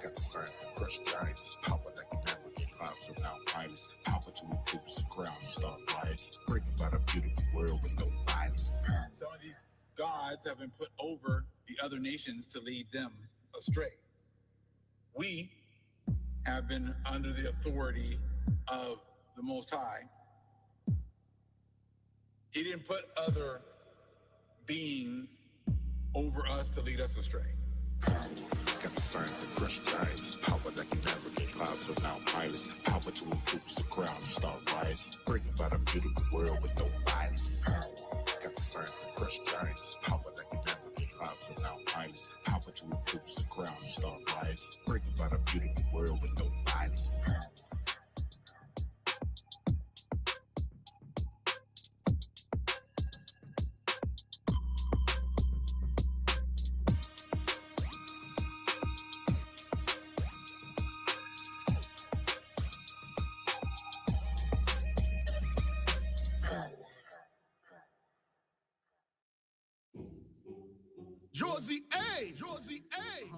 Got the sign to crush giants. Power that can navigate clouds without pilots. Power to influence the crowd, start riots. Bring about a beautiful world with no violence. Some of these gods have been put over the other nations to lead them astray. We have been under the authority of the Most High. He didn't put other beings over us to lead us astray. Got the sign to crush giants. Power that can navigate clouds without pilots. Power to influence the crowd, start riots. Bring about a beautiful world with no violence. Got the sign to crush giants. Power that can navigate clouds without pilots. Power to influence the crowd, start riots. Bring about a beautiful world with no violence. Josie A.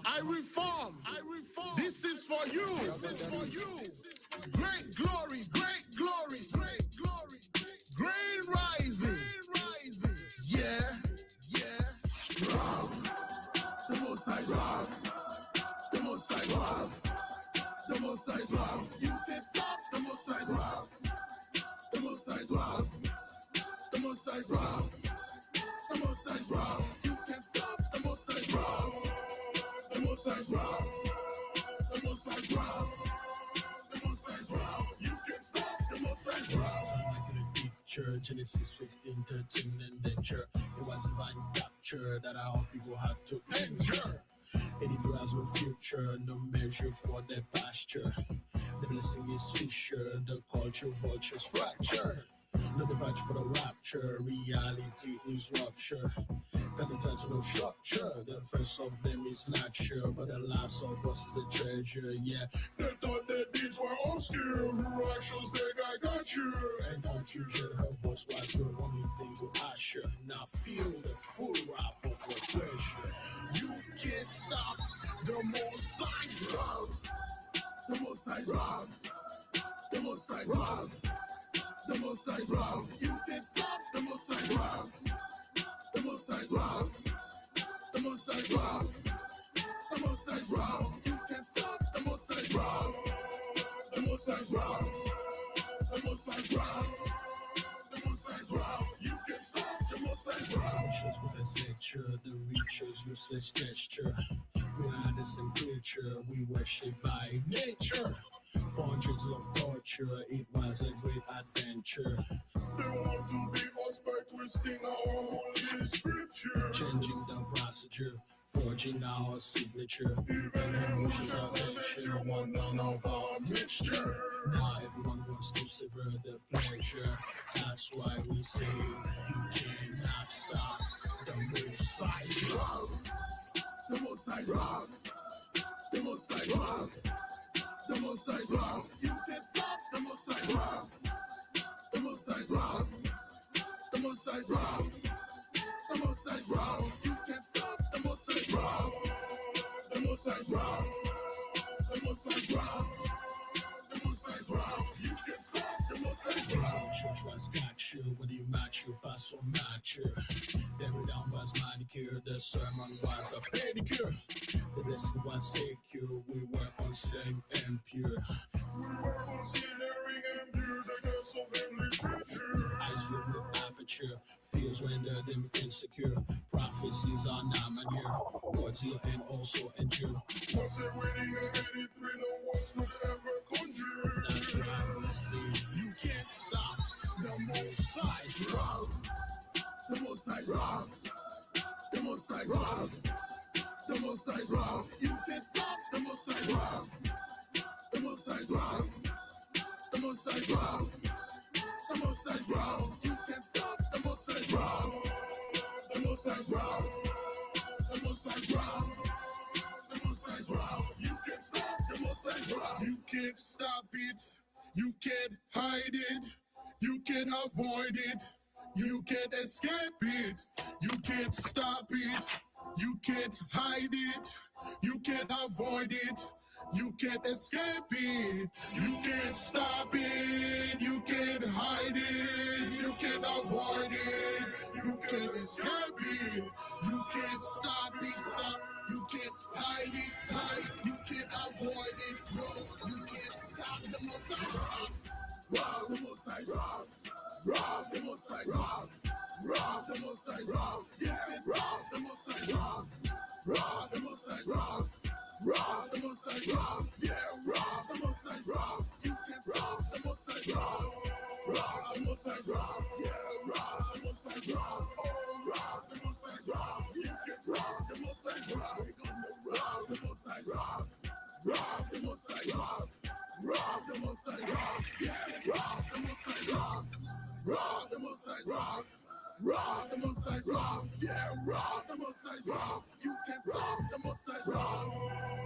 I reform. This is for you. Great glory. Grain rising. Yeah. Rav. The Most High Rav. The Most High Rav. The Most High Rav. You can't stop the Most High Rav. The Most High Rav. The Most High Rav. The Most High Rav. You can't stop the Most High Rav. The Most High Rav. The Most High Rav. The Most High Rav. You can't stop the Most High Rav. Genesis 15, 13, and then it was divine capture that our people had to endure. 83 has no future, no measure for their pasture. The blessing is fisher, the culture vultures fracture. No departure for the rapture, reality is rupture. Penitence no structure, the first of them is not sure, but the last of us is the treasure, yeah. They thought their deeds were obscure, who actions they got you. And confusion, her voice was the only thing to usher. Now feel the full wrath of oppression. You can't stop the Most High Rav. The Most High Rav. The Most High Rav. The Most High Rav. You can't stop the Most High Rav. The Most High Rav. The Most High Rav. The Most High Rav. You can't stop the Most High Rav. The Most High Rav. The Most High Rav. The Most High Rav. You can't stop the Most High Rav. With this lecture, the reacher's useless gesture. We are the same creature, we were shaped by nature. 400 of torture, it was a great adventure. They want to be us by twisting our holy scripture. Changing the procedure, forging our signature. Even emotions of nature want none of our mixture. Now everyone wants to sever the pleasure. That's why we say you cannot stop the most size love. The most size love. The most size love. The most size love. You can't stop the most size love. The most size love. The most size love. The most size love. You can't stop the most size love. The most size love. The most size love. The most size love. You can't stop the most size love. Church was got you when you match you pass so mature. Every down was manicure, the sermon was a pedicure. The blessing was secure, we were considering impure. We were considering impure the curse of heavenly scripture. Eyes filled with aperture, feels rendered them insecure. Prophecies are not manure, words heal and also endure. What's it waiting and it three no one's could ever conjure. That's why we say you can't stop the most size love. The most size love. The most size love. The most size love. You can't stop the most size love. The most size love. The most size love. The most size love. You can't stop the most size love. The most size love. The most size love. The most size love. You can't stop the most size love. You can't stop it. You can't hide it. You can't avoid it. You can't escape it. You can't stop it. You can't hide it. You can't avoid it. You can't escape it. You can't stop it. You can't hide it. You can't avoid it. You can't escape it. You can't stop it. Stop. You can't hide it. Hide. You can't avoid it. No, you can't stop the most rough. Rough. The most rough. Rough. The most rough. Rough. The most rough. Yeah. Rough. The most rough. Rough. The most rough. Rough. The most rough. Yeah. Rough. The most rough. You can rough. The most rough. Rough. The most rough. Yeah. Rough. The most rough. Oh, rough. The most rough. You can rough. The most rough. We're gonna rough. The most rough. Rough. The most rough. Rough. The most rough. Yeah. Rough. The most rough. Rough. The most rough. Rough, the most size rough, yeah, rough, the most size rough, you can stop the most size rough,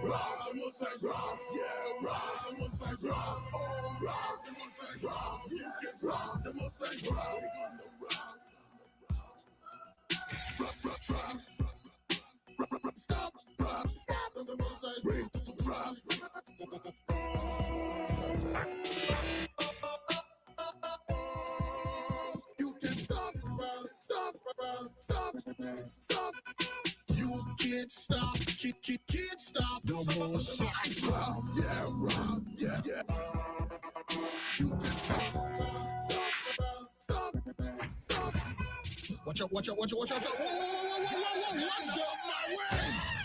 rough, the most size rough, yeah, rough, the most size rough, oh, rough, the most size rough, you can stop the most size rough, we're gonna rough, stop, the most size ring to the rough. You can stop. You can't stop, can't stop the most size rough, yeah, rough, yeah. You can stop. Watch out. Whoa, watch out my way.